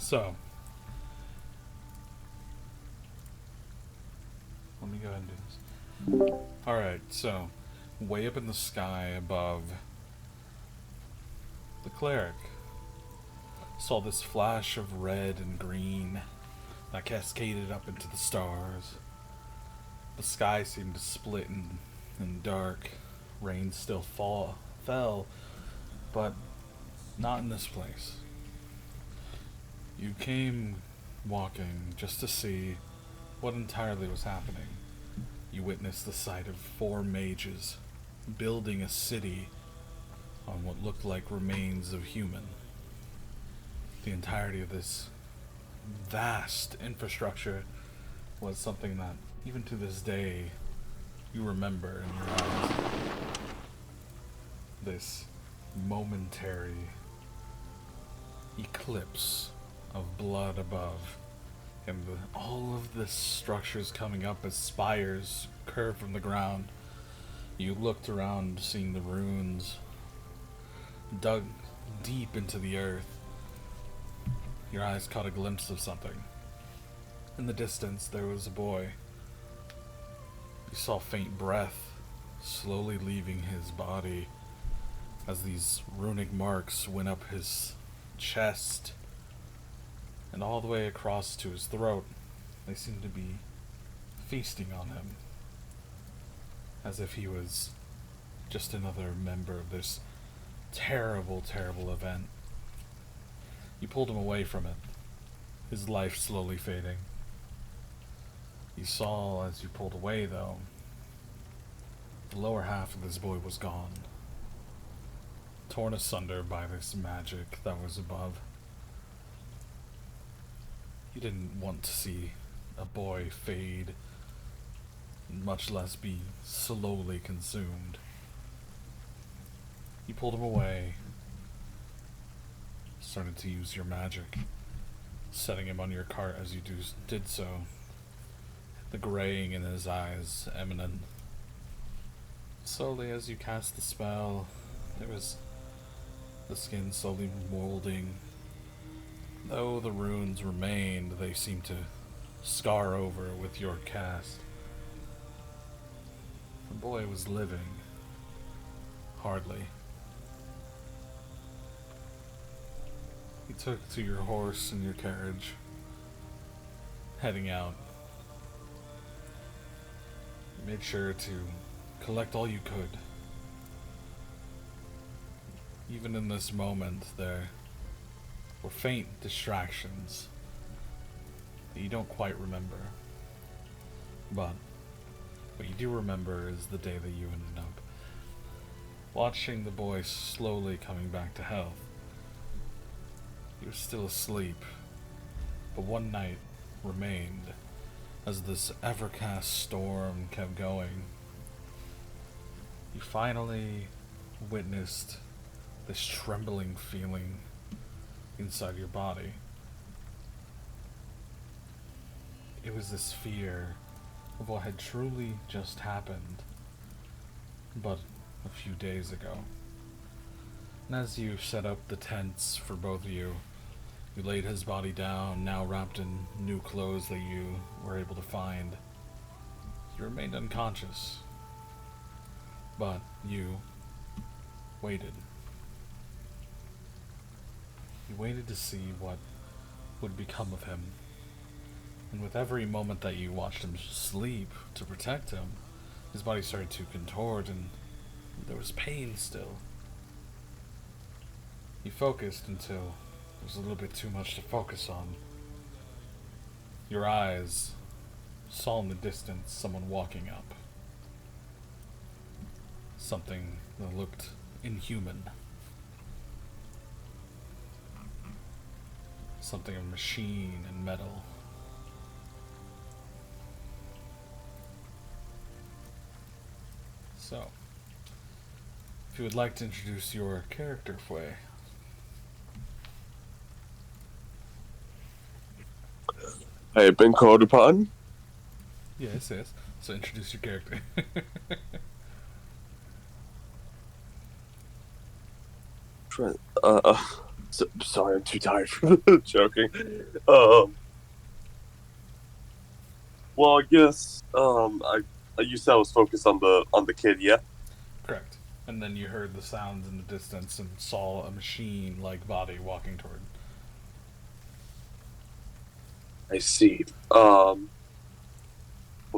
So, let me go ahead and do this. Alright, so, way up in the sky above, the cleric saw this flash of red and green that cascaded up into the stars. The sky seemed to split in dark. Rain still fell, but not in this place. You came walking just to see what entirely was happening. You witnessed the sight of four mages building a city on what looked like remains of human. The entirety of this vast infrastructure was something that, even to this day, you remember in your eyes. This momentary eclipse of blood above, and all of the structures coming up as spires curve from the ground. You looked around, seeing the runes dug deep into the earth. Your eyes caught a glimpse of something. In the distance, there was a boy. You saw faint breath slowly leaving his body as these runic marks went up his chest and all the way across to his throat. They seemed to be feasting on him, as if he was just another member of this terrible, terrible event. You pulled him away from it, his life slowly fading. You saw, as you pulled away, though, the lower half of this boy was gone, torn asunder by this magic that was above. You didn't want to see a boy fade, much less be slowly consumed. You pulled him away, started to use your magic, setting him on your cart as you did so, the graying in his eyes eminent. Slowly, as you cast the spell, there was the skin slowly molding. Though the runes remained, they seemed to scar over with your cast. The boy was living. Hardly. You took to your horse and your carriage, heading out. You made sure to collect all you could. Even in this moment, there were faint distractions that you don't quite remember. But what you do remember is the day that you ended up watching the boy slowly coming back to health. He was still asleep, but one night remained as this evercast storm kept going. You finally witnessed this trembling feeling inside your body. It was this fear of what had truly just happened, but a few days ago. And as you set up the tents for both of you, you laid his body down, now wrapped in new clothes that you were able to find. You remained unconscious, but you waited. You waited to see what would become of him. And with every moment that you watched him sleep to protect him, his body started to contort and there was pain still. You focused until there was a little bit too much to focus on. Your eyes saw in the distance someone walking up. Something that looked inhuman. Something of machine and metal. So, if you would like to introduce your character, Fue. I have been called upon. Yes, yes. So introduce your character. Try- Uh, Sorry, I'm too tired for joking. Um, well, I guess I used to I was focused on the kid. Yeah, Correct. And then you heard the sounds in the distance and saw a machine like body walking toward. I see. We'll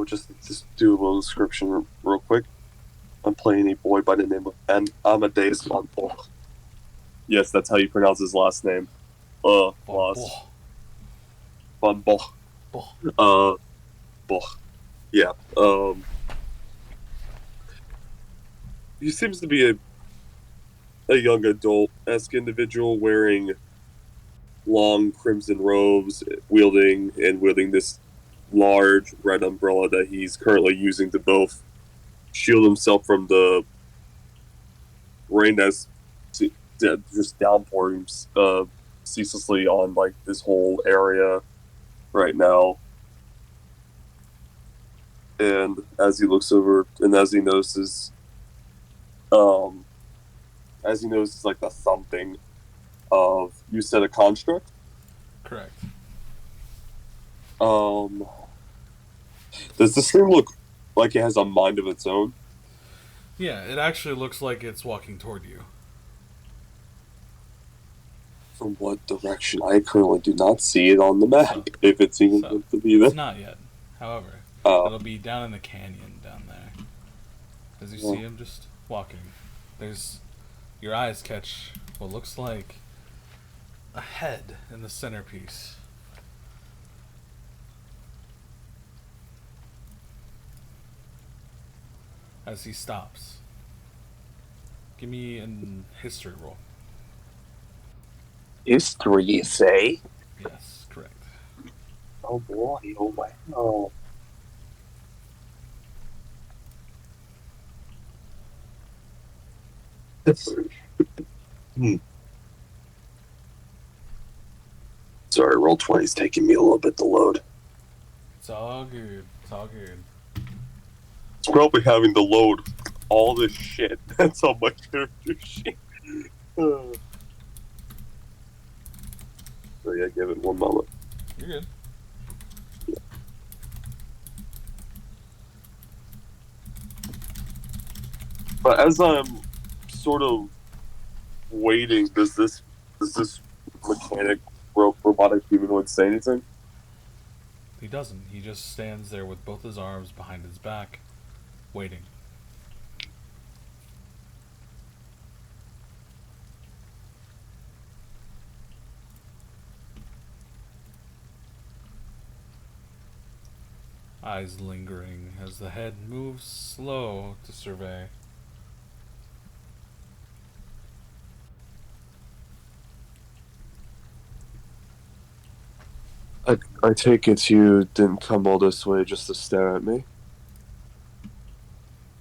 just do a little description real quick. I'm playing a boy by the name of Amadeus Monpole. Yes, that's how you pronounce his last name. Von Last Boh. Monpole. Boh. Uh, Boh. Yeah. He seems to be a young adult esque individual wearing long crimson robes, wielding this large red umbrella that he's currently using to both shield himself from the rain that's just downpouring ceaselessly on like this whole area right now. And as he looks over and um, as he notices like the thumping of you said a construct. Correct. Um, does this thing look like it has a mind of its own? Yeah, it actually looks like it's walking toward you. From what direction? I currently do not see it on the So, map. If it's even so meant to be it's there. not yet. However, Uh, it'll be down in the canyon down there. As you see well, him just walking, there's your eyes catch what looks like a head in the centerpiece. As he stops, give me an history roll. history, you say? Yes, correct. Oh boy, oh my. Oh. Hmm. Sorry, roll 20 is taking me a little bit to load. It's all good. It's all good. It's probably having to load all this shit. That's how much character shit. So yeah, give it one moment. You're good. But as I'm sort of waiting, does this mechanic robotic humanoid say anything? He doesn't. He just stands there with both his arms behind his back, waiting. Eyes lingering as the head moves slow to survey. I take it you didn't come all this way just to stare at me.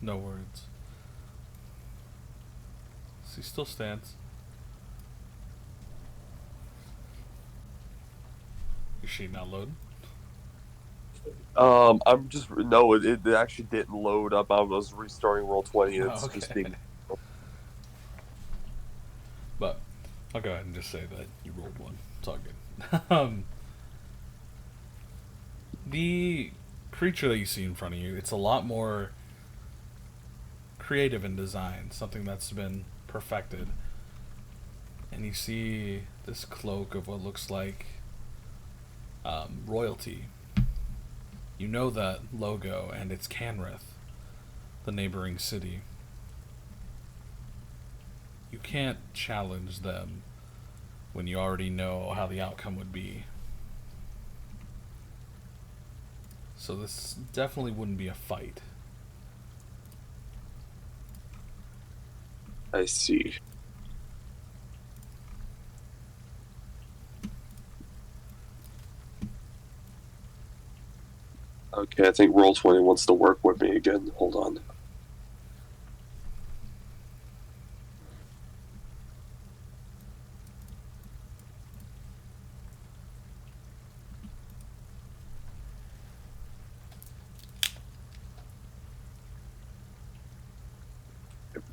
No words. So he still stands. Your sheet not loading? I'm just no, it actually didn't load up. I was restarting roll 20. Oh, It's just okay. being But I'll go ahead and just say that you rolled one. It's all good. The creature that you see in front of you, it's a lot more creative in design, something that's been perfected. And you see this cloak of what looks like royalty. You know that logo, and it's Canrith, the neighboring city. You can't challenge them when you already know how the outcome would be. So this definitely wouldn't be a fight. I see. Okay, I think roll 20 wants to work with me again. Hold on.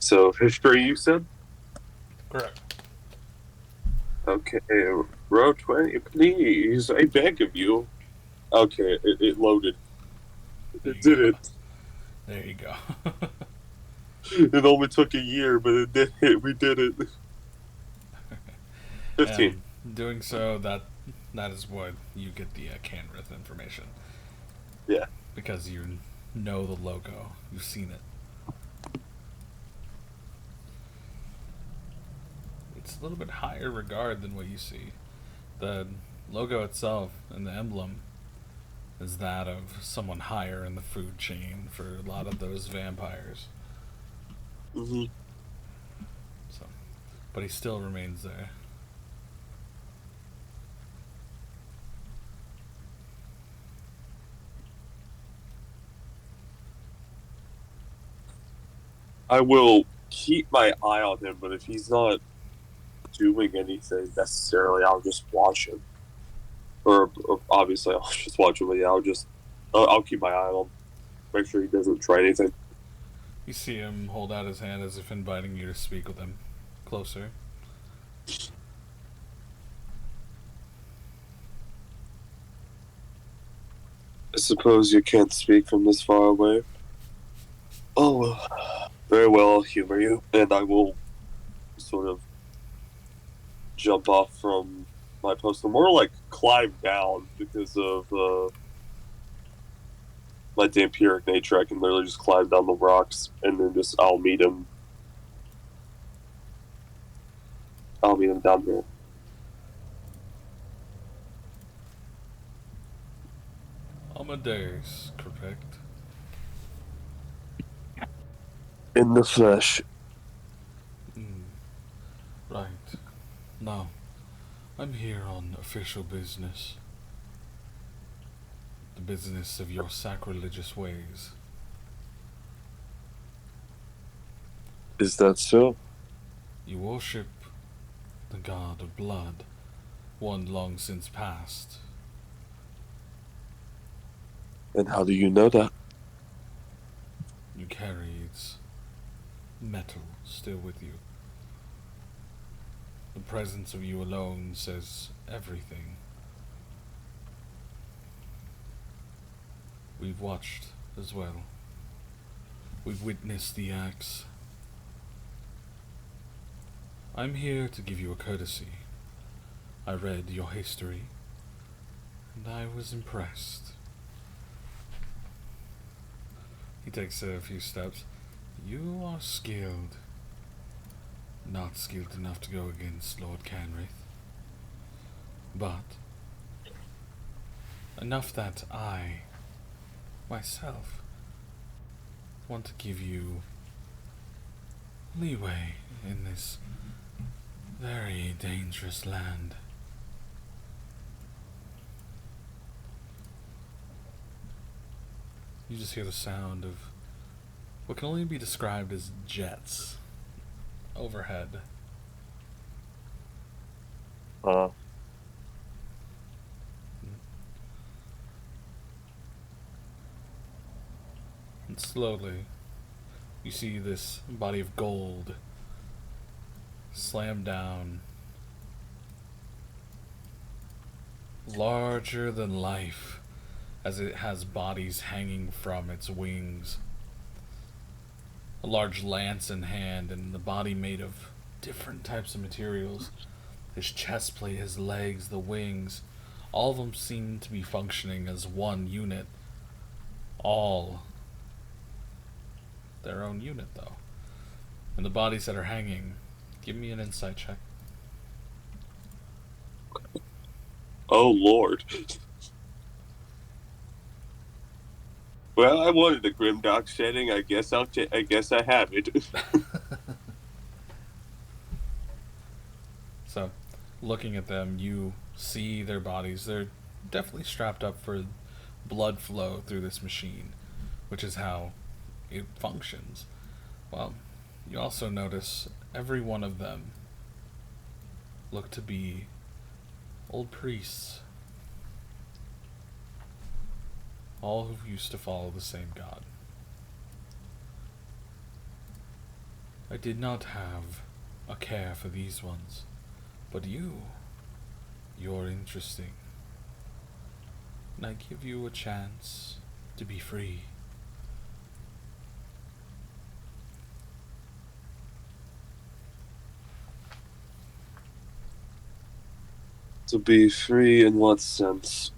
So history, you said? Correct. Okay, row 20, please. I beg of you. Okay, it loaded. There It you did go. it. There you go. It only took a year, but it did it. We did it. 15. And doing so, that is what you get the Canrith information Yeah. because you know the logo. You've seen it. It's a little bit higher regard than what you see. The logo itself and the emblem is that of someone higher in the food chain for a lot of those vampires. Hmm. So, but he still remains there. I will keep my eye on him, but if he's not doing anything necessarily, I'll just watch him. Or obviously, I'll just watch him, but yeah, I'll keep my eye on him. Make sure he doesn't try anything. You see him hold out his hand as if inviting you to speak with him closer. I suppose you can't speak from this far away. Oh, well. Very well, I'll humor you, and I will sort of jump off from my post, or more like climb down because of my vampiric nature. I can literally just climb down the rocks, and then just I'll meet him down here Amadeus, correct? in the flesh. Mm, right. Now, I'm here on official business. The business of your sacrilegious ways. Is that so? You worship the god of blood, one long since past. And how do you know that? You carry its metal still with you. The presence of you alone says everything. We've watched as well. We've witnessed the acts. I'm here to give you a courtesy. I read your history, and I was impressed. He takes a few steps. You are skilled. Not skilled enough to go against Lord Canrith. But enough that I, myself, want to give you leeway in this very dangerous land. You just hear the sound of what can only be described as jets overhead. Uh, And slowly, you see this body of gold slam down, larger than life, as it has bodies hanging from its wings. A large lance in hand, and the body made of different types of materials. His chest plate, his legs, the wings, all of them seem to be functioning as one unit. All their own unit, though. And the bodies that are hanging, give me an insight check. oh Lord. Well, I wanted a grimdark setting. I guess I have it. So, looking at them, you see their bodies. They're definitely strapped up for blood flow through this machine, which is how it functions. Well, you also notice every one of them look to be old priests, all who used to follow the same god. I did not have a care for these ones, but you, You're interesting. And I give you a chance to be free. To be free in what sense?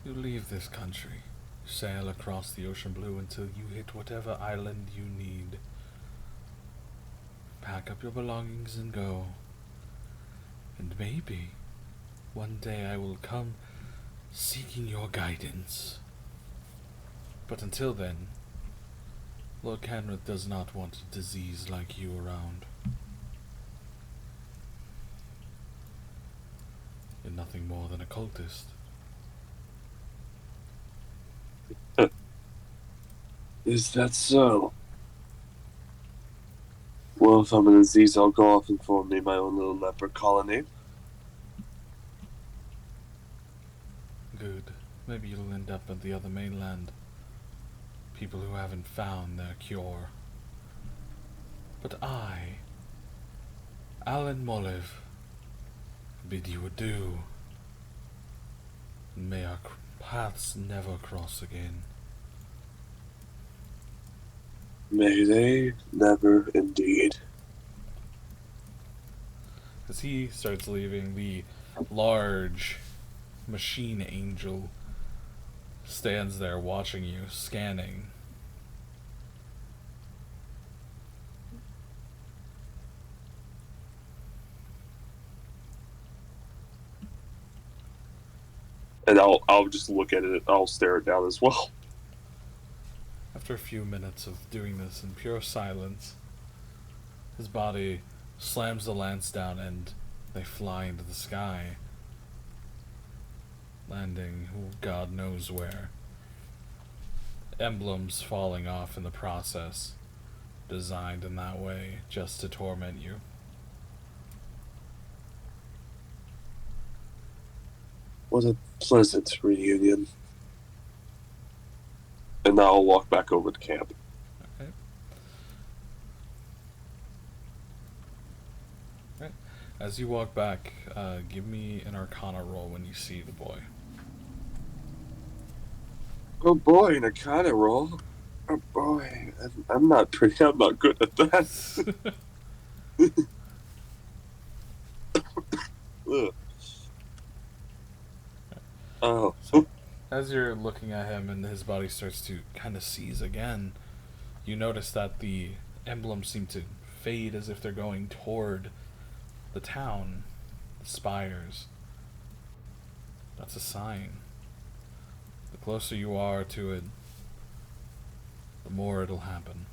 You leave this country, sail across the ocean blue until you hit whatever island you need. Pack up your belongings and go. And maybe one day I will come seeking your guidance. But until then, Lord Canrith does not want a disease like you around. You're nothing more than a cultist. Is that so? Well, if I'm a disease, I'll go off and form me my own little leper colony. Good. Maybe you'll end up at the other mainland. People who haven't found their cure. But I, Alan Moliv, bid you adieu. And may our paths never cross again. May they never indeed. As he starts leaving, the large machine angel stands there watching you, scanning. And I'll just look at it. I'll stare it down as well. After a few minutes of doing this in pure silence, his body slams the lance down and they fly into the sky, landing God knows where. Emblems falling off in the process, designed in that way just to torment you. What a pleasant reunion. And now I'll walk back over to camp. Okay. Right. As you walk back, give me an Arcana roll when you see the boy. Oh boy, an Arcana roll. Oh boy, I'm not pretty. I'm not good at that. Ugh. Oh. So, as you're looking at him and his body starts to kind of seize again, you notice that the emblems seem to fade as if they're going toward the town, the spires. That's a sign. The closer you are to it, the more it'll happen.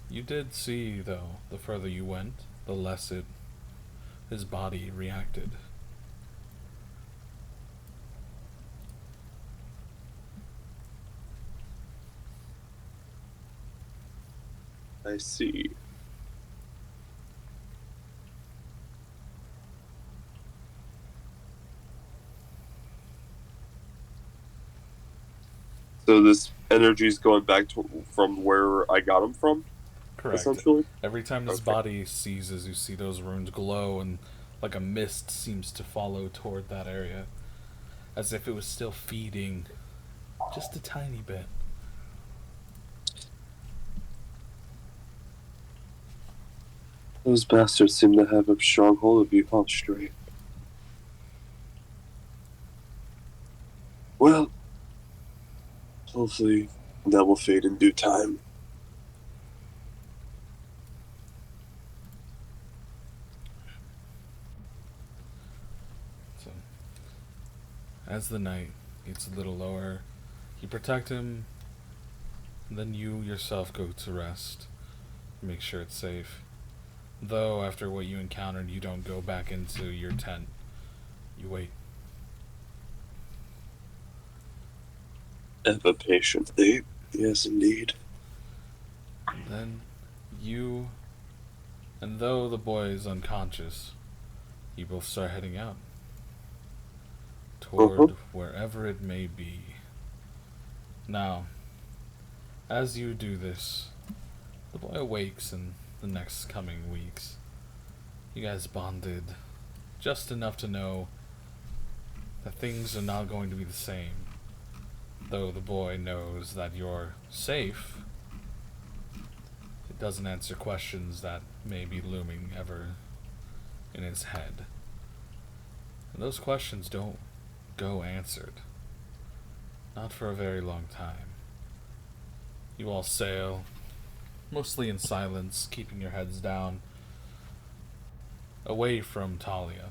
You did see, though, the further you went, the less his body reacted. I see. So this energy's going back from where I got him from, Correct. essentially? Every time his Okay. body seizes, you see those runes glow, and like a mist seems to follow toward that area, as if it was still feeding just a tiny bit. Those bastards seem to have a strong hold of you, huh, Stray? Well, hopefully that will fade in due time. So, as the night gets a little lower, you protect him, and then you yourself go to rest. Make sure it's safe. Though, after what you encountered, you don't go back into your tent. You wait. Ever patiently, yes, indeed. Then, you, and though the boy is unconscious, you both start heading out. Toward wherever it may be. Now, as you do this, the boy awakes in the next coming weeks. You guys bonded just enough to know that things are not going to be the same. Though the boy knows that you're safe, it doesn't answer questions that may be looming ever in his head. And those questions don't go answered. Not for a very long time. You all sail, mostly in silence, keeping your heads down, away from Tolia,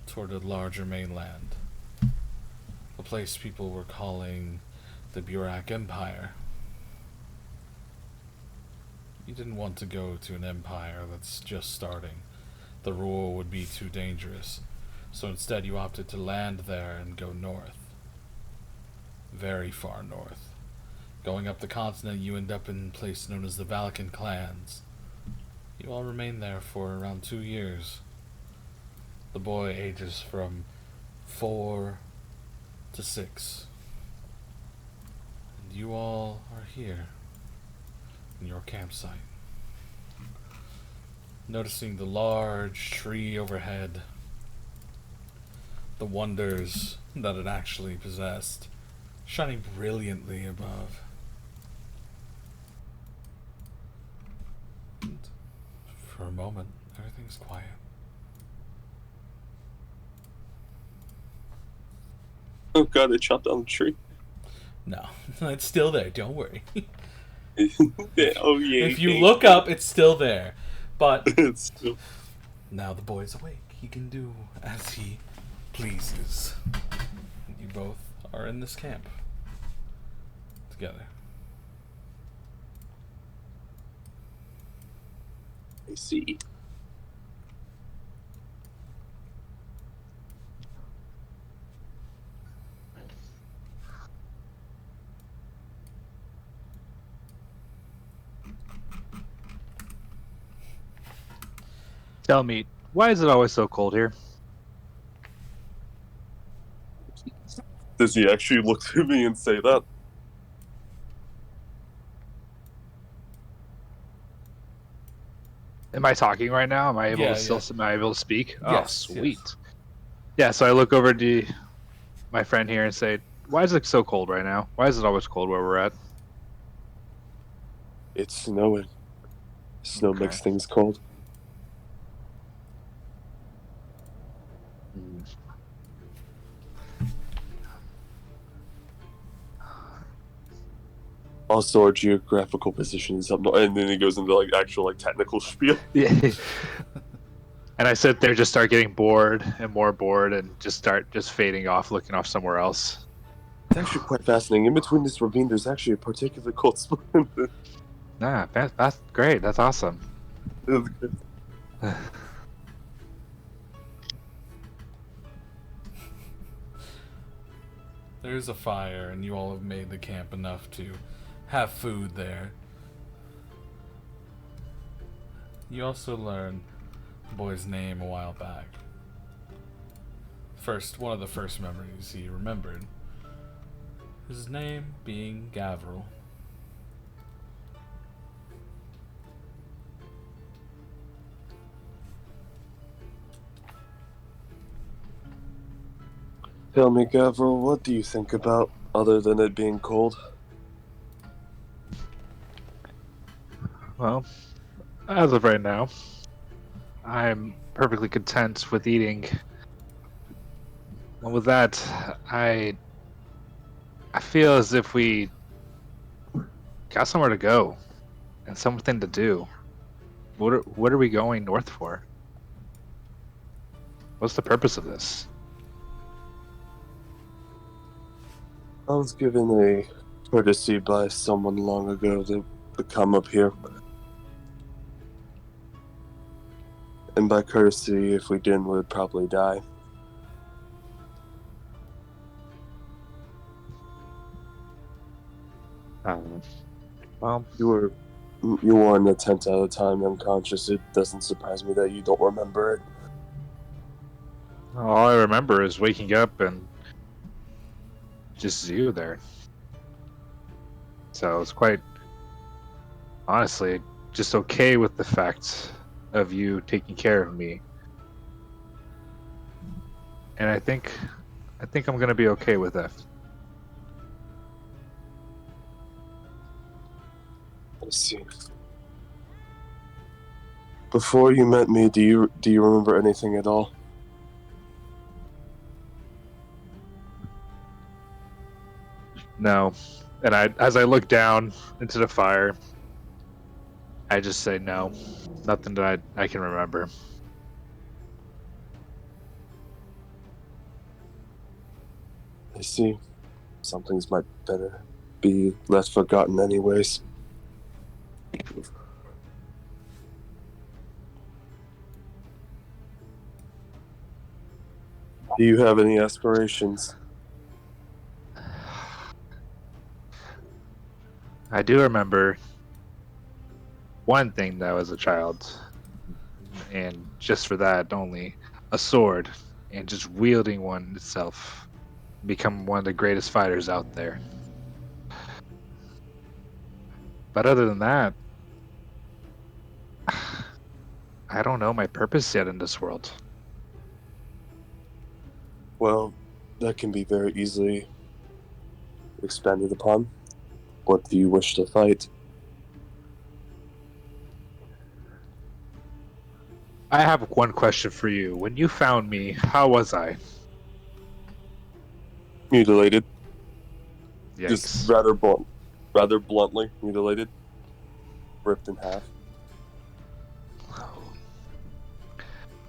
toward a larger mainland. A place people were calling the Burak Empire. You didn't want to go to an empire that's just starting. The rule would be too dangerous, so instead you opted to land there and go north. Very far north. Going up the continent, you end up in a place known as the Valakan clans. You all remain there for around 2 years. The boy ages from 4 to 6. And you all are here, in your campsite. Noticing the large tree overhead, the wonders that it actually possessed, shining brilliantly above. And for a moment, everything's quiet. Oh god, they chopped down the tree. No, it's still there, don't worry. Yeah, oh yeah. If you look up, it's still there. But It's still... now the boy's awake. He can do as he pleases. You both are in this camp together. I see. Tell me, why is it always so cold here? Does he actually look to me and say that? Am I talking right now? Am I able Yeah, to still? yeah. Am I able to speak? Yes, Oh, sweet. Yeah. So I look over to my friend here and say, "Why is it so cold right now? Why is it always cold where we're at?" It's snowing. Snow Okay. makes things cold. Hmm. Also, our geographical position is up north, and then he goes into like actual like technical spiel. Yeah. And I sit there, just start getting bored and more bored, and just start fading off, looking off somewhere else. It's actually quite fascinating. In between this ravine, there's actually a particularly cold spot. Nah, that's great. That's awesome. There's a fire, and you all have made the camp enough to have food there. You also learn the boy's name a while back. One of the first memories he remembered. His name being Gavril. Tell me, Gavril, what do you think about other than it being cold? Well, as of right now, I'm perfectly content with eating. And with that, I feel as if we got somewhere to go and something to do. What are we going north for? What's the purpose of this? I was given a courtesy by someone long ago to come up here. And by courtesy, if we didn't, we would probably die. Well, You were in a tent at a time unconscious. It doesn't surprise me that you don't remember it. all I remember is waking up and just you there. So it's quite, honestly, just okay with the fact of you taking care of me and I think I'm gonna be okay with that. Let's see. Before you met me, do you remember anything at all? No, and as I look down into the fire, I just say no, nothing that I can remember. I see. Some things might better be left forgotten anyways. Do you have any aspirations? I do remember one thing that I was a child, and just for that only, a sword, and just wielding one itself, become one of the greatest fighters out there. But other than that, I don't know my purpose yet in this world. Well, that can be very easily expanded upon. What do you wish to fight? I have one question for you. When you found me, how was I? Mutilated. Yikes. Just rather bluntly mutilated. Ripped in half.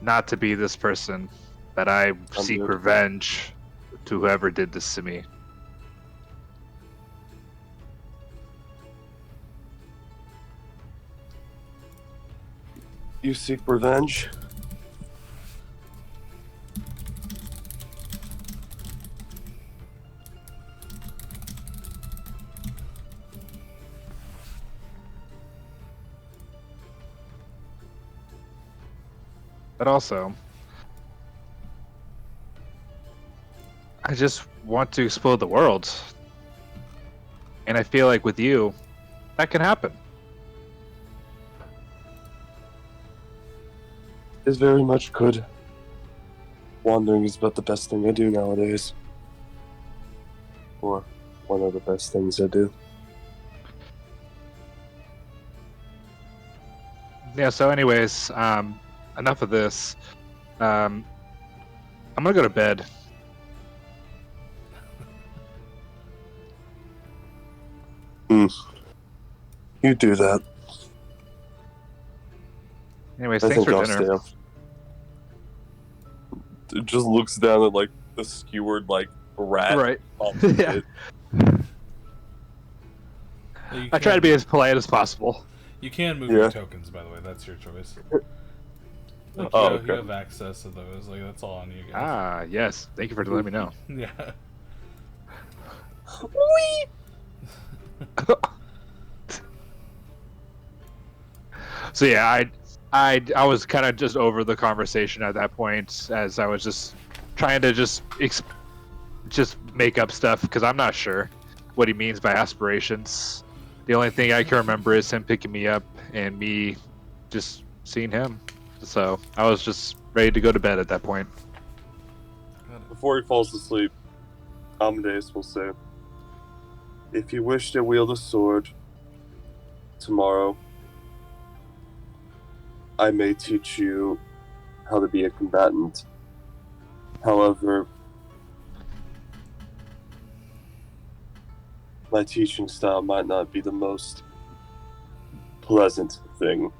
Not to be this person, that I seek Understood. revenge to whoever did this to me. You seek revenge? But also, I just want to explore the world. And I feel like with you, that can happen. It very much could. Wandering is about the best thing I do nowadays. Or one of the best things I do. Yeah, so anyways, enough of this. I'm gonna go to bed. You do that. Anyways, I thanks think for I'll dinner. stay up. It just looks down at like the skewered like rat. Right. on the Yeah. pit. You I try to can- be as polite as possible. You can move Yeah. your tokens, by the way. That's your choice. Like, Oh, you okay. have access to those. Like, that's all on you guys. Ah, yes. Thank you for letting me know. Yeah. So yeah, I was kind of just over the conversation at that point, as I was just trying to just make up stuff because I'm not sure what he means by aspirations. The only thing I can remember is him picking me up and me just seeing him. So I was just ready to go to bed at that point. Before he falls asleep, Amadeus will say, "If you wish to wield a sword tomorrow, I may teach you how to be a combatant. However, my teaching style might not be the most pleasant thing.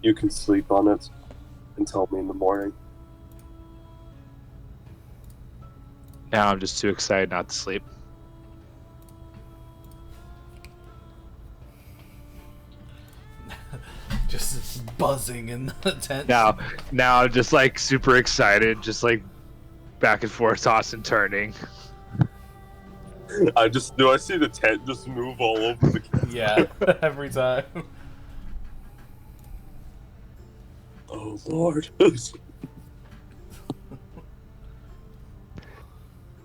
You can sleep on it and tell me in the morning." Now I'm just too excited not to sleep. Just buzzing in the tent. Now I'm just like super excited, just like back and forth, tossing, turning. I see the tent just move all over the camp. Yeah, every time. Oh Lord.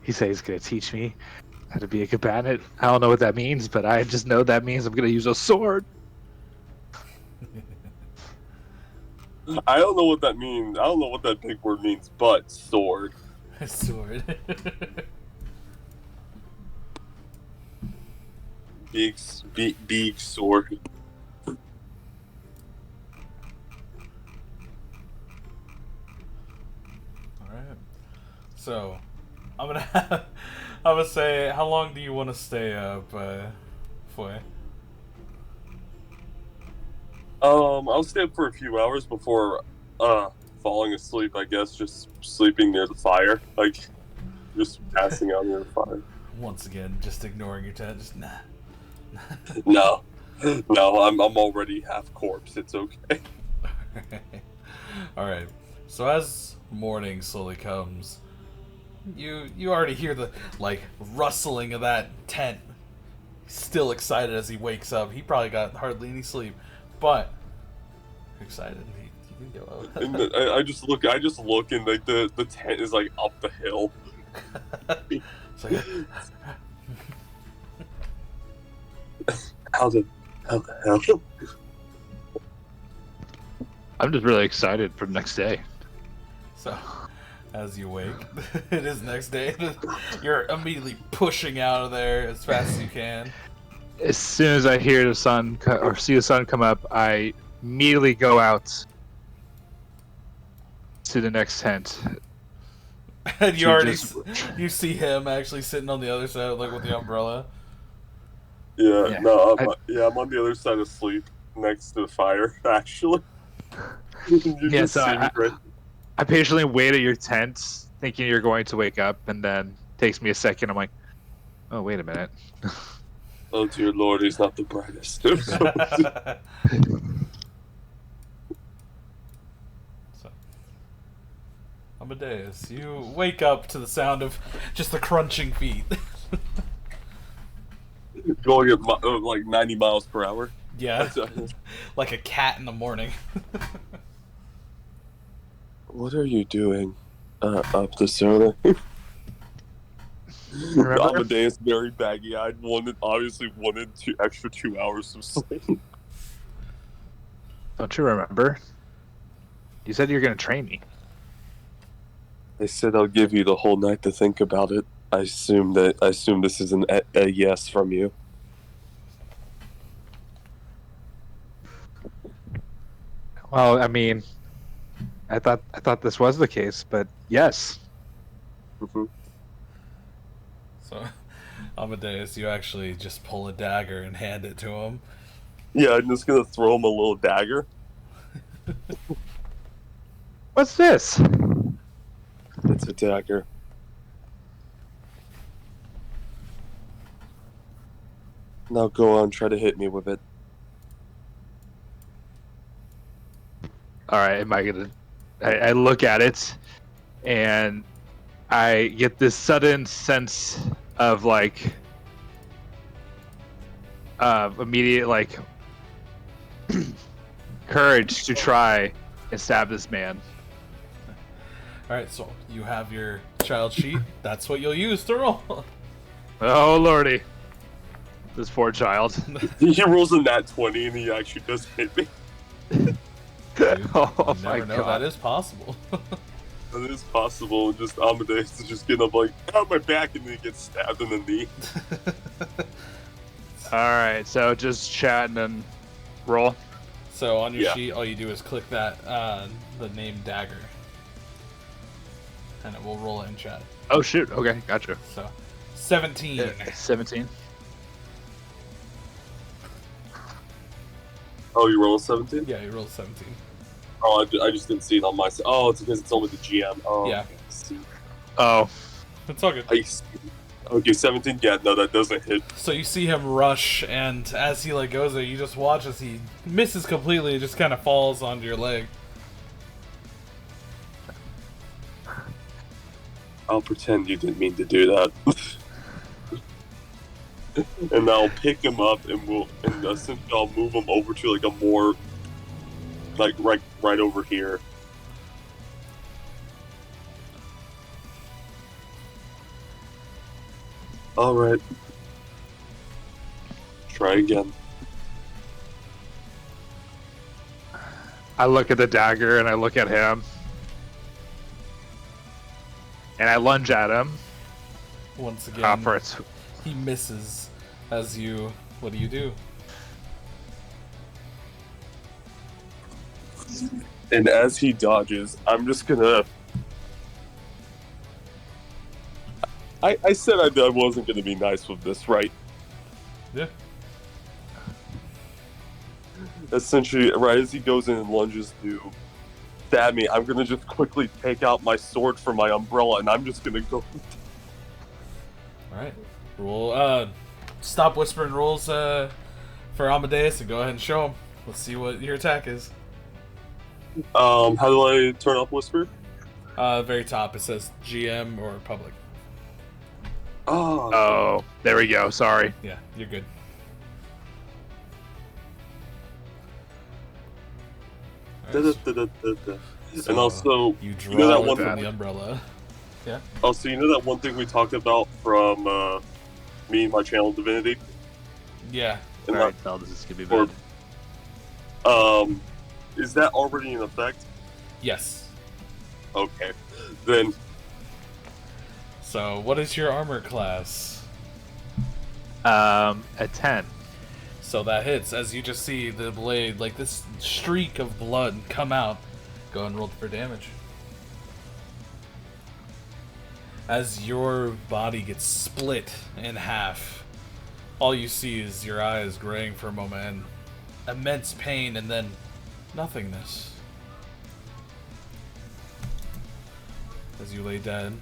He said he's gonna teach me how to be a combatant. I don't know what that means, but I just know that means I'm gonna use a sword. I don't know what that means. I don't know what that big word means, but sword. Sword. Big sword. Alright. So, I'm gonna say, how long do you want to stay up, Foy? I'll stay up for a few hours before falling asleep, I guess, just sleeping near the fire. Like just passing out near the fire. Once again, just ignoring your tent. Just nah. No. No, I'm already half corpse. It's okay. Alright. So as morning slowly comes, you already hear the like rustling of that tent. He's still excited as he wakes up. He probably got hardly any sleep, but excited. He can go out. And I just look, and like the tent is like up the hill. It's like, How the hell? I'm just really excited for the next day. so, as you wake, it is next day. You're immediately pushing out of there as fast as you can. As soon as I hear the sun or see the sun come up, I immediately go out to the next tent. And you To already just- you see him actually sitting on the other side, like with the umbrella. Yeah, Yeah. no, I'm on the other side of sleep, next to the fire. Actually, you Yeah, just so see me right. I patiently wait at your tent, thinking you're going to wake up, and then takes me a second. I'm like, oh, wait a minute. Oh dear Lord, he's not the brightest. So, Amadeus, you wake up to the sound of just the crunching feet. Going at like 90 miles per hour. Yeah, like a cat in the morning. What are you doing up the soda? Remember? Amadeus, very baggy-eyed, obviously wanted 2 hours of sleep. Don't you remember? You said you're going to train me. I said I'll give you the whole night to think about it. I assume this is a yes from you. Well, I mean, I thought this was the case, but yes. Mhm. So, Amadeus, you actually just pull a dagger and hand it to him. Yeah, I'm just gonna throw him a little dagger. What's this? It's a dagger. Now go on, try to hit me with it. All right, am I gonna? I look at it, and I get this sudden sense of like, immediate like courage to try and stab this man. Alright, so you have your child sheet. That's what you'll use to roll. Oh lordy, this poor child. He rolls a nat 20 and he actually does hit me. Oh You my never know, god. that is possible. That is possible. Just Amadeus is just getting up like, out my back, and then he gets stabbed in the knee. All right, so just chat and then roll. So on your Yeah. sheet, all you do is click that, the name dagger. And it will roll it in chat. Oh shoot. Okay, gotcha. So, 17. 17. Oh, you roll a 17? Yeah, you rolled 17. Oh, I just didn't see it on my side. Oh, it's because it's only the GM. Oh, Yeah. okay, I see. Oh, It's all good. I see. Okay, 17? Yeah, no, that doesn't hit. So you see him rush, and as he like goes there, you just watch as he misses completely. It just kind of falls onto your leg. I'll pretend you didn't mean to do that. And I'll pick him up and essentially I'll move him over to like a more, like right over here. All right. Try again. I look at the dagger and I look at him. And I lunge at him. Once again, For its... he misses as you... What do you do? And as he dodges, I'm just gonna... I said I wasn't gonna be nice with this, right? Yeah. Essentially, right as he goes in and lunges to stab me, I'm gonna just quickly take out my sword from my umbrella, and I'm just gonna go... Alright. Roll, stop whispering rolls, for Amadeus and go ahead and show him. Let's see what your attack is. How do I turn off Whisper? Very top, it says GM or public. Oh, there we go. Sorry. Yeah, you're good. Alright, and so also, you draw know that it one from thing- the umbrella. Yeah. Oh, so you know that one thing we talked about from me and my channel divinity? Yeah. And Alright, no, this is gonna be or- bad. Is that already in effect? Yes. Okay. Then, So, what is your armor class? A 10. So that hits as you just see the blade, like this streak of blood come out. Go and roll for damage. As your body gets split in half, all you see is your eyes graying for a moment and immense pain and then nothingness. As you lay dead,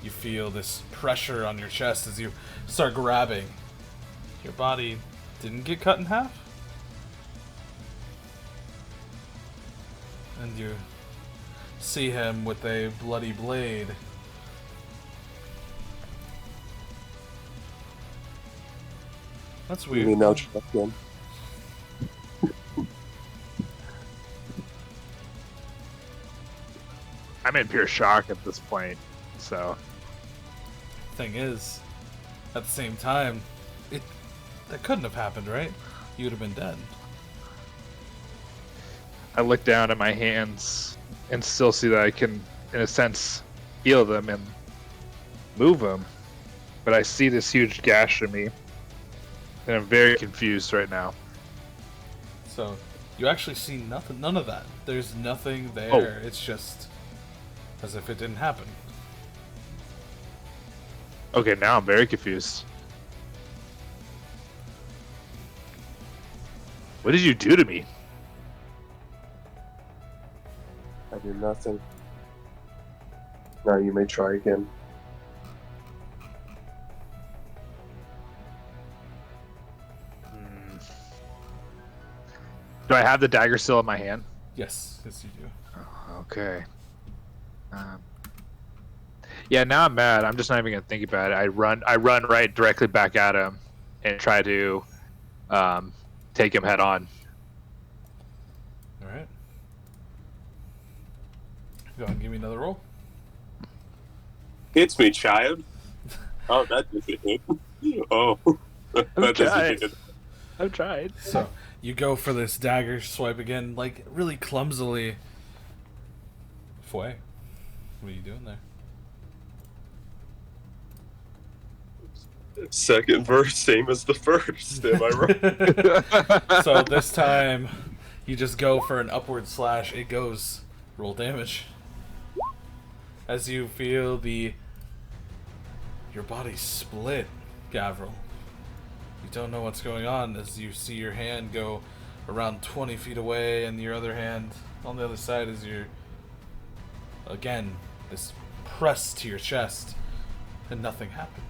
you feel this pressure on your chest as you start grabbing. Your body didn't get cut in half. And you see him with a bloody blade. That's you weird. mean now check in. I'm in pure shock at this point. So, Thing is, at the same time, that couldn't have happened, right? You would have been dead. I look down at my hands and still see that I can, in a sense, feel them and move them. But I see this huge gash in me. And I'm very confused right now. So, you actually see nothing, none of that. There's nothing there. Oh. It's just as if it didn't happen. Okay, now I'm very confused. What did you do to me? I did nothing. Now you may try again. Do I have the dagger still in my hand? Yes, yes you do. Okay. Yeah, now I'm mad. I'm just not even gonna think about it. I run right directly back at him and try to take him head on. Alright. Go ahead and give me another roll. Hits me, child. Oh, that doesn't hit. Oh, that doesn't Okay. hit. I've tried. So, you go for this dagger swipe again, like really clumsily. Fue, what are you doing there? Second verse, same as the first. Am I right? So this time, you just go for an upward slash. It goes. Roll damage. As you feel your body split, Gavril. You don't know what's going on as you see your hand go around 20 feet away, and your other hand on the other side is again, this pressed to your chest, and nothing happened.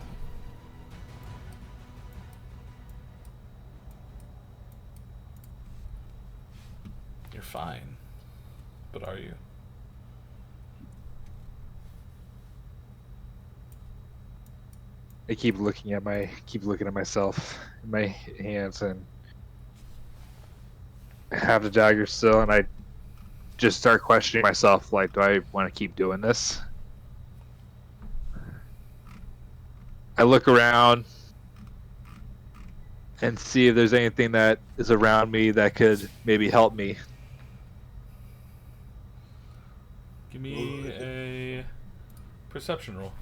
You're fine. But are you? I keep looking at myself in my hands and I have the dagger still, and I just start questioning myself, like, do I want to keep doing this? I look around and see if there's anything that is around me that could maybe help me. Give me a perception roll.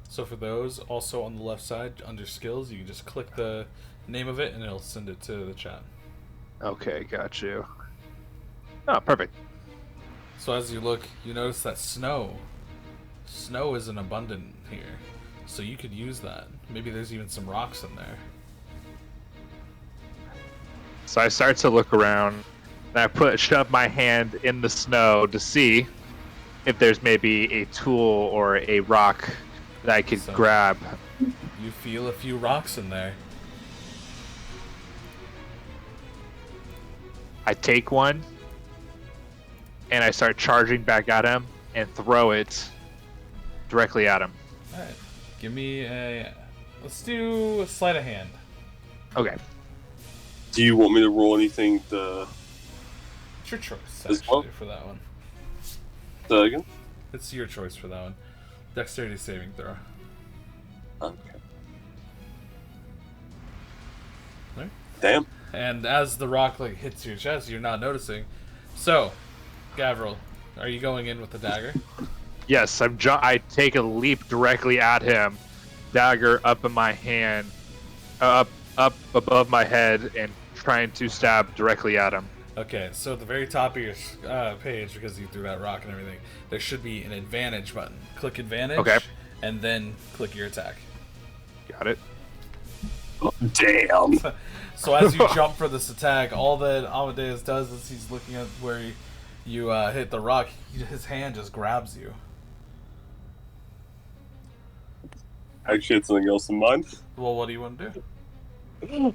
So for those, also on the left side under skills, you can just click the name of it and it'll send it to the chat. Okay, got you. Oh, perfect. So as you look, you notice that snow isn't abundant here. So you could use that. Maybe there's even some rocks in there. So I start to look around, and I shove my hand in the snow to see if there's maybe a tool or a rock that I could grab. You feel a few rocks in there. I take one, and I start charging back at him and throw it directly at him. Alright. Give me a... Let's do a sleight of hand. Okay. Do you want me to roll anything to... It's your choice, As actually, well? for that one. Say that again? It's your choice for that one. Dexterity saving throw. Okay. Right? Damn. And as the rock like hits your chest, you're not noticing. So, Gavril, are you going in with the dagger? Yes, I take a leap directly at him, dagger up in my hand, up above my head, and trying to stab directly at him. Okay, so at the very top of your page, because you threw that rock and everything, there should be an advantage button. Click advantage, Okay. and then click your attack. Got it. Oh, damn. So as you jump for this attack, all that Amadeus does is he's looking at where you hit the rock. His hand just grabs you. I actually had something else in mind. Well, what do you want to do?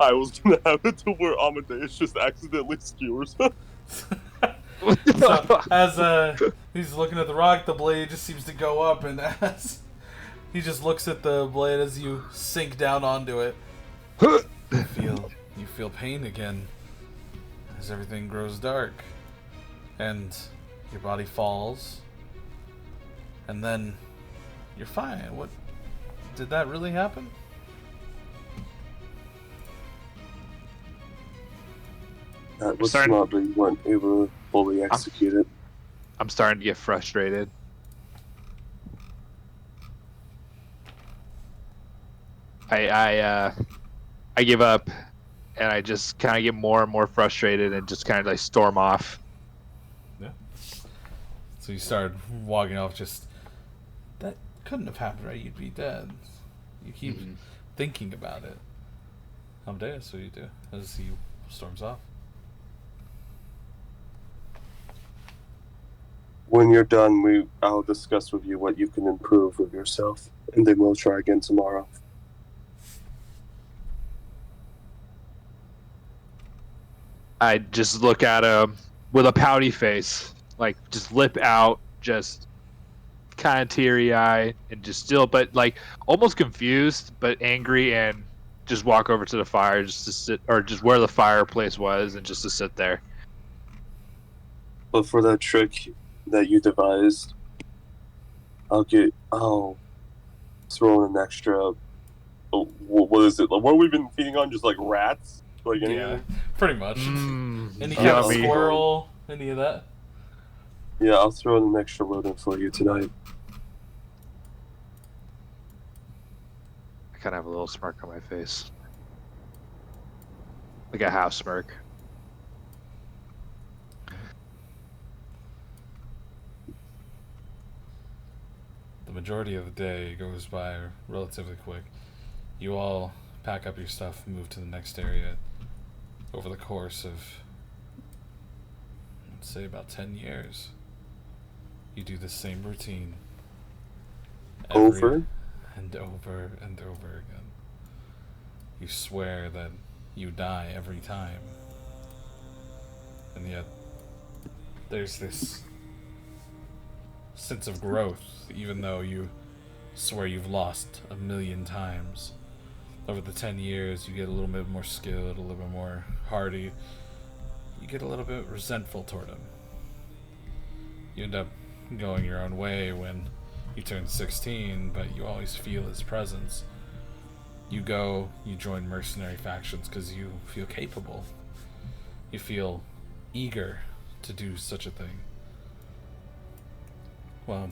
I was gonna have it to where Amadeus just accidentally skewers. So as he's looking at the rock, the blade just seems to go up, and as he just looks at the blade as you sink down onto it, you feel pain again as everything grows dark, and your body falls, and then you're fine. What did that really happen? That was smart, but you weren't able to fully execute it. I'm starting to get frustrated. I give up, and I just kind of get more and more frustrated, and just kind of like storm off. Yeah. So you started walking off. Just that couldn't have happened, right? You'd be dead. You keep thinking about it. Amadeus, what do you do as he storms off? When you're done, I'll discuss with you what you can improve with yourself, and then we'll try again tomorrow. I just look at him with a pouty face, like just lip out, just kind of teary eye, and just still, but like almost confused, but angry, and just walk over to the fire, just to sit, or just where the fireplace was, and just to sit there. But for that trick that you devised, I'll throw in an extra. What is it? Like, what have we been feeding on? Just like rats? Like anything? Pretty much. Any kind of squirrel? Any of that? Yeah, I'll throw in an extra rodent for you tonight. I kind of have a little smirk on my face, like a half smirk. The majority of the day goes by relatively quick. You all pack up your stuff and move to the next area. Over the course of, let's say, about 10 years, you do the same routine. Over? And over and over again. You swear that you die every time. And yet, there's this sense of growth, even though you swear you've lost 1,000,000 times. Over the 10 years, you get a little bit more skilled, a little bit more hardy. You get a little bit resentful toward him. You end up going your own way when you turn 16, but you always feel his presence. You join mercenary factions because you feel capable. You feel eager to do such a thing. Well,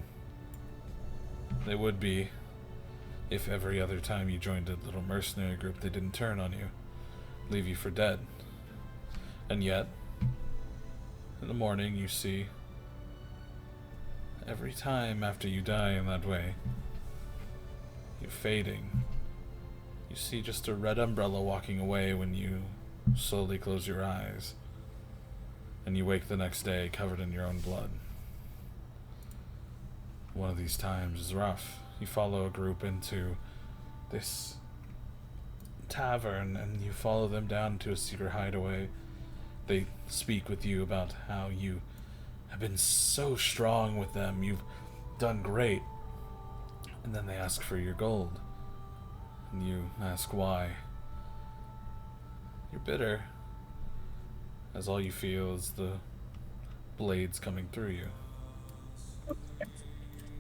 they would be if every other time you joined a little mercenary group they didn't turn on you, leave you for dead. And yet, in the morning you see, every time after you die in that way, you're fading. You see just a red umbrella walking away when you slowly close your eyes, and you wake the next day covered in your own blood. One of these times is rough. You follow a group into this tavern, and you follow them down to a secret hideaway. They speak with you about how you have been so strong with them, you've done great. And then they ask for your gold. And you ask why. You're bitter, as all you feel is the blades coming through you.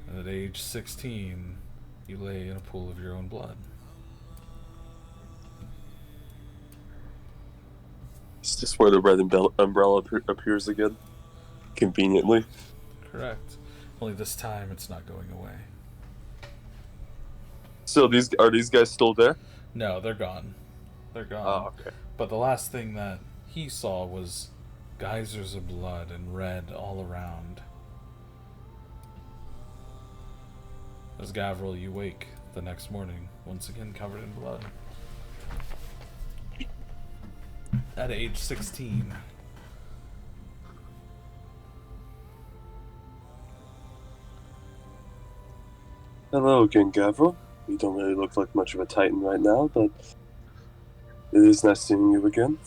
And at age 16, you lay in a pool of your own blood. Is this where the red umbrella appears again? Conveniently. Correct. Only this time it's not going away. So are these guys still there? No, they're gone. They're gone. Oh, okay. But the last thing that he saw was geysers of blood and red all around. As Gavril, you wake the next morning, once again covered in blood. At age 16. Hello again, Gavril. You don't really look like much of a Titan right now, but it is nice seeing you again.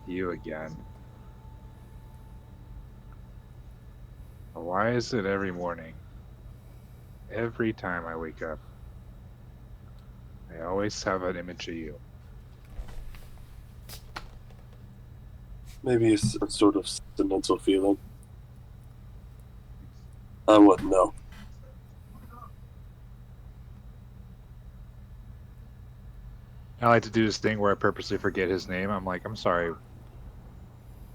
You again. Why is it every morning? Every time I wake up, I always have an image of you. Maybe it's a sort of sentimental feeling. I wouldn't know. I like to do this thing where I purposely forget his name. I'm like, I'm sorry.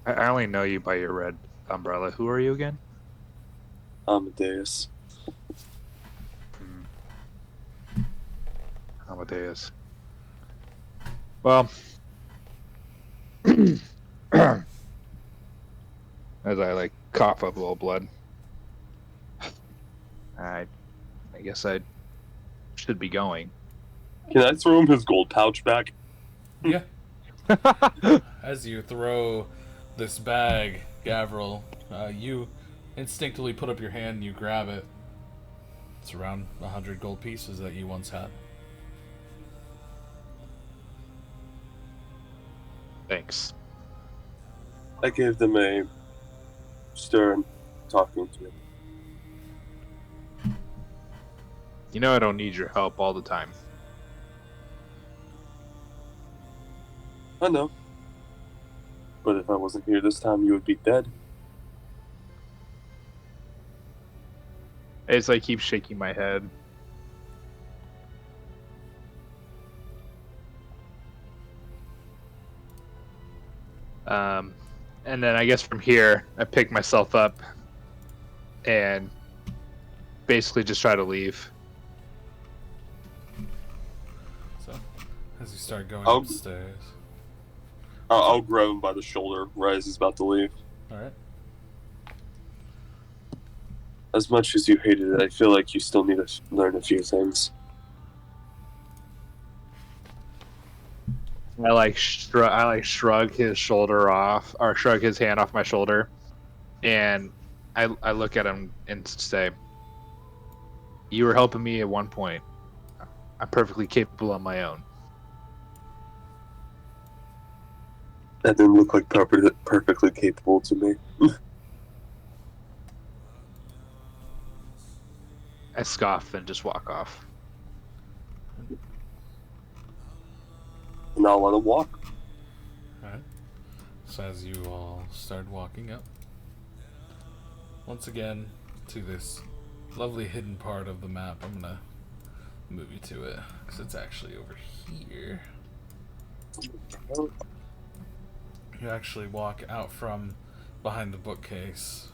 I only know you by your red umbrella. Who are you again? Amadeus. Amadeus. Well, as I cough up a little blood, I guess I should be going. Can I throw him his gold pouch back? Yeah. As you throw this bag, Gavril, you instinctively put up your hand and you grab it. It's around 100 gold pieces that you once had. Thanks. I gave them a stern talking to. You know I don't need your help all the time. I know. But if I wasn't here this time, you would be dead. As I keep shaking my head. And then I guess from here, I pick myself up and basically just try to leave. So, as you start going Oh. upstairs. I'll grab him by the shoulder right as he's about to leave. Alright. As much as you hated it, I feel like you still need to learn a few things. I shrug his shoulder off, or shrug his hand off my shoulder, and I look at him and say, "You were helping me at one point. I'm perfectly capable on my own." That didn't look like perfectly capable to me. I scoff and just walk off. And I'll let him walk. Alright. So as you all start walking up, once again to this lovely hidden part of the map. I'm gonna move you to it because it's actually over here. You actually walk out from behind the bookcase.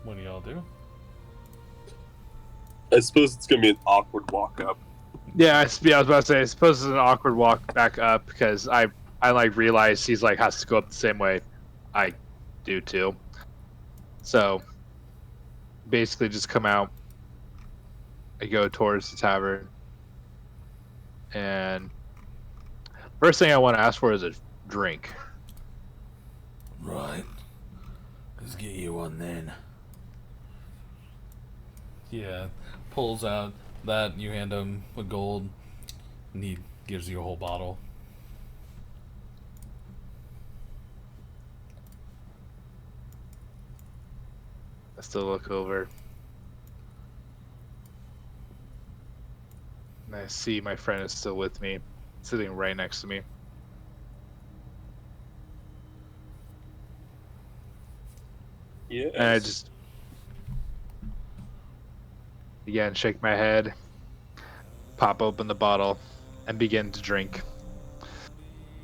What do y'all do? I suppose it's gonna be an awkward walk up. Yeah, I was about to say. I suppose it's an awkward walk back up because I like realize he's like has to go up the same way I do too. So basically, just come out. I go towards the tavern, and first thing I want to ask for is a drink. Right. Let's get you one then. Yeah, pulls out that, you hand him a gold, and he gives you a whole bottle. I still look over. And I see my friend is still with me, sitting right next to me. Yeah. And I just, again, shake my head, pop open the bottle, and begin to drink,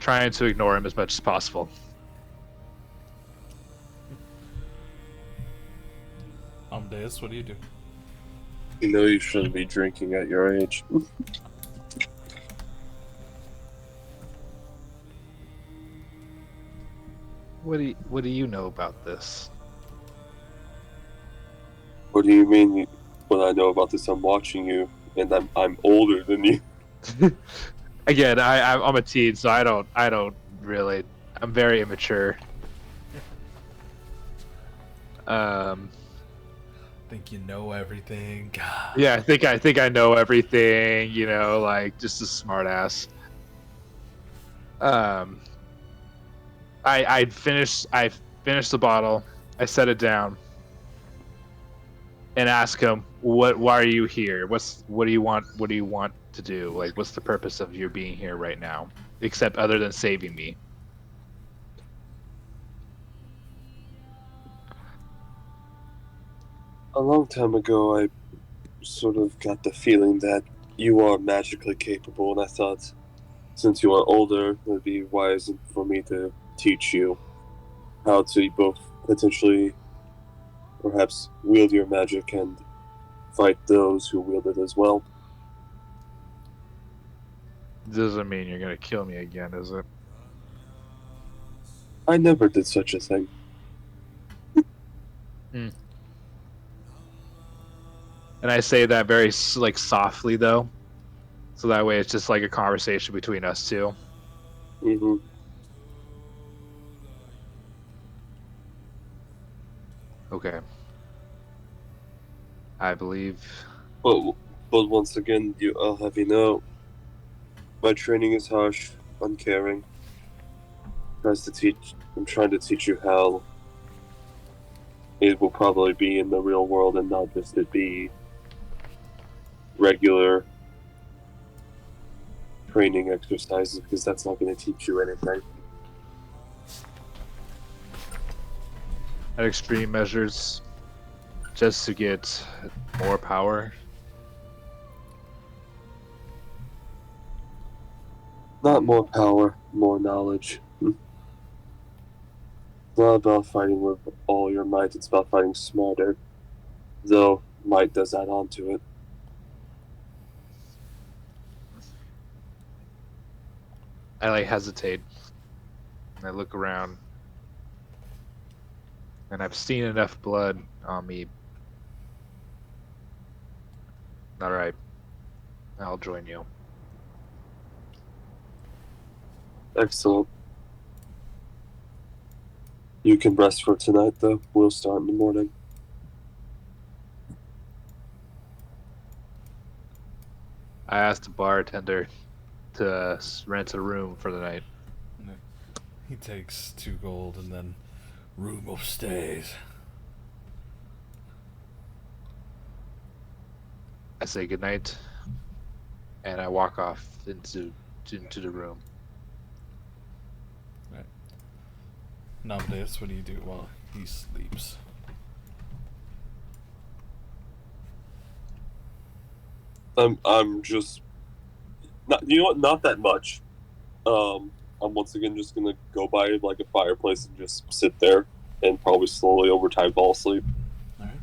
trying to ignore him as much as possible. Amadeus, what do you do? You know you shouldn't be drinking at your age. What do you know about this? What do you mean? When I know about this, I'm watching you, and I'm older than you. Again, I'm a teen, so I don't really. I'm very immature. Think you know everything. God. Yeah, I think I know everything. You know, like just a smart ass. I finished the bottle. I set it down and ask him, why are you here? What do you want to do? Like, what's the purpose of your being here right now? Except other than saving me. A long time ago, I sort of got the feeling that you are magically capable, and I thought, since you are older, it would be wise for me to teach you how to both potentially, perhaps, wield your magic and fight those who wield it as well. Doesn't mean you're gonna kill me again, is it? I never did such a thing. And I say that very like softly though, so that way it's just like a conversation between us two. Mm-hmm. Okay. I believe. But once again, I'll have you know, my training is harsh, uncaring. I'm trying to teach you how it will probably be in the real world and not just it be regular training exercises, because that's not going to teach you anything. At extreme measures, just to get more power. Not more power, more knowledge. It's not about fighting with all your might, it's about fighting smarter. Though might does add on to it. I like hesitate. I look around. And I've seen enough blood on me. Alright. I'll join you. Excellent. You can rest for tonight, though. We'll start in the morning. I asked the bartender to rent a room for the night. He takes 2 gold and then room upstairs. I say goodnight, and I walk off into the room. Right. Nowadays, what do you do while he sleeps? I'm just not. You know what? Not that much. I'm once again just gonna go by like a fireplace and just sit there and probably slowly over time fall asleep. All right.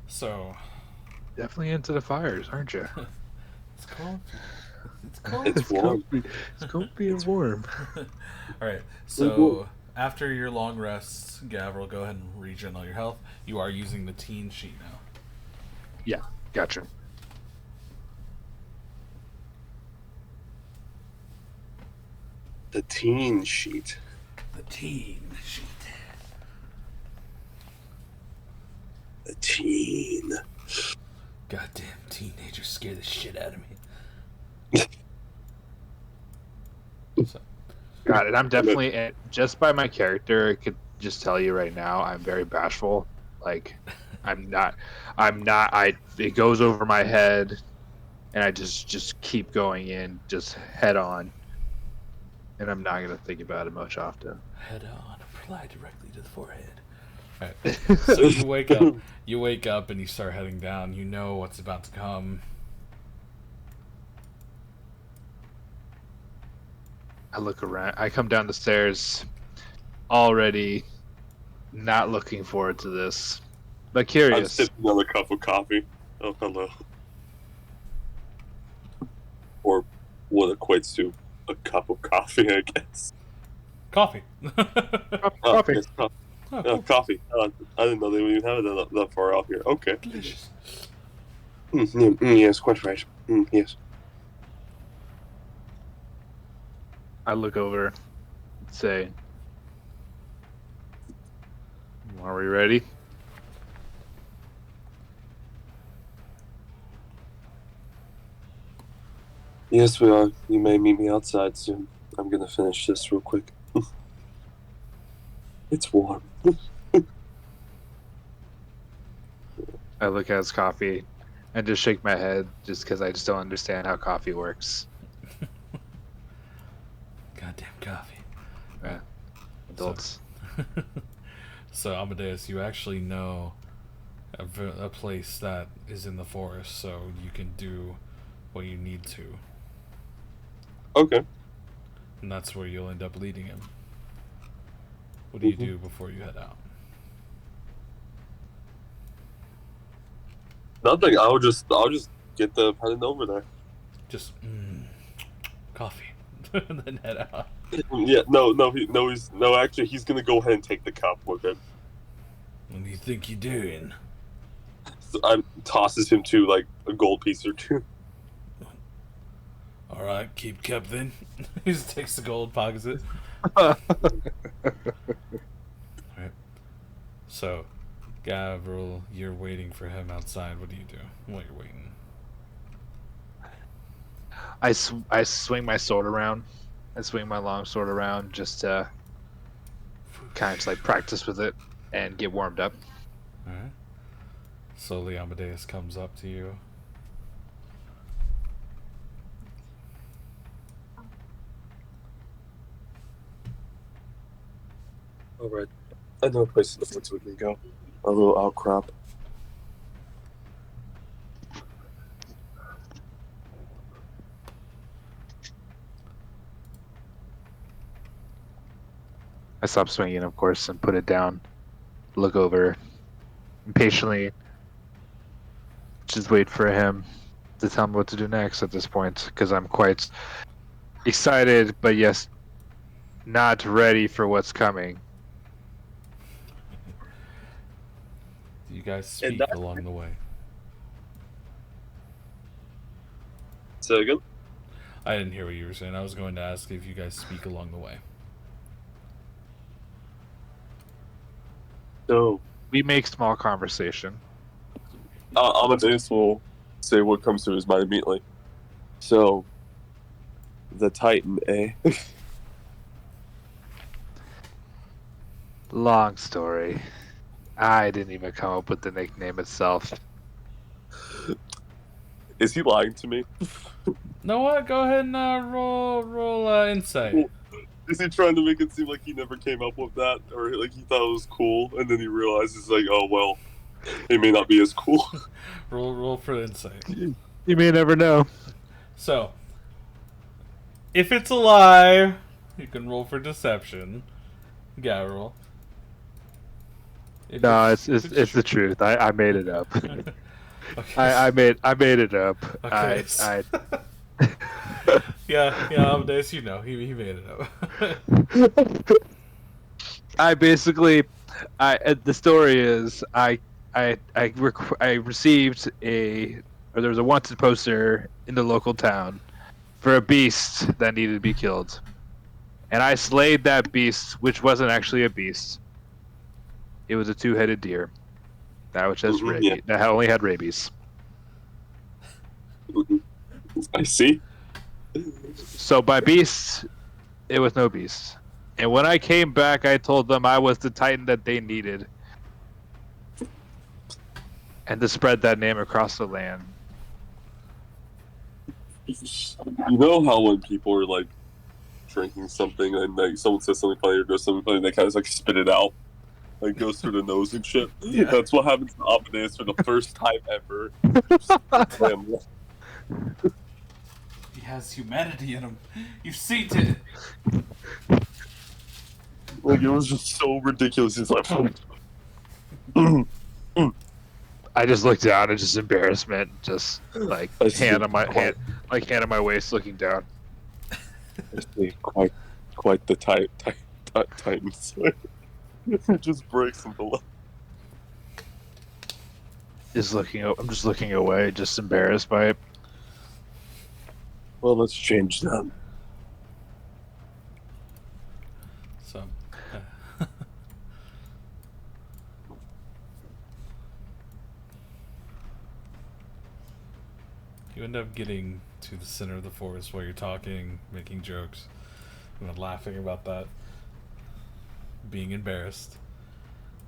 So Definitely into the fires, aren't you? it's cold. It's cold. It's warm. It's comfy warm. All right. So after your long rests, Gavril, go ahead and regen all your health. You are using the teen sheet now. Yeah, gotcha. The teen sheet. The teen sheet. The teen. Goddamn teenagers scare the shit out of me. So, Got it. I'm definitely just by my character. I could just tell you right now, I'm very bashful. Like, I'm not. It goes over my head, and I just keep going in, just head on, and I'm not gonna think about it much often. head on, apply directly to the forehead. All right. So you wake up. You wake up and you start heading down. You know what's about to come. I look around. I come down the stairs, already not looking forward to this, but I'm curious. sipping another cup of coffee. Oh, hello. Or what equates to a cup of coffee, I guess. Coffee. Coffee. Yes, Oh, cool. coffee. I didn't know they would even have it that far out here. Okay. Delicious. Yes, quite right. Yes. I look over, say, "Are we ready?" Yes, we are. You may meet me outside soon. I'm gonna finish this real quick. It's warm. I look at his coffee and just shake my head just because I just don't understand how coffee works. Goddamn coffee. Yeah. Adults. So Amadeus, you actually know a place that is in the forest, so you can do what you need to, Okay. and that's where you'll end up leading him. What do you do before you head out? Nothing. I'll just get the heading over there. Just coffee, and then head out. Yeah. Actually, he's gonna go ahead and take the cup with him. What do you think you're doing? So I tosses him to like a gold piece or two. All right, keep cup then. He just takes the gold, pockets it. Right. So, Gavril, you're waiting for him outside. What do you do while you're waiting? I swing my sword around. I swing my long sword around just to kind of just like practice with it and get warmed up. All right. Slowly, Amadeus comes up to you. All right. I know a place in the woods we can go. A little outcrop. I stop swinging, of course, and put it down. Look over, impatiently, just wait for him to tell me what to do next at this point, because I'm quite excited, but yes, not ready for what's coming. You guys speak along the way. Say again? I didn't hear what you were saying. I was going to ask if you guys speak along the way. So, We make small conversation. Amadeus will say what comes to his mind immediately. So, the Titan, eh? Long story. I didn't even come up with the nickname itself. Is he lying to me? Know what? Go ahead and roll insight. Cool. Is he trying to make it seem like he never came up with that, or like he thought it was cool, and then he realizes like, oh well, it may not be as cool. Roll for insight. You may never know. So, if it's a lie, you can roll for deception. Gotta roll. If No, it's the truth. I made it up. Okay. I made it up. Okay. I yeah, Amadeus, you know, he made it up. I basically, the story is I received there was a wanted poster in the local town for a beast that needed to be killed, and I slayed that beast, which wasn't actually a beast. It was a two-headed deer, that which has rabies. Yeah. That only had rabies. I see. So by beast, it was no beast. And when I came back, I told them I was the Titan that they needed. And to spread that name across the land. You know how when people are like drinking something and like someone says something funny or does something funny, they kind of like spit it out, like goes through the nose and shit. Yeah. That's what happens to Amadeus for the first time ever. Damn. He has humanity in him. You've seen it. Like it was just so ridiculous. He's like, I just looked down and just embarrassment, just like I see. hand on my waist, looking down. I see. Quite the Titans. It just breaks him below. I'm just looking away, just embarrassed by it. Well, let's change that. So, you end up getting to the center of the forest while you're talking, making jokes, and laughing about that, being embarrassed,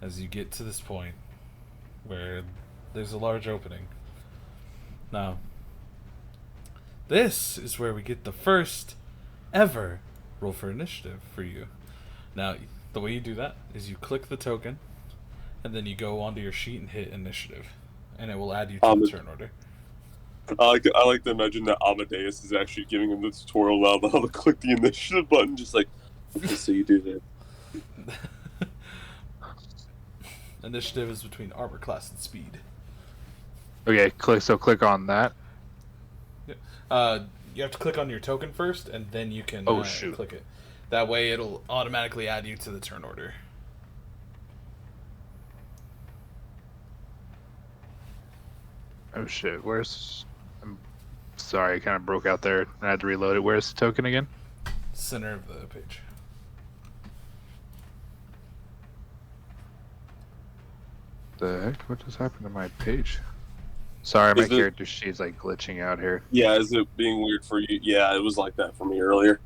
as you get to this point where there's a large opening. Now, this is where we get the first ever roll for initiative for you. Now, the way you do that is you click the token, and then you go onto your sheet and hit initiative, and it will add you to the turn order. I like to imagine that Amadeus is actually giving him the tutorial now on how to click the initiative button, just like, okay, so you do that. Initiative is between armor class and speed. Okay, click on that. You have to click on your token first, and then you can shoot. click it. That way, it'll automatically add you to the turn order. Oh shit, I'm sorry, I kind of broke out there. I had to reload it. Where's the token again? Center of the page. The heck? What just happened to my page? Sorry, my Is it- character sheet's like glitching out here. Yeah, is it being weird for you? Yeah, it was like that for me earlier.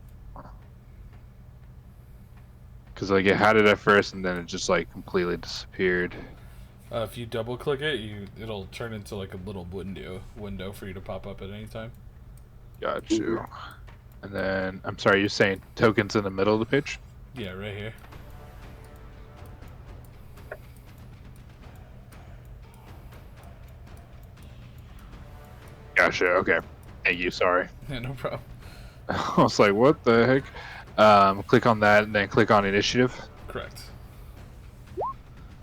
Because like it had it at first and then it just like completely disappeared. If you double click it, it'll turn into like a little window for you to pop up at any time. Got you. And then, I'm sorry, you're saying tokens in the middle of the page? Yeah, right here. Gotcha, okay. Thank you, sorry. Yeah, no problem. I was like, what the heck? Click on that and then click on initiative. Correct.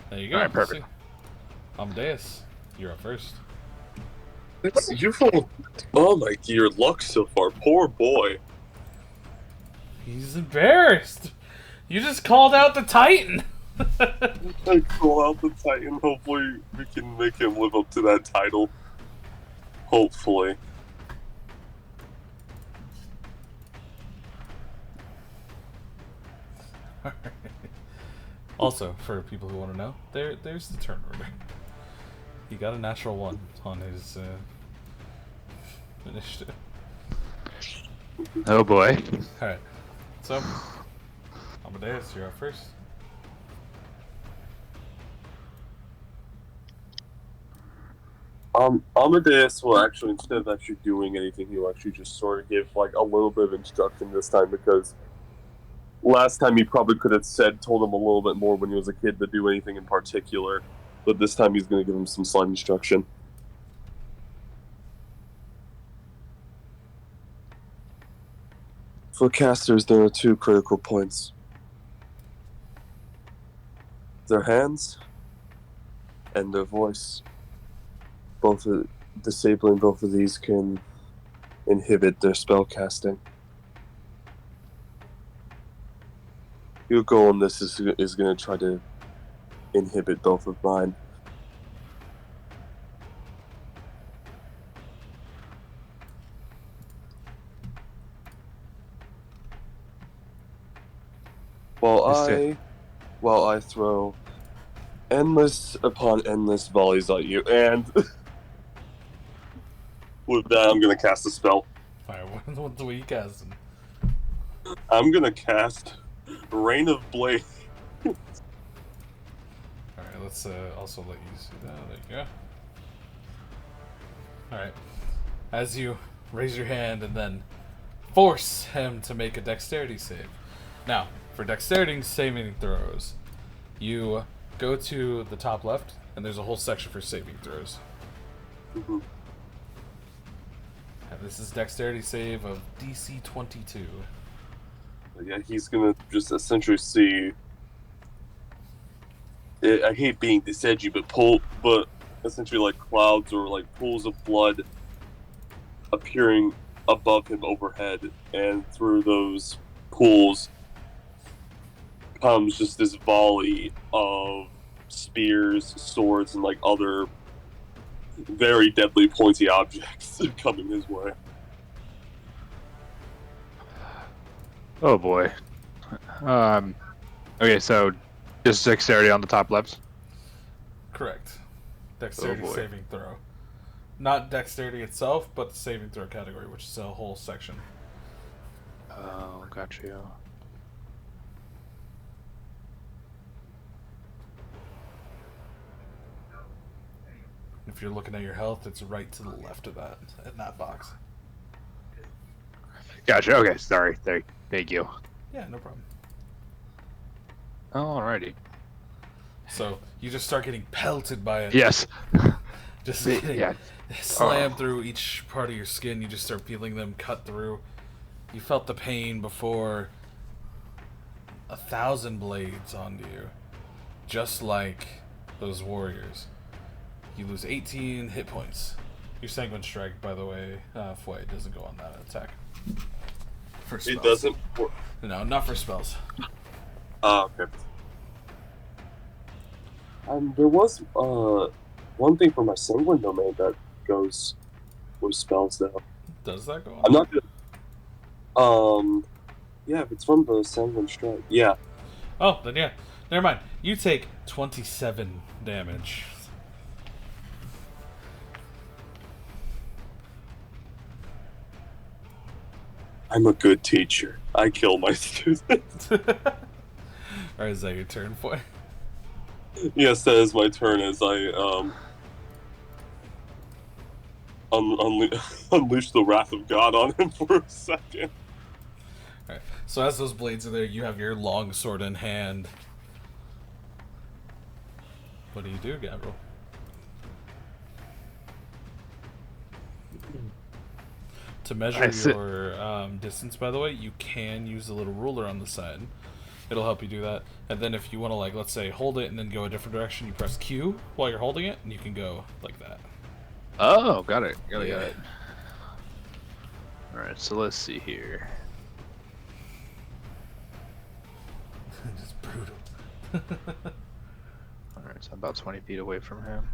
There you go. Alright, perfect. See? Amadeus, you're up first. You oh my, your luck so far, poor boy. He's embarrassed. You just called out the Titan. I call out the Titan. Hopefully, we can make him live up to that title. Hopefully. Also, for people who want to know, there's the turn order. He got a natural 1 on his Initiative. Oh boy. Alright. So, Amadeus, you're up first. Amadeus will actually, instead of actually doing anything, he'll actually just sort of give like a little bit of instruction this time, because last time he probably could have told him a little bit more when he was a kid to do anything in particular, but this time he's going to give him some slight instruction. For casters, there are 2 critical points: their hands and their voice. Disabling both of these can inhibit their spell casting. Your goal in this is going to try to inhibit both of mine. While I throw endless upon endless volleys at you, and with that, I'm going to cast a spell. Alright, what are you casting? I'm going to cast Rain of Blade. Alright, let's also let you see that. There you go. Alright. As you raise your hand and then force him to make a dexterity save. Now, for dexterity saving throws, you go to the top left, and there's a whole section for saving throws. Mm-hmm. And this is dexterity save of DC 22. Yeah, he's going to just essentially see... I hate being this edgy, but essentially like clouds or like pools of blood appearing above him overhead, and through those pools comes just this volley of spears, swords, and like other very deadly pointy objects coming his way. Oh boy. Okay, so just dexterity on the top left. Correct. Dexterity Oh boy. saving throw. Not dexterity itself, but the saving throw category, which is a whole section. Oh, got you. If you're looking at your health, it's right to the left of that, in that box. Gotcha. Okay, sorry. Thank you. Yeah, no problem. Alrighty. So, you just start getting pelted by it. Yes. Just getting Yeah. slammed through each part of your skin. You just start feeling them cut through. You felt the pain before 1,000 blades onto you. Just like those warriors. You lose 18 hit points. Your Sanguine Strike, by the way, Foy, doesn't go on that attack. For spells. It doesn't work. No, not for spells. Okay. There was one thing for my Sanguine Domain that goes with spells though. Does that go on? I'm not gonna. Yeah, if it's from the Sanguine Strike. Yeah. Oh, then yeah. Never mind. You take 27 damage. I'm a good teacher. I kill my students. Or is that your turn, Foy? Yes, that is my turn as I unleash the wrath of God on him for a second. Alright. So as those blades are there, you have your long sword in hand. What do you do, Gabriel? To measure your distance, by the way, you can use the little ruler on the side. It'll help you do that. And then if you want to, like, let's say, hold it and then go a different direction, you press Q while you're holding it, and you can go like that. Oh, got it. Got Yeah. it. Alright, so let's see here. Just brutal. Alright, so I'm about 20 feet away from him.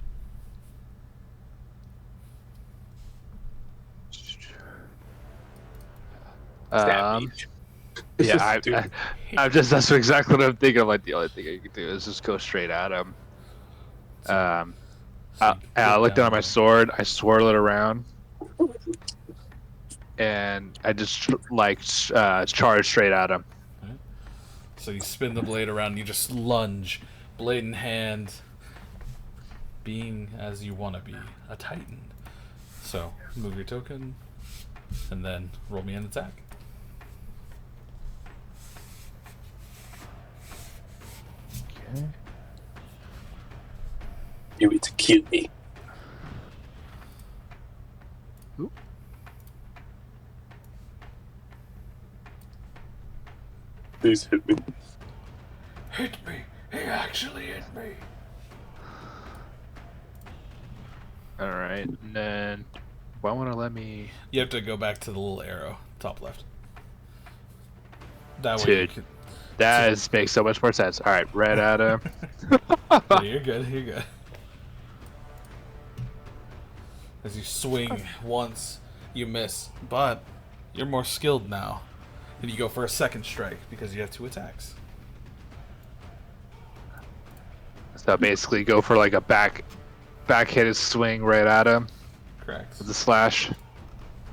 Yeah, that's exactly what I'm thinking. Like, the only thing I can do is just go straight at him. I look down at my sword, I swirl it around, and I just charge straight at him. So you spin the blade around and you just lunge, blade in hand, being as you want to be, a titan. So move your token, and then roll me an attack. Okay. You need to kill me. Oop. Please hit me. Hit me! He actually hit me! All right, and then why won't it let me? You have to go back to the little arrow, top left. That way you Dude, can... that makes so much more sense. All right, right at him. Yeah, you're good, you're good. As you swing once, you miss, but you're more skilled now. And you go for a second strike because you have 2 attacks. So basically, go for like a back-handed swing right at him Correct. with the slash.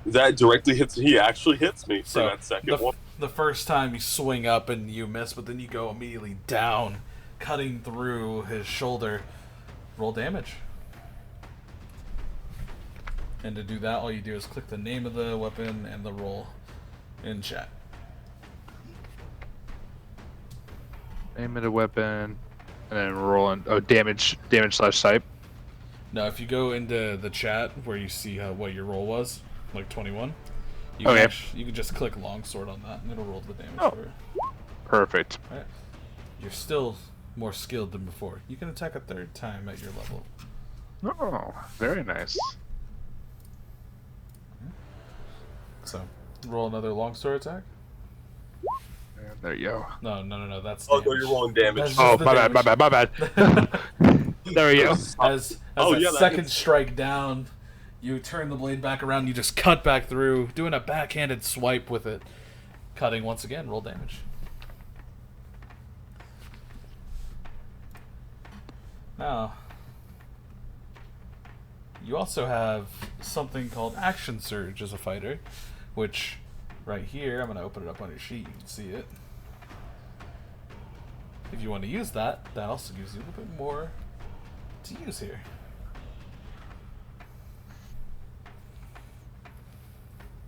That directly hits. He actually hits me for So that second one. the first time you swing up and you miss, but then you go immediately down, cutting through his shoulder. Roll damage. And to do that, all you do is click the name of the weapon and the roll in chat. Name of the weapon, and then roll in. Oh, damage slash type. Now, if you go into the chat where you see what your roll was, like 21, you Okay. you can just click longsword on that, and it'll roll the damage Oh. for you. Perfect. Alright. You're still more skilled than before. You can attack a 3rd time at your level. Oh, very nice. So, roll another longsword attack. And there you go. No. That's Oh, damage. no, you're rolling damage. That's Oh, just the my bad, damage. my bad. There we go. As Oh, a yeah, that second hits. strike down, you turn the blade back around, you just cut back through, doing a backhanded swipe with it. Cutting once again, roll damage. Now, you also have something called Action Surge as a fighter, which right here, I'm going to open it up on your sheet, you can see it. If you want to use that, that also gives you a little bit more to use here.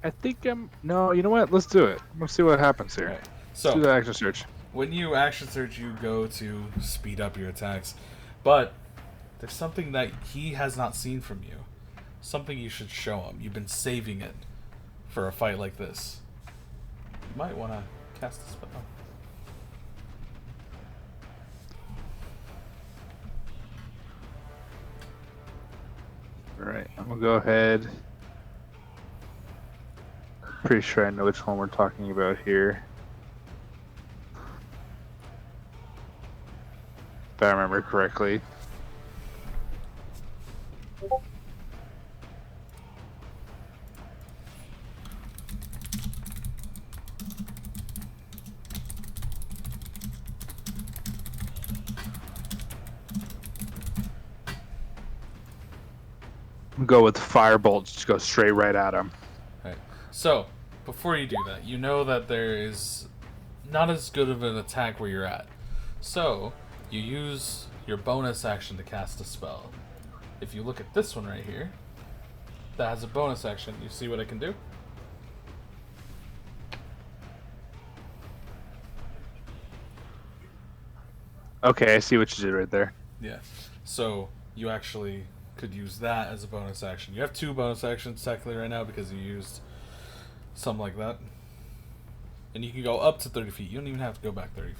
I think I'm. No, you know what? Let's do it. Let's see what happens here. Alright, Let's so do the action search. when you action search, you go to speed up your attacks, but there's something that he has not seen from you. Something you should show him. You've been saving it for a fight like this. You might want to cast a spell. All right, I'm gonna go ahead. Pretty sure I know which one we're talking about here. If I remember correctly. Go with Firebolt, just go straight right at him. Right. So, before you do that, you know that there is not as good of an attack where you're at. So, you use your bonus action to cast a spell. If you look at this one right here, that has a bonus action. You see what I can do? Okay, I see what you did right there. Yeah. So, you actually could use that as a bonus action. You have 2 bonus actions technically right now because you used something like that. And you can go up to 30 feet. You don't even have to go back 30 feet.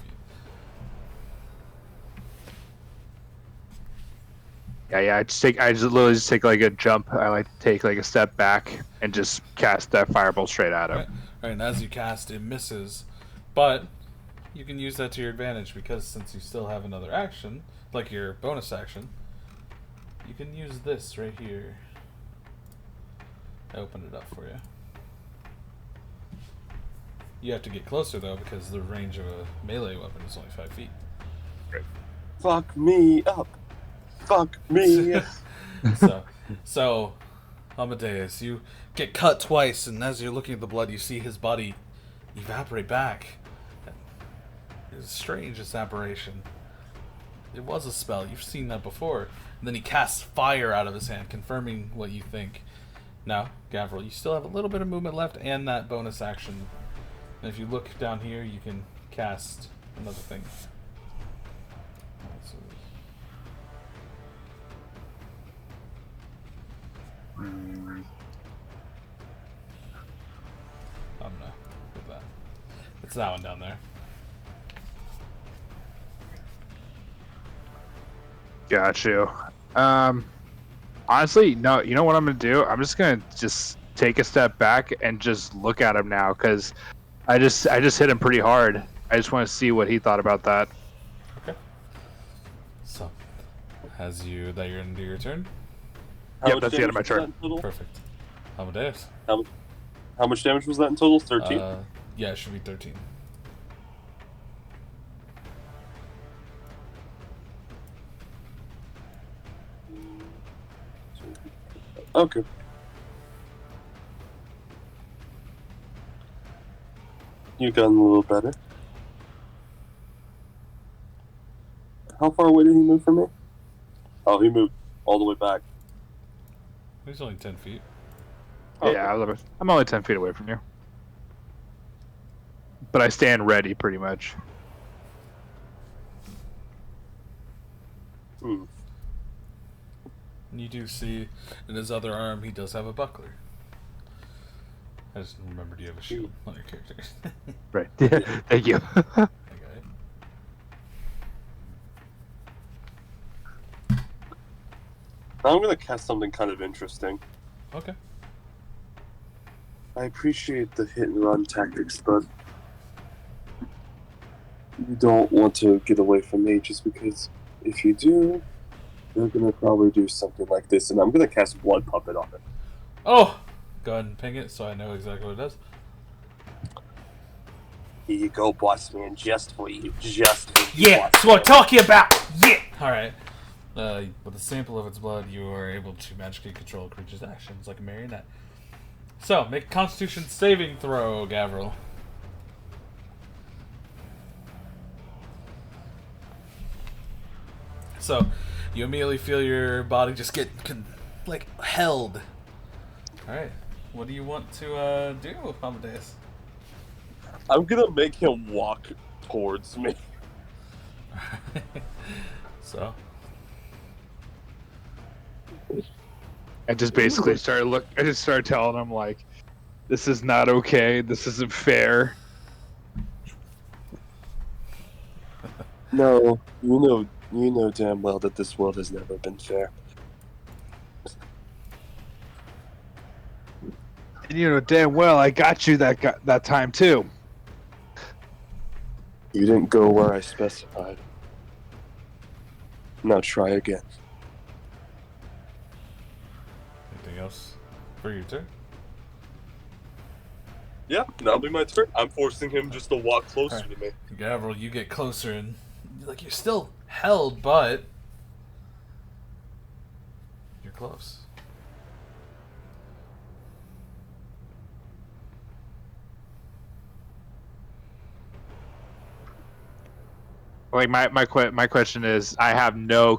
Yeah. I just literally just take like a jump. I like to take like a step back and just cast that Firebolt straight at him. Right, and as you cast, it misses. But you can use that to your advantage because since you still have another action, like your bonus action, you can use this right here. I opened it up for you. You have to get closer though because the range of a melee weapon is only 5 feet. Fuck me up. Fuck me. So Amadeus, you get cut twice, and as you're looking at the blood, you see his body evaporate back. It's strange, this apparition. It was a spell. You've seen that before. And then he casts fire out of his hand, confirming what you think. Now, Gavril, you still have a little bit of movement left and that bonus action. And if you look down here, you can cast another thing. Let's see. I'm gonna put that. It's that one down there. Got you. Honestly, no. You know what I'm gonna do? I'm just gonna take a step back and just look at him now, because I just hit him pretty hard. I just want to see what he thought about that. Okay. So, you're into your turn. Yep, that's the end of my turn. Perfect. Amadeus. How much damage was that in total? 13? Yeah, it should be 13. Okay. You got a little better. How far away did he move from me? Oh, he moved all the way back. He's only 10 feet. Oh, Yeah, I'm only 10 feet away from you. But I stand ready, pretty much. Hmm. And you do see in his other arm, he does have a buckler. I just remembered you have a shield on your character. Right. Thank you. Okay. Now I'm going to cast something kind of interesting. Okay. I appreciate the hit and run tactics, but you don't want to get away from me, just because if you do, they're going to probably do something like this, and I'm going to cast Blood Puppet on it. Oh! Go ahead and ping it so I know exactly what it does. Here you go, boss man, just for you. Just for you. Yeah, that's what I'm talking about! Yeah! Alright. With a sample of its blood, you are able to magically control a creature's actions like a marionette. So, make a Constitution saving throw, Gavril. So, you immediately feel your body just get, held. Alright. What do you want to do, Amadeus? I'm going to make him walk towards me. So? I just basically I just started telling him, like, this is not okay. This isn't fair. No, you know damn well that this world has never been fair. And you know damn well I got you that time too. You didn't go where I specified. Now try again. Anything else for your turn? Yeah, that'll be my turn. I'm forcing him just to walk closer to me. Gavril, you get closer and you're still held, but you're close. Like my question is, I have no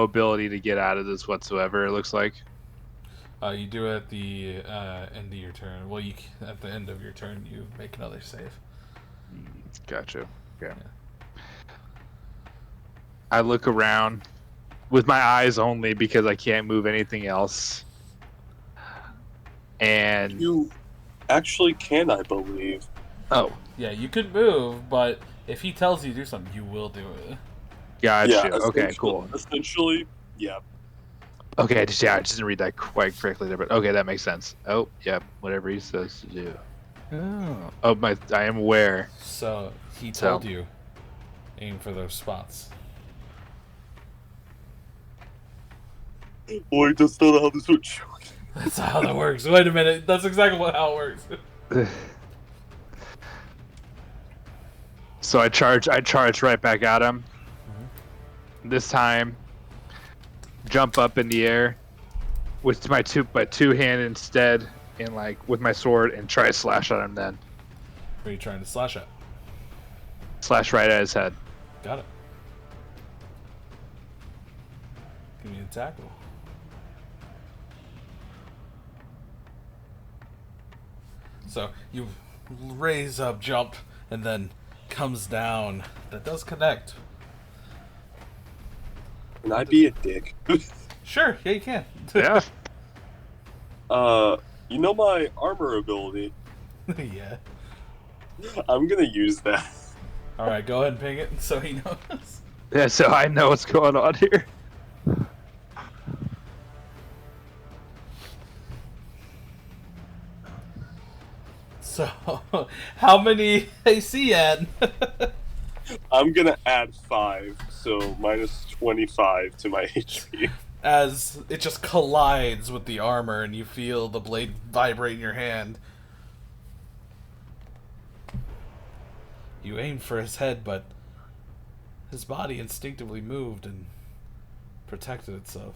ability to get out of this whatsoever. It looks like. You do it at the end of your turn. Well, at the end of your turn, you make another save. Gotcha. Okay. Yeah. I look around with my eyes only because I can't move anything else. And You actually can, I believe. oh, Yeah, you could move, but if he tells you to do something, you will do it. gotcha. Okay, cool. Essentially, yeah. Okay, I just didn't read that quite correctly there, but okay, that makes sense. Oh, yep, whatever he says to do. Oh, I am aware. So he told you, aim for those spots. Wait, that's not how this works. That's how that works. Wait a minute, that's exactly how it works. So I charge right back at him. Mm-hmm. This time, jump up in the air with my two hand instead, and like with my sword and try to slash at him. Then Who are you trying to slash at? slash right at his head. Got it. Give me a tackle. So you raise up, jump, and then comes down. That does connect. Can I be a dick? Sure, yeah, you can. Yeah. You know my armor ability. Yeah. I'm gonna use that. All right, go ahead and ping it so he knows. Yeah. So I know what's going on here. So, how many AC add? I'm gonna add 5, so minus 25 to my HP. As it just collides with the armor and you feel the blade vibrate in your hand. You aim for his head, but his body instinctively moved and protected itself.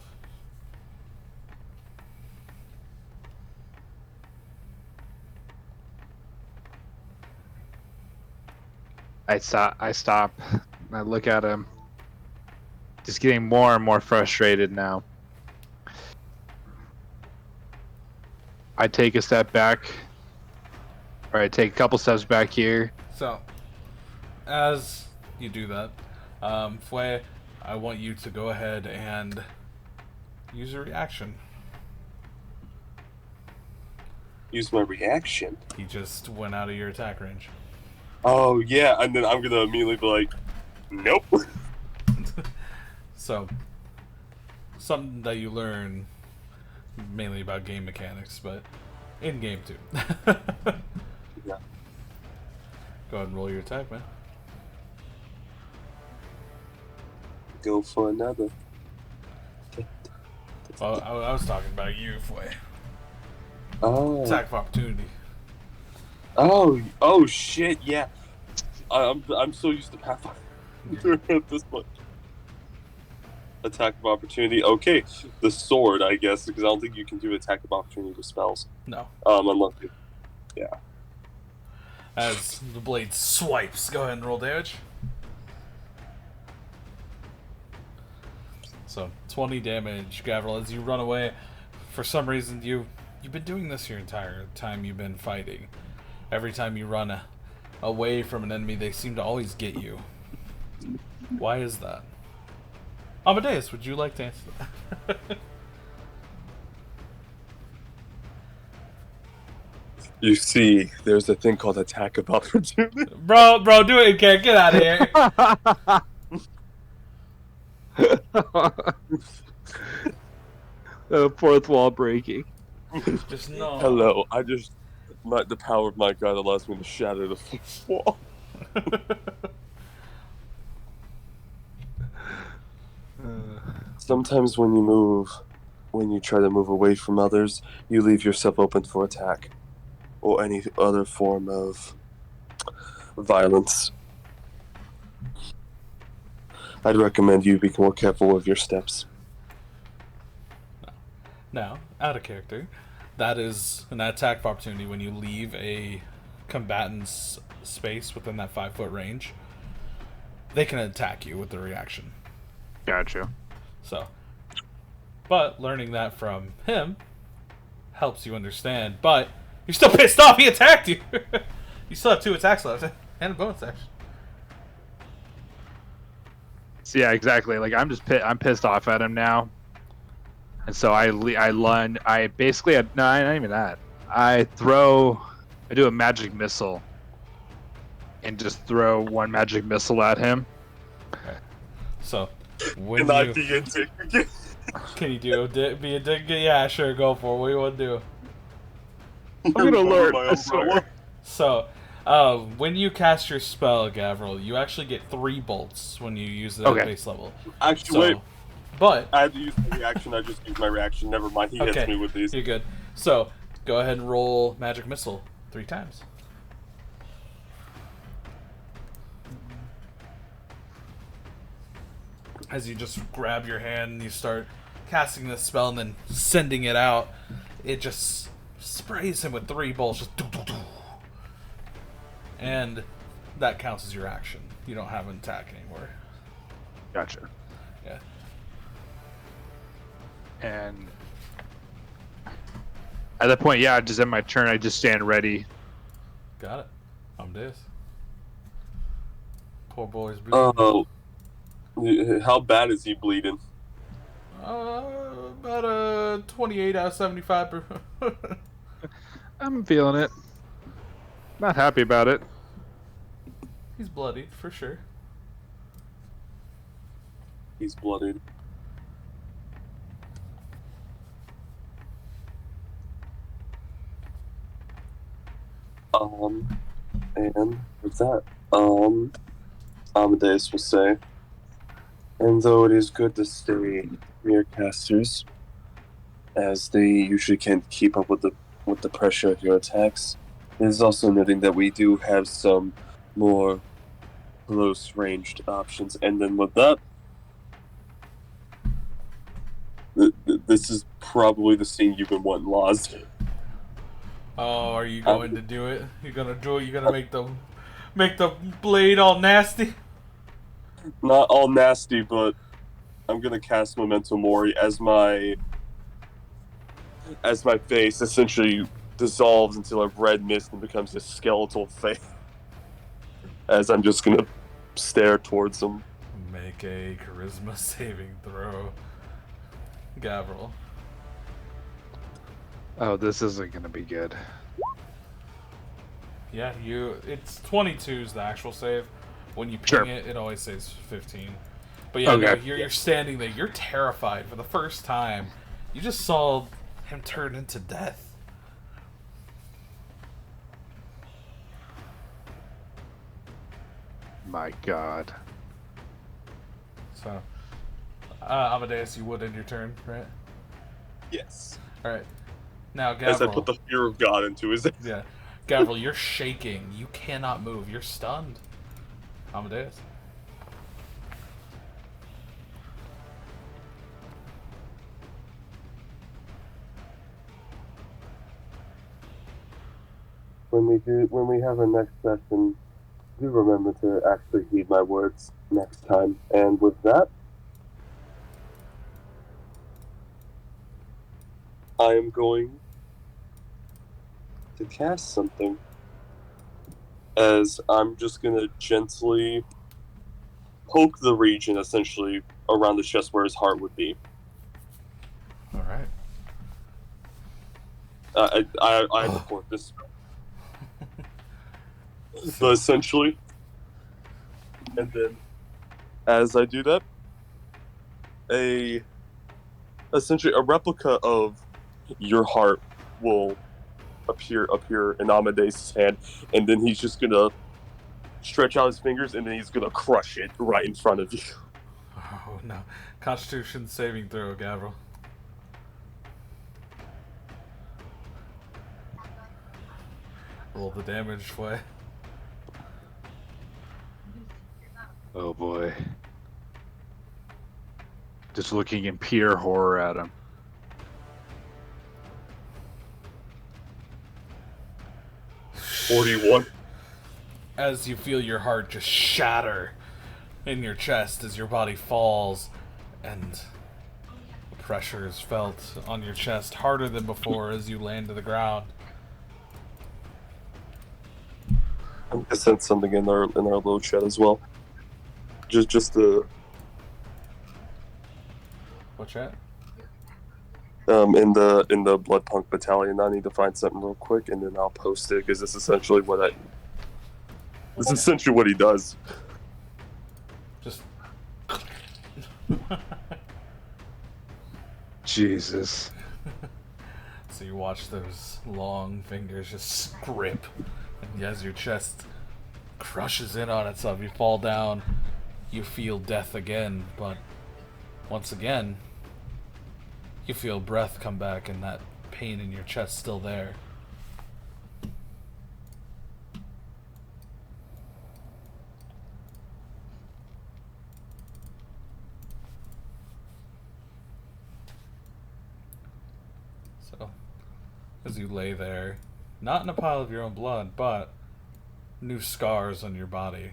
I stop. I look at him. Just getting more and more frustrated now. I take a step back. Or I take a couple steps back here. So, as you do that, Fue, I want you to go ahead and use a reaction. Use my reaction. He just went out of your attack range. Oh, yeah, and then I'm gonna immediately be like, nope. So, something that you learn mainly about game mechanics, but in game too. Yeah. Go ahead and roll your attack, man. Go for another. Well, I was talking about you, Fue. Oh. Attack of opportunity. Oh, shit, yeah. I'm so used to Pathfinder at this point. Attack of opportunity. Okay, the sword, I guess, because I don't think you can do attack of opportunity with spells. No. Unless you... Yeah. As the blade swipes, go ahead and roll damage. So, 20 damage, Gavril, as you run away. For some reason, you've been doing this your entire time you've been fighting. Every time you run away from an enemy, they seem to always get you. Why is that? Amadeus, would you like to answer that? You see, there's a thing called attack of opportunity. Bro, do it again. Get out of here. Fourth wall breaking. Just no. Hello, the power of my god allows me to shatter the fourth wall. Sometimes when you try to move away from others, you leave yourself open for attack or any other form of violence. I'd recommend you be more careful with your steps. Now, out of character, that is an attack of opportunity when you leave a combatant's space within that 5-foot range. They can attack you with the reaction. Gotcha. So, but learning that from him helps you understand. But you're still pissed off. He attacked you. You still have 2 attacks left and a bonus action. So yeah, exactly. Like I'm pissed off at him now, and so I lunge. I basically no, not even that. I do a magic missile, and just throw one magic missile at him. Okay. So, when Can I you be a dick again? can you do be a dick? Yeah, sure, go for it. What do you want to do? I'm gonna learn. My I own swear. power. So, when you cast your spell, Gavril, you actually get 3 bolts when you use it at base level. Actually, So, wait. but I had to use my reaction. I just used my reaction. Never mind. He hits okay, me with these. you're good. So, go ahead and roll magic missile 3 times. As you just grab your hand and you start casting this spell and then sending it out, it just sprays him with 3 bolts, just and that counts as your action. You don't have an attack anymore. Gotcha. Yeah. And at that point, yeah, just in my turn, I just stand ready. Got it. I'm this. Poor boy's bleeding. Oh, how bad is he bleeding? About a 28 out of 75. I'm feeling it. Not happy about it. He's bloodied for sure. He's bloodied. And with that, Amadeus will say, and though it is good to stay near casters, as they usually can't keep up with the pressure of your attacks, it is also noting that we do have some more close-ranged options. And then with that, this is probably the scene you've been wanting, Laws. Oh, are you going to do it? You're gonna do it? You're gonna make the blade all nasty? Not all nasty, but I'm gonna cast Memento Mori as my face essentially dissolves into a red mist and becomes a skeletal face. As I'm just gonna stare towards him. Make a charisma saving throw. Gavril. Oh, this isn't gonna be good. Yeah, it's 22 is the actual save. When you ping Sure. it, it always says 15. But yeah, Okay. no, you're standing there. You're terrified for the first time. You just saw him turn into death. My God. So, Amadeus, you would end your turn, right? Yes. All right. Now, As I Gavril. put the fear of God into his. Yeah, Gavril, you're shaking. You cannot move. You're stunned. Amadeus. When we have a next session, do remember to actually heed my words next time. And with that, I am going to cast something. As I'm just gonna gently poke the region essentially around the chest where his heart would be. All right. I had to point this. But essentially, and then as I do that, essentially a replica of your heart will appear in Amadeus' hand, and then he's just gonna stretch out his fingers, and then he's gonna crush it right in front of you. Oh no. Constitution saving throw, Gavril. Roll the damage way. Oh boy. Just looking in pure horror at him. $41. As you feel your heart just shatter in your chest as your body falls, and the pressure is felt on your chest harder than before as you land to the ground. I'm gonna send something in our little chat as well. Just the What chat? in the Blood Punk Battalion. I need to find something real quick, and then I'll post it because this is essentially what he does. Just Jesus. so you watch those long fingers just grip, and as your chest crushes in on itself, you fall down. You feel death again, but once again, you feel breath come back, and that pain in your chest still there. So, as you lay there, not in a pile of your own blood, but new scars on your body.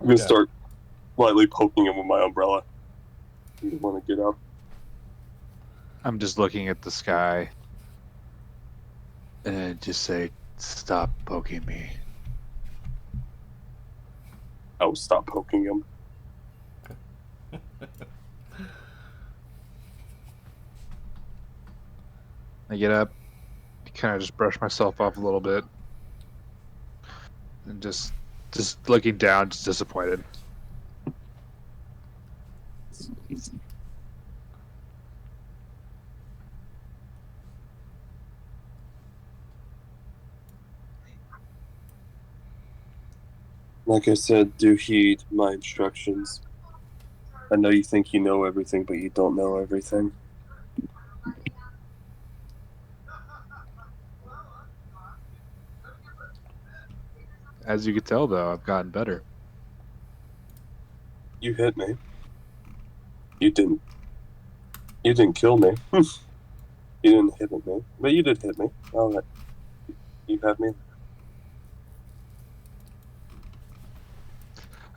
I'm gonna Yeah. start lightly poking him with my umbrella. You want to get up? I'm just looking at the sky and just say, "Stop poking me." I will stop poking him. I get up, kind of just brush myself off a little bit, and just looking down, just disappointed. Like I said, do heed my instructions. I know you think you know everything, but you don't know everything. As you could tell, though, I've gotten better. You hit me. You didn't. You didn't kill me. You didn't hit me, but you did hit me. All right. You had me.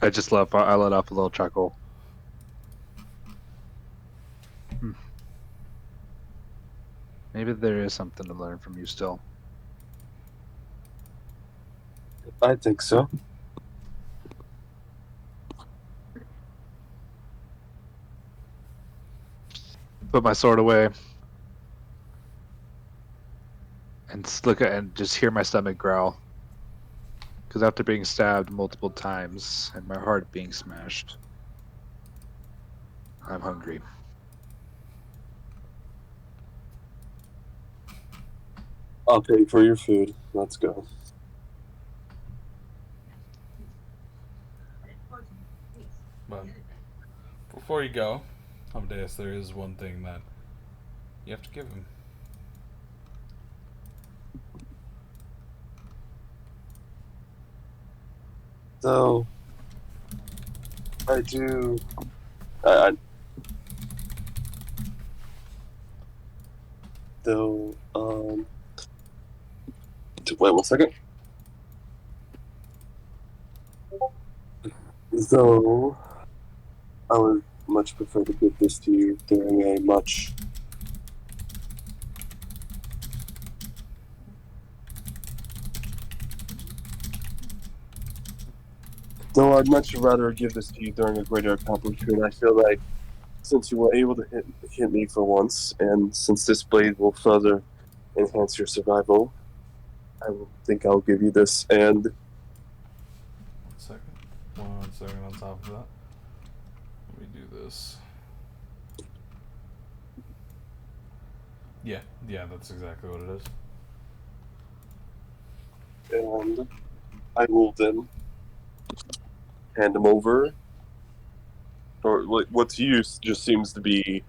I let off a little chuckle. Maybe there is something to learn from you still. I think so. Put my sword away and look at and just hear my stomach growl. Because after being stabbed multiple times and my heart being smashed, I'm hungry. I'll pay for your food. Let's go. But before you go, Amadeus, there is one thing that you have to give him. So, I do. I though. Wait 1 second. Though, I would much prefer to give this to you during a much. Though I'd much rather give this to you during a greater accomplishment, I feel like since you were able to hit me for once, and since this blade will further enhance your survival, I think I'll give you this. And 1 second on top of that. Let me do this. Yeah, that's exactly what it is. and I will then hand him over. Or what's used just seems to be,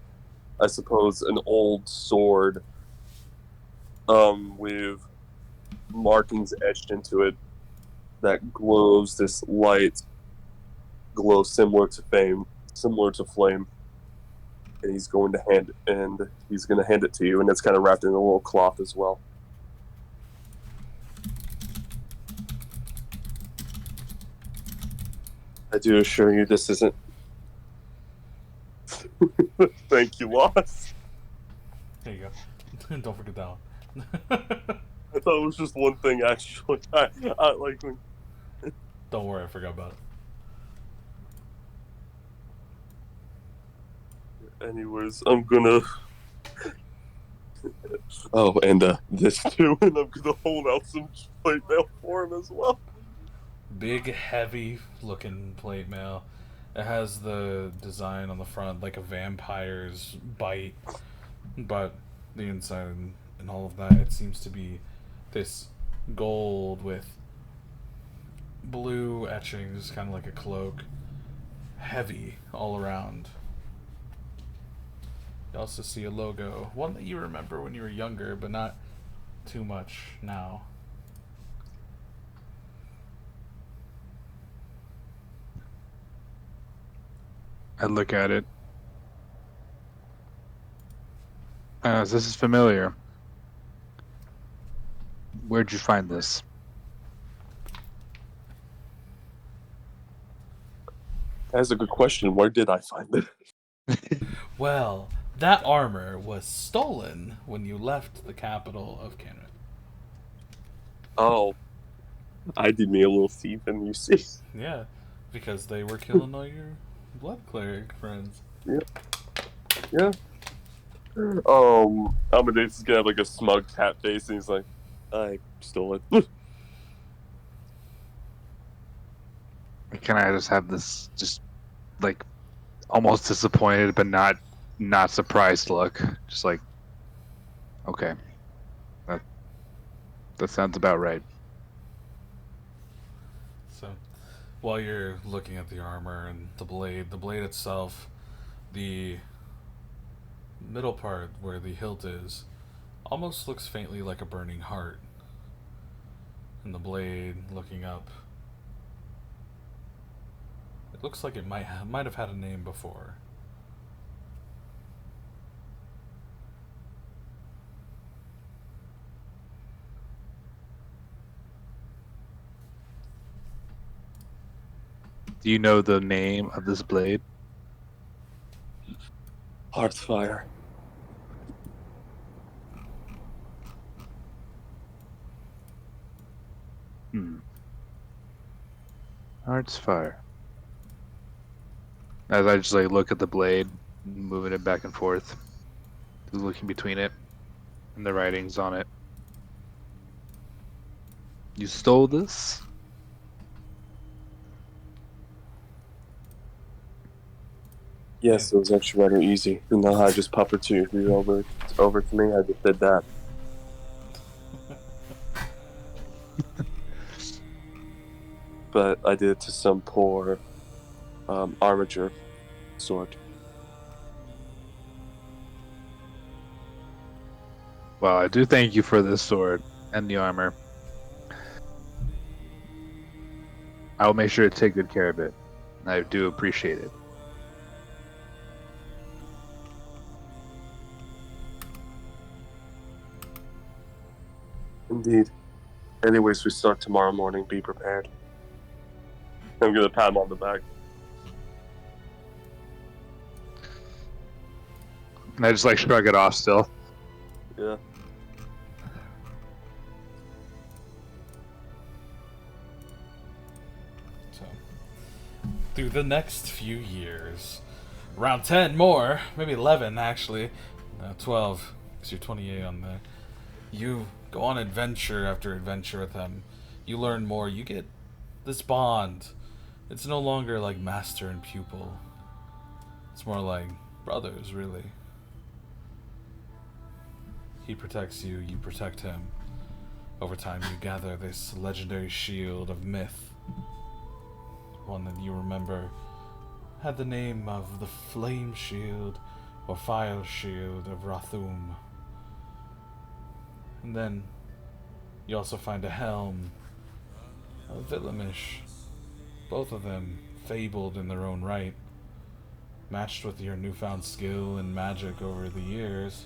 I suppose, an old sword, with markings etched into it that glows this light glow similar to flame. And he's going to hand it to you, and it's kind of wrapped in a little cloth as well. I do assure you this isn't. Thank you, Lost. There you go. Don't forget that one. I thought it was just one thing, actually. I like when. Don't worry, I forgot about it. Anyways, I'm gonna. Oh, and this too, and I'm gonna hold out some plate mail for him as well. Big, heavy looking plate mail. It has the design on the front like a vampire's bite, but the inside and all of that, it seems to be this gold with blue etchings, kind of like a cloak. Heavy all around. You also see a logo, one that you remember when you were younger, but not too much now. I look at it. This is familiar. Where'd you find this? That's a good question. Where did I find it? Well, that armor was stolen when you left the capital of Canada. Oh, I did me a little thieving, you see. Yeah, because they were killing all your blood cleric friends. Yeah. Amadeus is gonna have like a smug cat face, and he's like, "I stole it." Can I just have this, just like almost disappointed, but not surprised look? Just like, okay, that sounds about right. So, while you're looking at the armor and the blade itself, the middle part where the hilt is almost looks faintly like a burning heart. And the blade looking up, it looks like it might have had a name before. Do you know the name of this blade? Hearthfire. Heart's fire. As I just like look at the blade, moving it back and forth, looking between it and the writings on it. You stole this? Yes, it was actually rather easy. You know how I just puppeteered you over to me? I just did that. But I did it to some poor armature sword. Well, I do thank you for this sword and the armor. I will make sure to take good care of it. I do appreciate it. Indeed. Anyways, we start tomorrow morning. Be prepared. I'm gonna pat him on the back. And I just like shrug it off still. Yeah. So, through the next few years, around 10 more, maybe 11 actually, 12, because you're 28 on there, you go on adventure after adventure with them. You learn more. You get this bond. It's no longer like master and pupil. It's more like brothers, really. He protects you, you protect him. Over time, you gather this legendary shield of myth. One that you remember had the name of the Flame Shield or Fire Shield of Rathum. And then you also find a helm of Villamish. Both of them fabled in their own right. Matched with your newfound skill and magic over the years,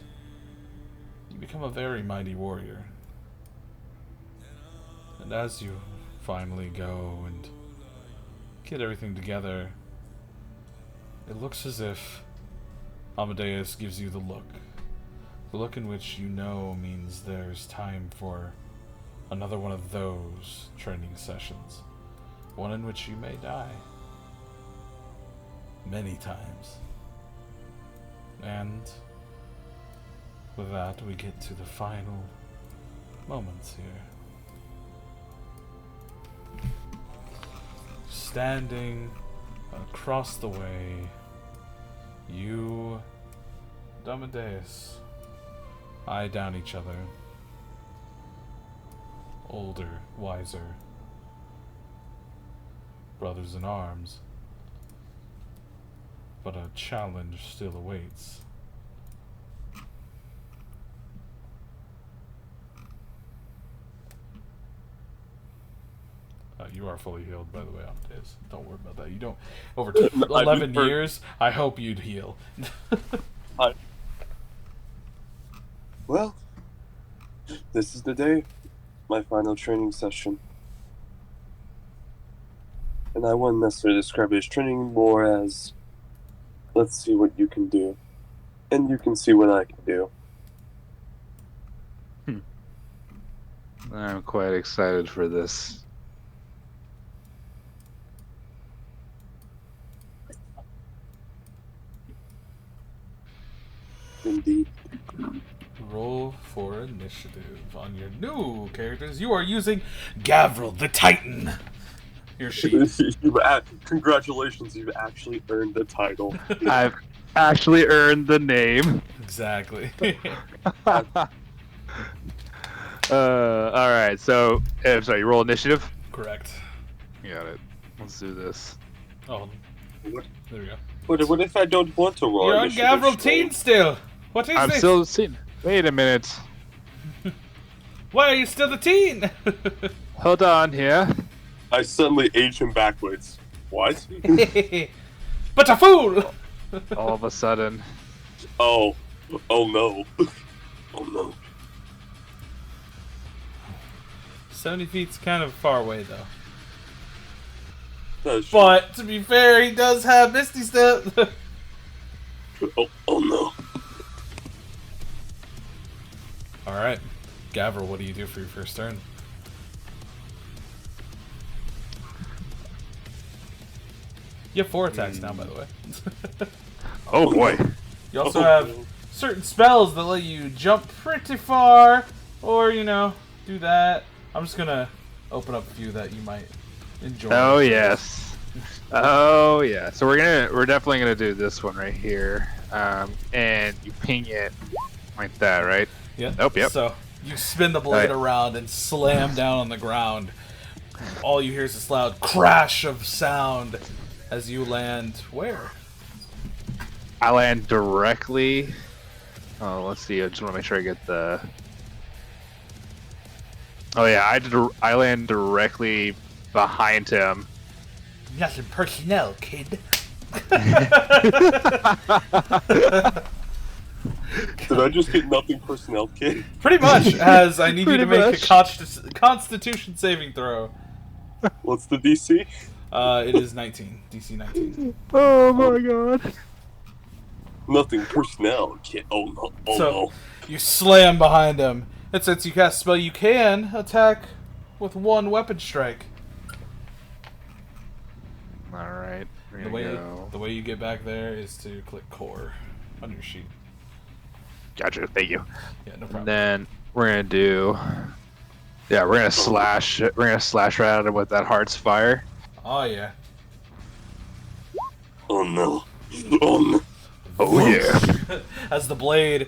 you become a very mighty warrior. And as you finally go and get everything together, it looks as if Amadeus gives you the look. The look in which you know means there's time for another one of those training sessions. One in which you may die. Many times. And with that, we get to the final moments here. Standing across the way, you, Amadeus, eye down each other. Older, wiser, brothers in arms. But a challenge still awaits. you are fully healed, by the way, on days. Don't worry about that. You don't. Over I 11 do years, I hope you'd heal. Well, this is the day, my final training session. And I wouldn't necessarily describe it as training, more as, let's see what you can do. And you can see what I can do. I'm quite excited for this. Indeed. Roll for initiative on your new characters. You are using Gavril the Titan. Your sheet. Congratulations, you've actually earned the title. I've actually earned the name. Exactly. All right. So, I'm sorry. You roll initiative. Correct. You got it. Let's do this. Oh, What, there we go. what if I don't want to roll You're on initiative, Gavril Shane? Teen still. What is I'm this? still seeing. Wait a minute. Why are you still the teen? Hold on here. I suddenly age him backwards. What? But a fool! All of a sudden. Oh no. Oh no. 70 feet's kind of far away, though. That's But, to be fair, he does have Misty Step. oh no. Alright. Gavril, what do you do for your first turn? You have 4 attacks now, by the way. Oh boy. You also Oh, have no. certain spells that let you jump pretty far, or, you know, do that. I'm just gonna open up a few that you might enjoy. Oh yes. Oh yeah. So we're definitely gonna do this one right here. And you ping it like that, right? Yep. Nope, yep. So you spin the blade Right. around and slam down on the ground. All you hear is this loud crash of sound as you land where? I land directly. Oh, let's see. I just want to make sure I get the. Oh yeah, I land directly behind him. Nothing personnel, kid. Did I just get nothing personnel, kid? Pretty much, as I need you to Pretty make much. a Constitution saving throw. What's the DC? It is 19, DC 19. Oh my god. Nothing personnel, kid. Oh no. Oh So- no. You slam behind him. And since you cast a spell, you can attack with 1 weapon strike. All right. We're The gonna way go. the way you get back there is to click core on your sheet. Gotcha. Thank you. Yeah, no And problem. then we're gonna do. Yeah, we're gonna slash. We're gonna slash right at him with that heart's fire. Oh yeah. Oh no. Oh no. Oh yeah. As the blade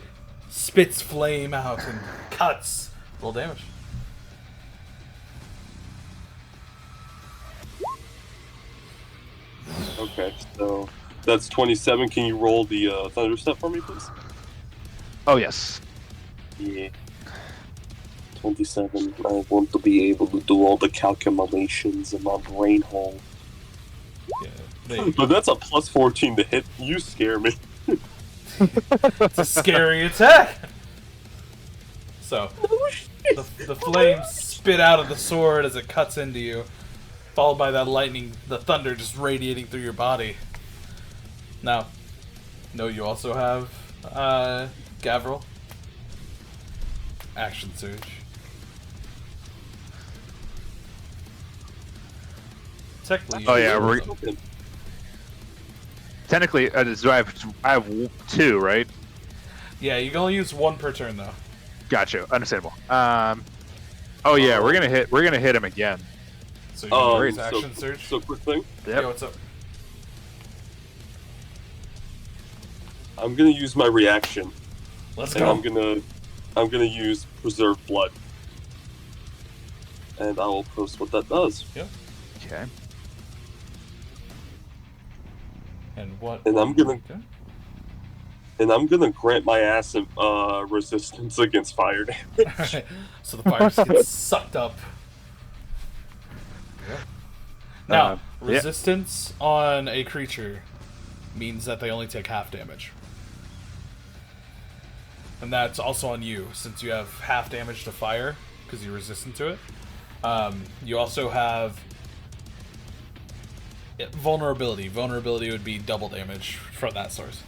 spits flame out and cuts. Roll damage. Okay, so that's 27. Can you roll the thunder step for me, please? Oh yes. Yeah. 27. I want to be able to do all the calculations in my brain hole. Yeah. There you go. But that's a plus 14 to hit. You scare me. It's a scary attack. So the flames spit out of the sword as it cuts into you, followed by that lightning, the thunder just radiating through your body. Now, no, you also have Gavril. Action surge. Technically, Oh, yeah, you we're- also- Technically, do I have 2, right? yeah, you can only use 1 per turn though. Gotcha. Understandable. Oh yeah, we're gonna hit him again. So you can use So, action surge. so quick thing. Yep. Yeah, what's up? I'm gonna use my reaction, Let's and go. I'm gonna use preserve blood, and I will post what that does. Okay. And what? And I'm gonna- Okay. And I'm gonna grant my ass resistance against fire damage. Alright, so the fire just gets sucked up. Now, Yeah. resistance on a creature means that they only take half damage. And that's also on you, since you have half damage to fire, because you're resistant to it. You also have vulnerability. Vulnerability would be double damage from that source.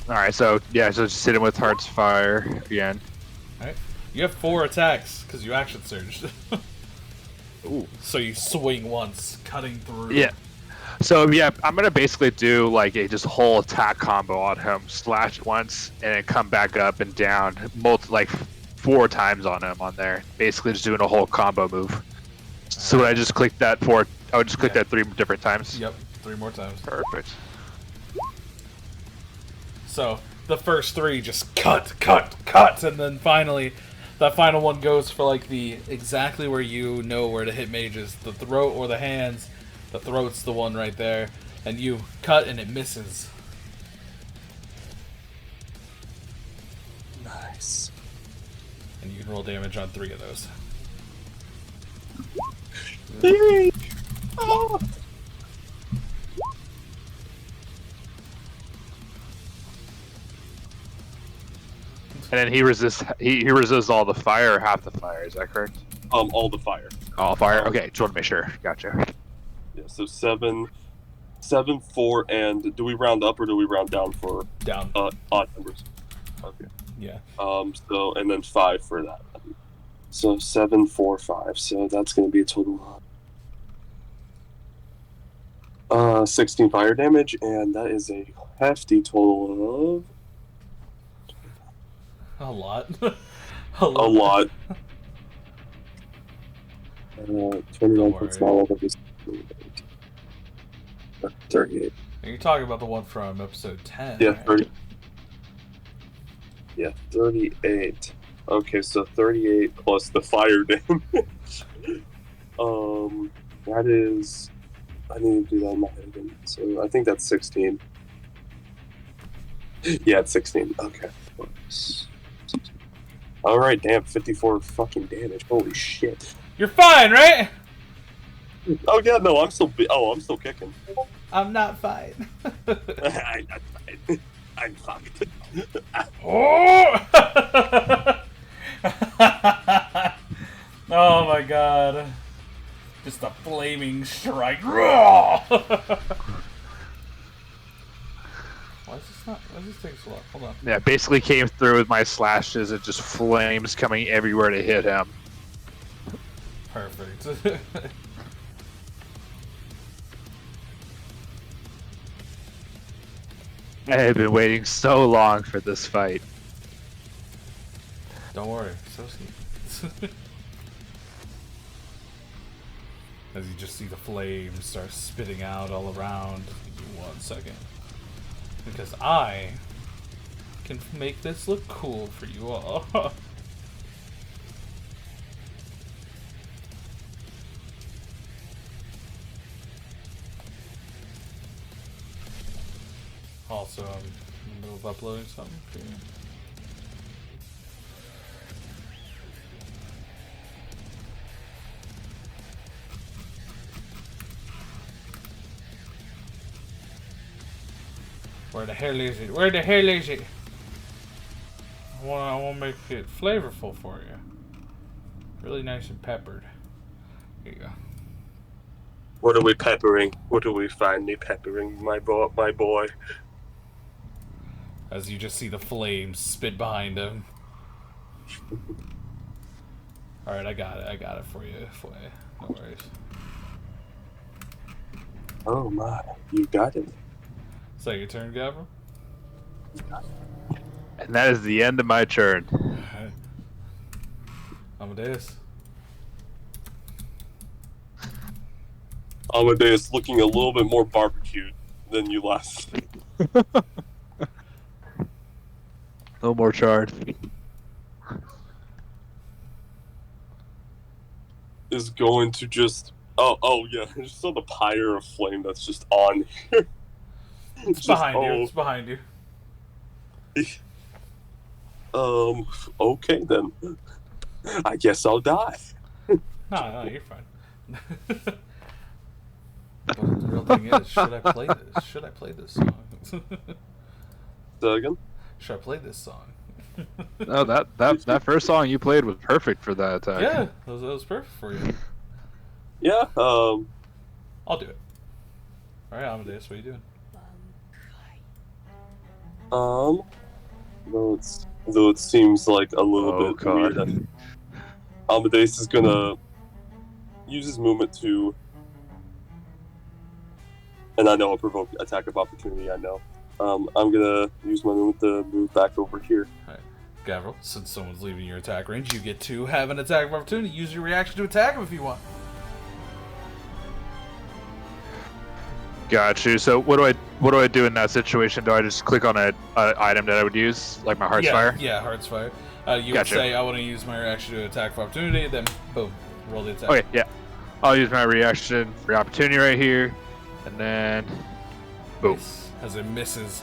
Alright, so just hit him with Heart's Fire again. Alright. You have 4 attacks, because you action surged. Ooh. So you swing once, cutting through. Yeah. So yeah, I'm gonna basically do like a just whole attack combo on him, slash once, and then come back up and down, like 4 times on him on there. Basically, just doing a whole combo move. So would I just click that I would just click that 3 different times. Yep, 3 more times. Perfect. So the first 3 just cut, and then finally, that final one goes for like the exactly where you know where to hit mages, the throat or the hands. The throat's the one right there, and you cut and it misses. Nice. And you can roll damage on 3 of those. Oh. And then he resists all the fire or half the fire, is that correct? All the fire. All fire? Okay, just want to make sure. Gotcha. Yeah, so 7, 4, and do we round up or do we round down for Down. odd numbers? Okay. Yeah. So and then 5 for that. So 7, 4, 5. So that's going to be a total of 16 fire damage, and that is a hefty total A lot. of a lot. 21 worry. small over 38. And you're talking about the one from episode 10. Yeah, right? 30. Yeah, 38. Okay, so 38 plus the fire damage. That is. I need to do that in my head again. So I think that's 16. Yeah, it's 16. Okay. All right, damn, 54 fucking damage. Holy shit. You're fine, right? Oh yeah, no, I'm still. I'm still kicking. I'm not fine. I'm not fine. I'm fucked. Oh! Oh my god. Just a flaming strike. Why does this take so long? Hold on. Yeah, basically came through with my slashes and just flames coming everywhere to hit him. Perfect. I have been waiting so long for this fight. Don't worry. So sweet. As you just see the flames start spitting out all around. Give me 1 second. Because I can make this look cool for you all. Also, I'm in the middle of uploading something for you. Where the hell is it? Where the hell is it? I want to make it flavorful for you. Really nice and peppered. Here you go. What are we peppering? What are we finally peppering, my boy? As you just see the flames spit behind him. Alright, I got it for you. No worries. Oh my, you got it. Is that your turn, Gavin? And that is the end of my turn. Alright. Amadeus. Amadeus looking a little bit more barbecued than you last. No more charred. Is going to just oh yeah, just saw the pyre of flame that's just on here. It's behind you. It's behind you. Okay then. I guess I'll die. No, you're fine. But the real thing is, should I play this? Should I play this song? So again, Should I play this song? No, that first song you played was perfect for that attack. Yeah, that was perfect for you. yeah. I'll do it. All right, Amadeus, what are you doing? Though it seems like a little Oh, bit God. weird. Amadeus is gonna use his movement to, and I know a provoke attack of opportunity. I know. I'm gonna use my movement to move back over here. All right, Gavril, since someone's leaving your attack range, you get to have an attack of opportunity. Use your reaction to attack him if you want. Got you. So what do I do in that situation? Do I just click on a item that I would use, like my Heart's Fire? Yeah, Heart's Fire. You Gotcha. would say, I want to use my reaction to attack for opportunity, then boom, roll the attack. Okay, yeah. I'll use my reaction for opportunity right here, and then boom. Nice. As it misses.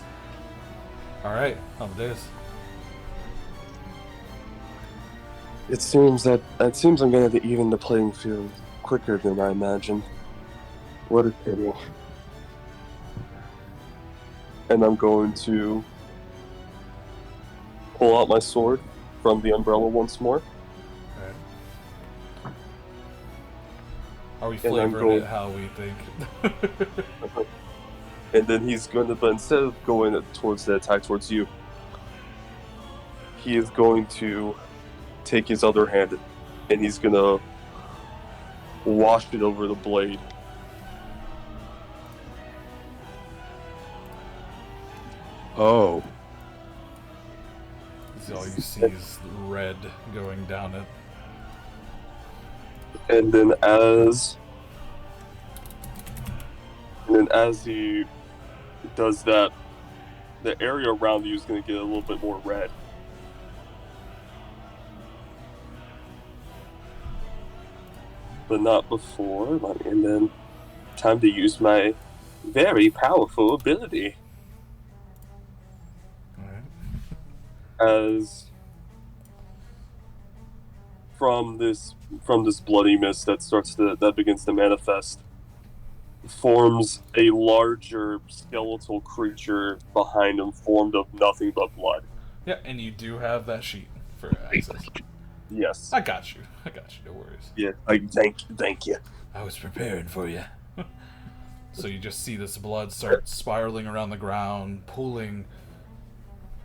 All right, Amadeus. It seems I'm gonna even the playing field quicker than I imagined. What a pity. And I'm going to pull out my sword from the umbrella once more. All right. Are we And I'm flavoring going- it how we think? And then he's going to, but instead of going towards the attack towards you, he is going to take his other hand and he's going to wash it over the blade. Oh. So all you see is red going down it. And then as he does that, the area around you is going to get a little bit more red. But not before. And then time to use my very powerful ability. All right. As from this bloody mist that begins to manifest, forms a larger skeletal creature behind him, formed of nothing but blood. Yeah, and you do have that sheet for access. Yes. I got you. No worries. Yeah. Thank you. I was preparing for you. So you just see this blood start spiraling around the ground, pooling,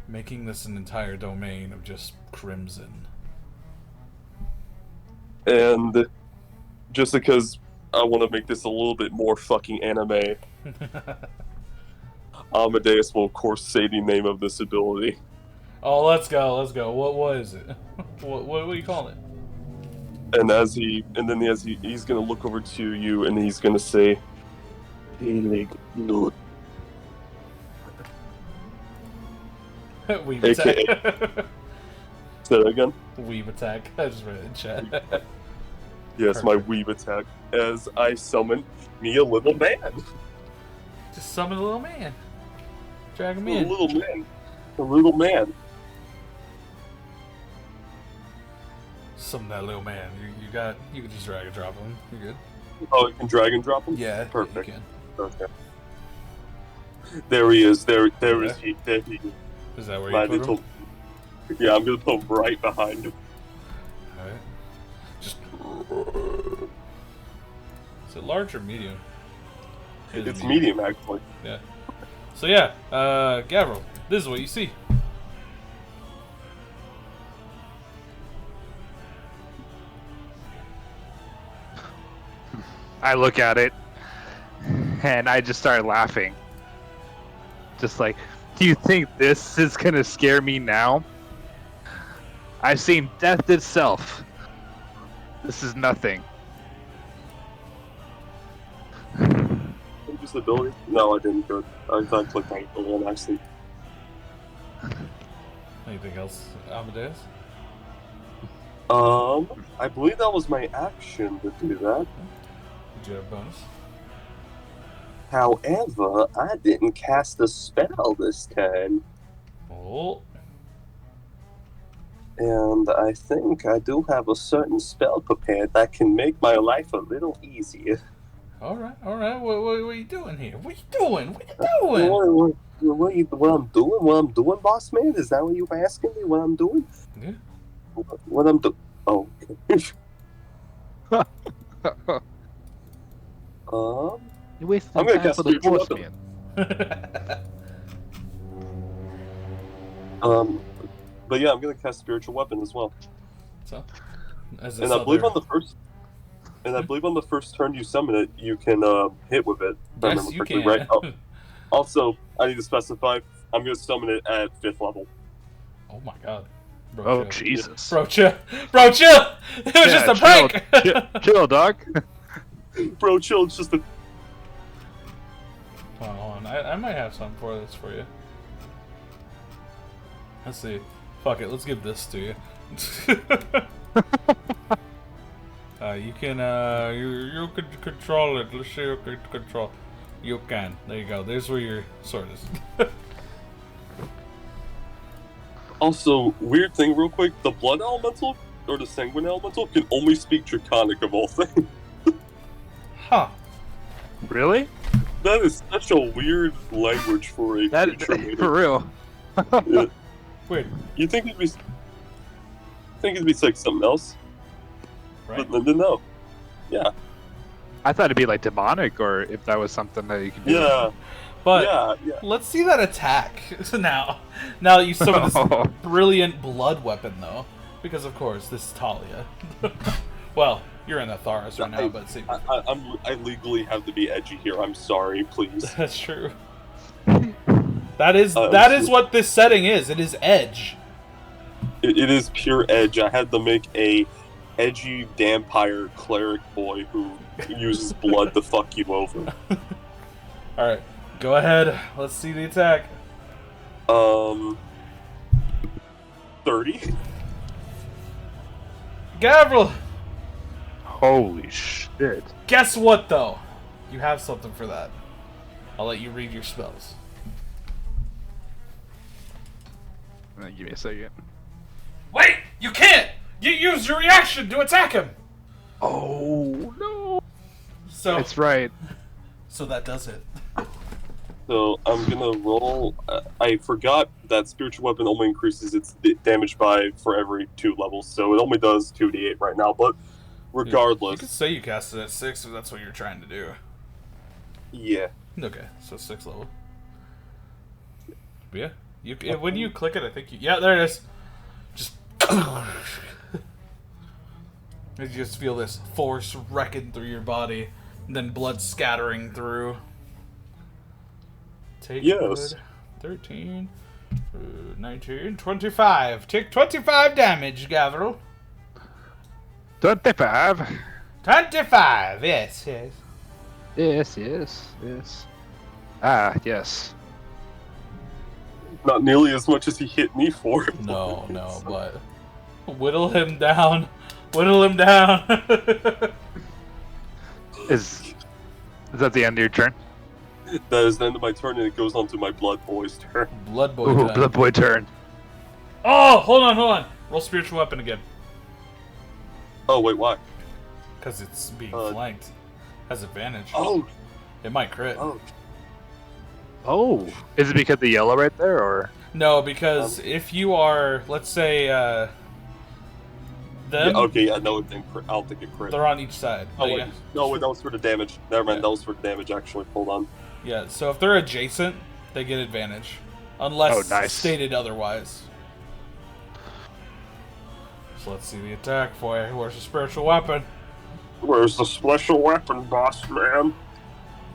making this an entire domain of just crimson. And just because I want to make this a little bit more fucking anime, Amadeus will of course say the name of this ability. Oh, let's go. What is it? What do you call it? And he's gonna look over to you and he's gonna say, "Healing blood." Weave attack. Say that again. Weave attack. I just read it in chat. Yes, my Perfect. weave attack as I summon me a little man. Just summon a little man. Drag him A in. little man. A little man. Summon that little man. You can just drag and drop him. You're good. Oh, you can drag and drop him? Yeah, Perfect. You can. Okay. There he is. There is Yeah. he. There he is. Is that where My you put little. him? Yeah, I'm gonna put him right behind him. Alright. Just. Is it large or medium? It is It's medium, actually. Yeah. So yeah, Gavril, this is what you see. I look at it, and I just start laughing. Just like, do you think this is gonna scare me now? I've seen death itself. This is nothing. Just ability? No, I didn't. Good. I thought I clicked on the one actually. Anything else, Amadeus? I believe that was my action to do that. Did you have a bonus? However, I didn't cast a spell this time. Oh. And I think I do have a certain spell prepared that can make my life a little easier. All right. What are you doing here? What are you doing? What are you doing? What I'm doing, boss man? Is that what you were asking me? What I'm doing? Yeah. What I'm doing? Oh, okay. You're wasting I'm gonna time cast for the spiritual boss, weapon. man. But yeah, I'm gonna cast spiritual weapon as well. So, as And this I believe other. on the first, and I believe on the first turn you summon it, you can hit with it. If I Yes, remember you correctly, can. right? Oh, also, I need to specify. I'm gonna summon it at 5th level. Oh my god. Bro, Oh chill. Jesus. Bro, chill. Bro, chill. It was just a chill, prank. chill, dog. Bro, chill. It's just a. Hold on. I might have something for this for you. Let's see. Fuck it. Let's give this to you. You can you can control it. Let's see you can control. You can. There you go. There's where your sword is. Also, weird thing, real quick. The blood elemental or the sanguine elemental can only speak Draconic of all things. Huh. Really? That is such a weird language for a That creature. for real? Yeah. Weird. You think it'd be? Think it'd be like something else? Right? But no. Yeah. I thought it'd be like demonic, or if that was something that you could do. Yeah. But Yeah. let's see that attack now. Now that you summon this Oh. brilliant blood weapon, though, because of course this is Talia. Well, you're in the Tharos right now, but see, I legally have to be edgy here. I'm sorry, please. that's true. That is what this setting is. It is edge. It is pure edge. I had to make a edgy vampire cleric boy who uses blood to fuck you over. All right, go ahead. Let's see the attack. 30. Gavril, Holy shit! guess what though? You have something for that. I'll let you read your spells. Give me a second. Wait, you can't. You use your reaction to attack him. Oh no! So That's right. So that does it. So I'm gonna roll. I forgot that spiritual weapon only increases its damage by for every 2 levels, so it only does 2d8 right now. But You regardless, could say you cast it at 6 if that's what you're trying to do. yeah. Okay, so 6 level. But yeah, when you click it, I think yeah, there it is. Just you just feel this force wrecking through your body, and then blood scattering through. Take Yes. 13, 19, 25. Take 25 damage, Gavril. 25. 25. Yes. Yes. Ah, yes. Not nearly as much as he hit me for. No, but whittle him down. Whittle him down. Is that the end of your turn? That is the end of my turn, and it goes on to my blood boy's turn. Blood boy. Ooh, time. Blood Boy turn. Oh, hold on. Roll spiritual weapon again. Oh wait, why? Because it's being flanked. Has advantage. Oh, It might crit. Oh, is it because of the yellow right there, or? No, because if you are, let's say, them, yeah, okay, yeah, no, it didn't crit. I don't think it crit. they're on each side. Oh, But wait. yeah. No, wait, that was for the damage. Never mind, Yeah. that was for the damage, actually. Hold on. Yeah, so if they're adjacent, they get advantage. Unless nice. stated otherwise. So let's see the attack for you. Where's the spiritual weapon? Where's the special weapon, boss man?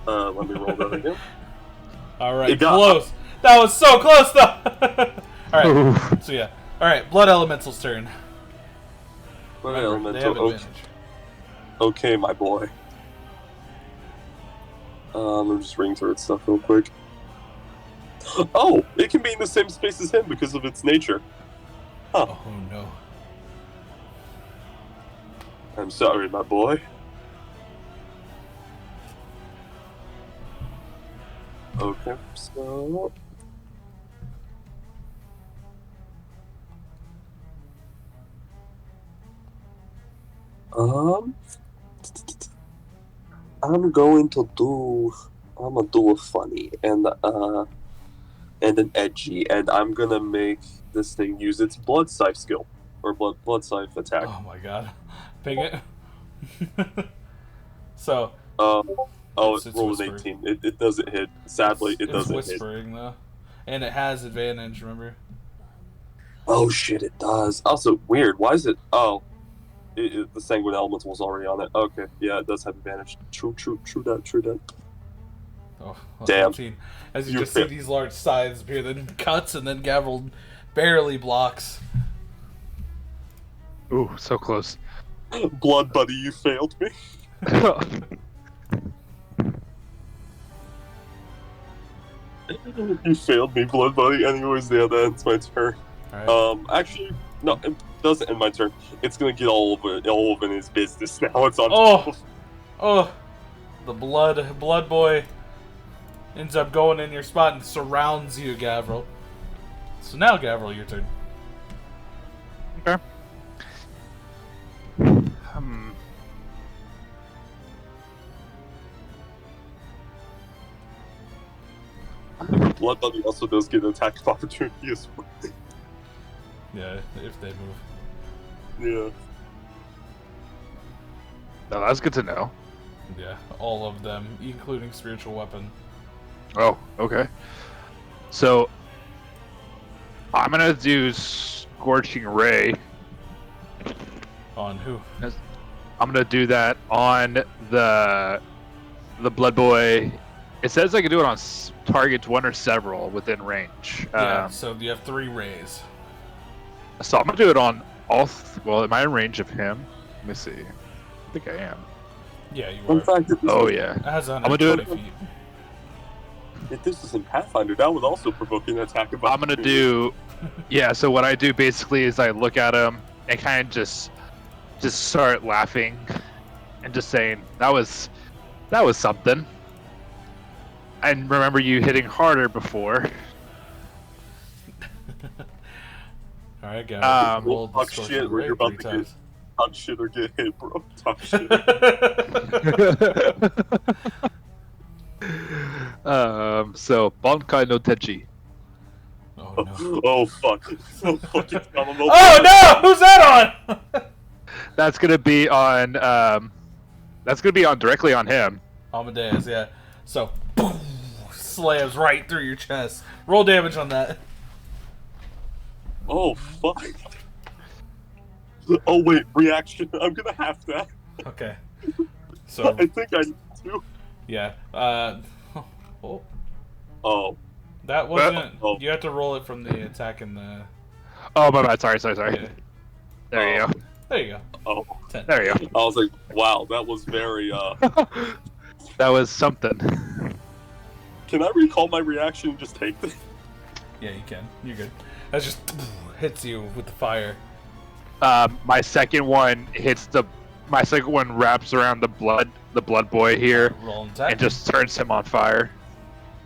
Let me roll that again. Alright, close. That was so close, though! Alright, so yeah. Alright, Blood Elemental's turn. Blood Remember, they have Elemental, advantage. okay, my boy. Let me just ring through its stuff real quick. Oh, it can be in the same space as him because of its nature. Huh. Oh no. I'm sorry, my boy. Okay, so... Um, I'm going to do. I'm gonna do a funny and an edgy, and I'm gonna make this thing use its blood scythe skill or blood scythe attack. Oh my god. Ping it. So, It it's rolled an whispering. 18. It doesn't hit. Sadly, it doesn't It's whispering though, and it has advantage. Remember? hit. Oh shit, it does. Also, weird. Why is it? Oh, the sanguine elemental was already on it. Okay, yeah, it does have advantage. True that. Oh, Damn. 18. As you You just see failed. these large scythes appear, then cuts, and then Gavril barely blocks. Ooh, so close. Blood buddy, you failed me. You failed me, blood buddy. Anyways, yeah, that ends my turn. All right. Actually, no, it doesn't end my turn. It's gonna get all over in his business now. It's on. Oh, the blood boy ends up going in your spot and surrounds you, Gavril. So now, Gavril, your turn. Okay. Blood buddy also does get an attack of opportunity as well. Yeah, if they move. Yeah. No, that's good to know. Yeah, all of them, including spiritual weapon. Oh, okay. So I'm gonna do Scorching Ray. On who? I'm gonna do that on the Blood Boy. It says I can do it on targets one or several within range. Yeah, so you have 3 rays. So I'm gonna do it on all. Well, am I in range of him? Let me see. I think I am. Yeah, you Fun are. fact, Oh yeah. It has gonna do 120 it. feet. if this is in Pathfinder, that would also provoke an attack of I'm gonna opportunity. do. Yeah. So what I do basically is I look at him and kind of just start laughing and just saying that was something. And remember you hitting harder before. Alright, guys. We'll talk shit when you're about to get talk shit or get hit, bro. Talk shit. So Bankai no Tenchi. Oh no. Oh fuck. Oh fuck, it's coming. Oh no! Who's that on? That's gonna be on. That's gonna be on directly on him. Amadeus, yeah. So, boom, slams right through your chest. Roll damage on that. Oh fuck. Oh wait, reaction. I'm gonna have that. Okay. So, I think I need to. yeah. Oh, Oh. that wasn't. Oh. You have to roll it from the attack and the. Oh my bad. Sorry. Yeah. There you go. There you go. Oh. 10. There you go. I was like, wow, that was very That was something. Can I recall my reaction and just take this? Yeah, you can. You're good. That just hits you with the fire. My second one hits the. My second one wraps around the blood boy here, Roll an attack. and just turns him on fire.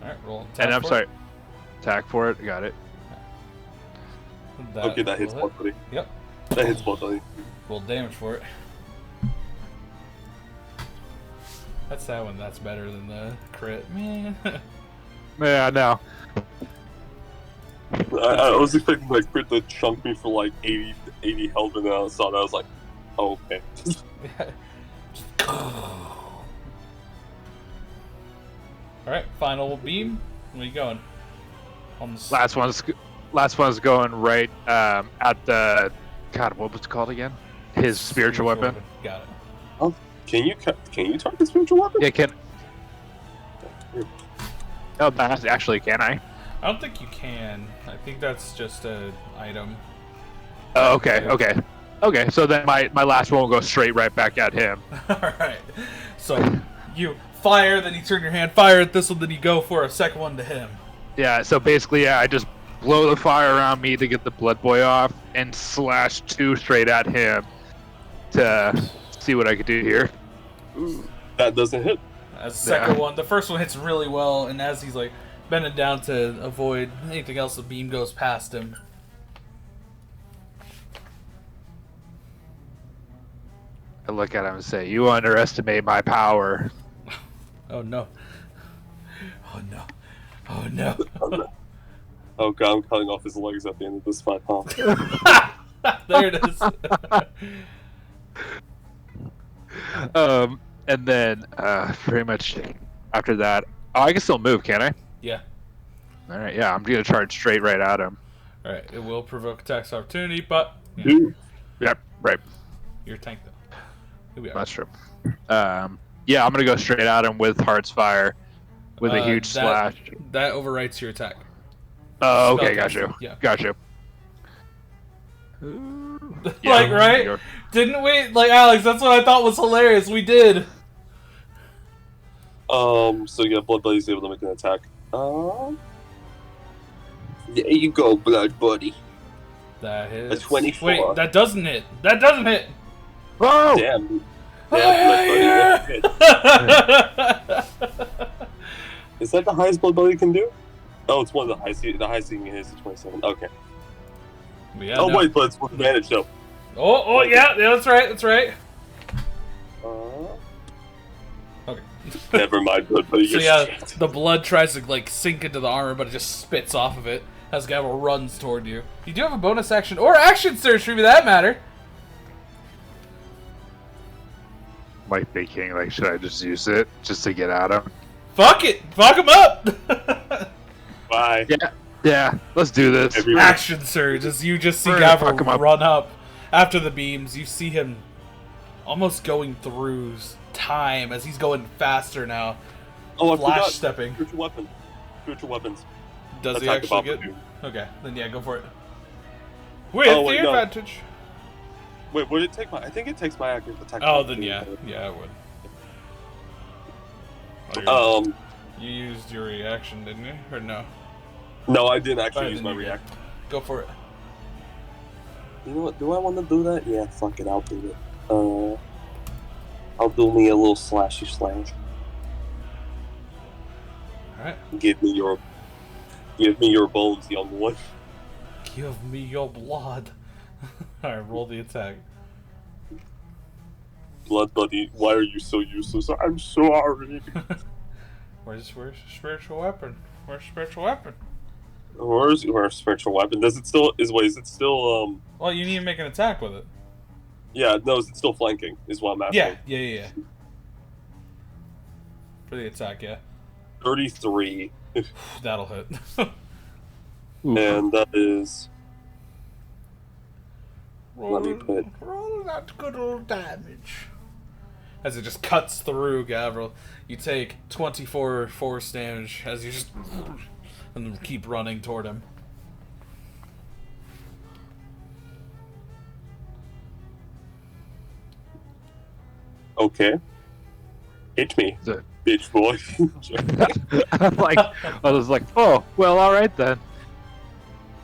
Alright, roll an attack. And I'm for sorry. Attack for it. Got it. it. Okay, that hits will blood hit. buddy. Yep. That hits blood buddy. Roll damage for it. That's that one. That's better than the crit. Man. Yeah, I know. I was expecting like crit to chunk me for like 80 health, and then I saw that I was like, oh, okay. Alright, final beam. Where you going? On the Last one's going right at the. God, what was it called again? His spiritual weapon. Got it. Can you target spiritual weapon? Yeah, can. Oh, that's actually, can I? I don't think you can. I think that's just an item. Oh, okay. So then my last one will go straight right back at him. Alright. So you fire, then you turn your hand, fire at this one, then you go for a second one to him. Yeah. So basically, I just blow the fire around me to get the blood boy off, and slash 2 straight at him to see what I could do here. That doesn't hit. As the second one, the first one hits really well, and as he's like bending down to avoid anything else, the beam goes past him. I look at him and say, "You underestimate my power." Oh no. Oh no. Oh no. Oh god, I'm cutting off his legs at the end of this fight, huh? There it is. And then pretty much after that, I can still move, can I? Yeah. All right, yeah, I'm gonna charge straight right at him. All right. It will provoke attacks of opportunity, but Dude. Yep, right. you're a tank though. Here we are. That's true. Yeah, I'm gonna go straight at him with Heart's Fire, with a huge slash. That overwrites your attack. Oh, okay, Spell got you. casting, yeah. Got you. Like, right? Didn't we? Like, Alex, that's what I thought was hilarious. We did. So yeah, Blood Buddy's able to make an attack. There you go, Blood Buddy. That hits. A 24. Wait, that doesn't hit. That doesn't hit. Whoa! Damn. Blood Buddy. Is that the highest Blood Buddy can do? Oh, it's one of the highest. The highest he can hit is 27. Okay. Yeah, Oh no. wait, but it's with advantage though. Oh, yeah, that's right, that's right. Okay. Never mind, Blood Buddy. So yeah, the blood tries to like sink into the armor, but it just spits off of it as Gavel runs toward you. You do have a bonus action or action surge for that matter. Like thinking, like, should I just use it just to get at him? Fuck it, fuck him up. Bye. Yeah, let's do this. Action surge as you just see We're gonna fuck Gavel him up. run up after the beams. You see him almost going through time as he's going faster now. Oh, I Flash forgot. stepping. Spiritual weapon. Spiritual weapons. Does he Attack of actually get? opportunity. Okay, then yeah, go for it. With Oh, wait, the no. advantage. Wait, would it take my? I think it takes my active attack. Oh, of then yeah, opportunity. yeah, it would. Oh, Um, you used your reaction, didn't you? Or no? no, I didn't actually Alright, use then my you're good. react. Go for it. You know what? Do I want to do that? Yeah, fuck it, I'll do it. I'll do me a little slashy slash. Alright. Give me your bones, young one. Give me your blood. Alright, roll the attack. Blood Buddy, why are you so useless? I'm sorry. Where's your spiritual weapon? Where's your spiritual weapon? Where's your spiritual weapon? Is it still Well, you need to make an attack with it. Yeah, no, is it still flanking? Is what I'm asking. Yeah. For the attack, yeah. 33. That'll hit. And that is roll, Let me put- roll that good old damage. As it just cuts through Gavril, you take 24 force damage as you just and keep running toward him. okay. Hit me, The- bitch boy. I was like, oh, well, all right then.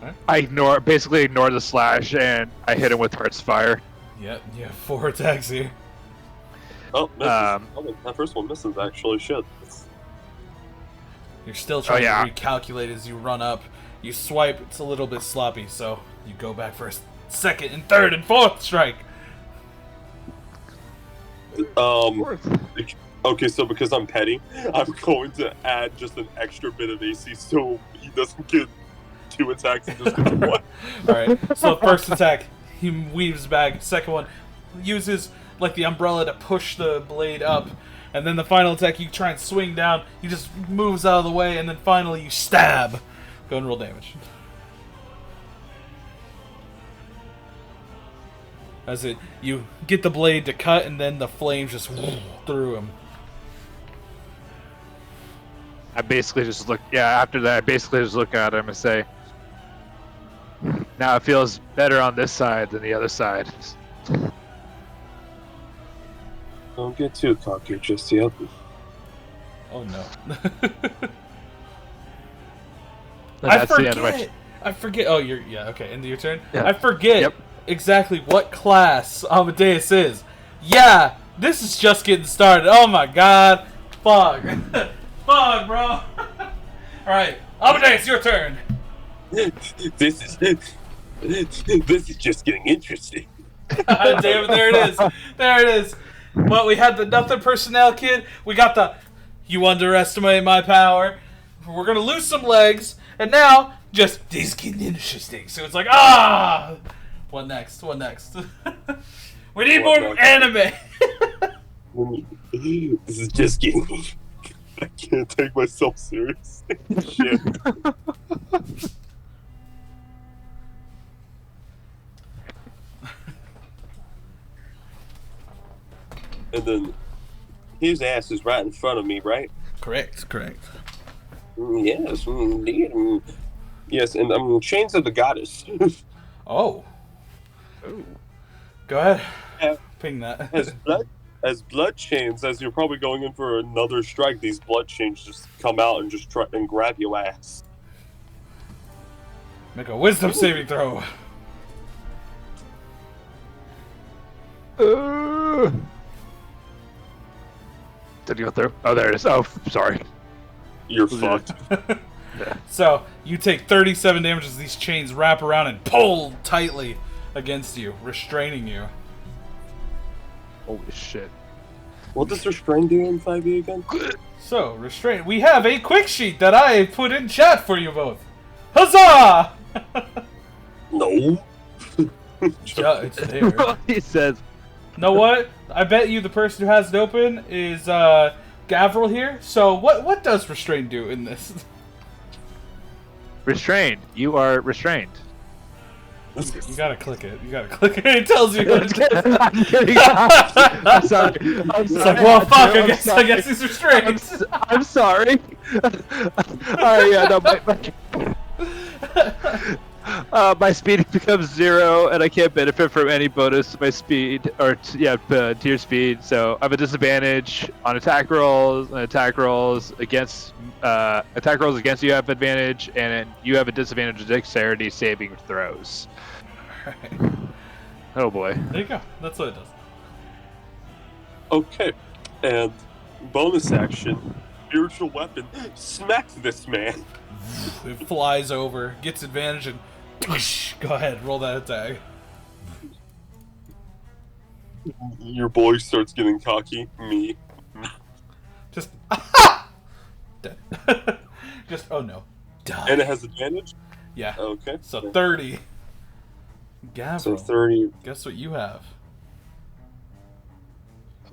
Huh? I basically ignore the slash, and I hit him with Heart's Fire. Yep, you have 4 attacks here. Oh, misses. Um, Oh, that first one misses actually. Shit. You're still trying yeah. to recalculate as you run up. You swipe, it's a little bit sloppy, so you go back for a second and third and fourth strike. Okay, so because I'm petty, I'm going to add just an extra bit of AC so he doesn't get 2 attacks and just gets 1. Alright, so first attack, he weaves back. Second one, uses like the umbrella to push the blade up. And then the final attack, you try and swing down. He just moves out of the way, and then finally you stab. Go and roll damage. As you get the blade to cut, and then the flames just through him. I basically just look. Yeah, after that, I basically just look at him and say, "Now it feels better on this side than the other side." Don't get too cocky just yet. Oh no. And that's the end of my. I forget. Oh, yeah. Okay, end of your turn. Yeah. I forget Yep. exactly what class Amadeus is. Yeah, this is just getting started. Oh my god, fuck, fuck, bro. All right, Amadeus, your turn. This is just getting interesting. God damn it, there it is. There it is. Well, we had the nothing personnel kid. We got the you underestimate my power. We're going to lose some legs. And now, just this is getting interesting. So it's like, ah! What next? What next? We need What more next? anime. This is just getting. I can't take myself seriously. Shit. And then his ass is right in front of me, right? Correct. Yes, indeed. Yes, and Chains of the Goddess. Oh. Go ahead. Yeah. Ping that. As blood chains, as you're probably going in for another strike, these blood chains just come out and just try and grab your ass. Make a wisdom saving throw. Did you go through? Oh, there it is. Oh, sorry. You're fucked. Yeah. So, you take 37 damage as these chains wrap around and pull tightly against you, restraining you. Holy shit. What does restrain do in 5e again? So, restrain. We have a quick sheet that I put in chat for you both. Huzzah! No. Yeah, it's there. He says, Know what? I bet you the person who has it open is Gavril here. So, what does restrain do in this? restrained. You are restrained. You gotta click it. It tells you. I'm kidding. I'm sorry. It's like, well, fuck. I guess he's restrained. I'm sorry. Alright, yeah, no, my speed becomes 0, and I can't benefit from any bonus to my speed, or to your speed. So I have a disadvantage on attack rolls. And attack rolls against you have advantage, and you have a disadvantage of dexterity saving throws. Alright. Oh boy. There you go. That's what it does. Okay. And bonus action, spiritual weapon, smack this man. It flies over, gets advantage, and go ahead, roll that attack. Your boy starts getting cocky. Me. Just dead. Just oh no, die. And it has advantage? Yeah. Okay. So 30. Gavril. So 30. Guess what you have?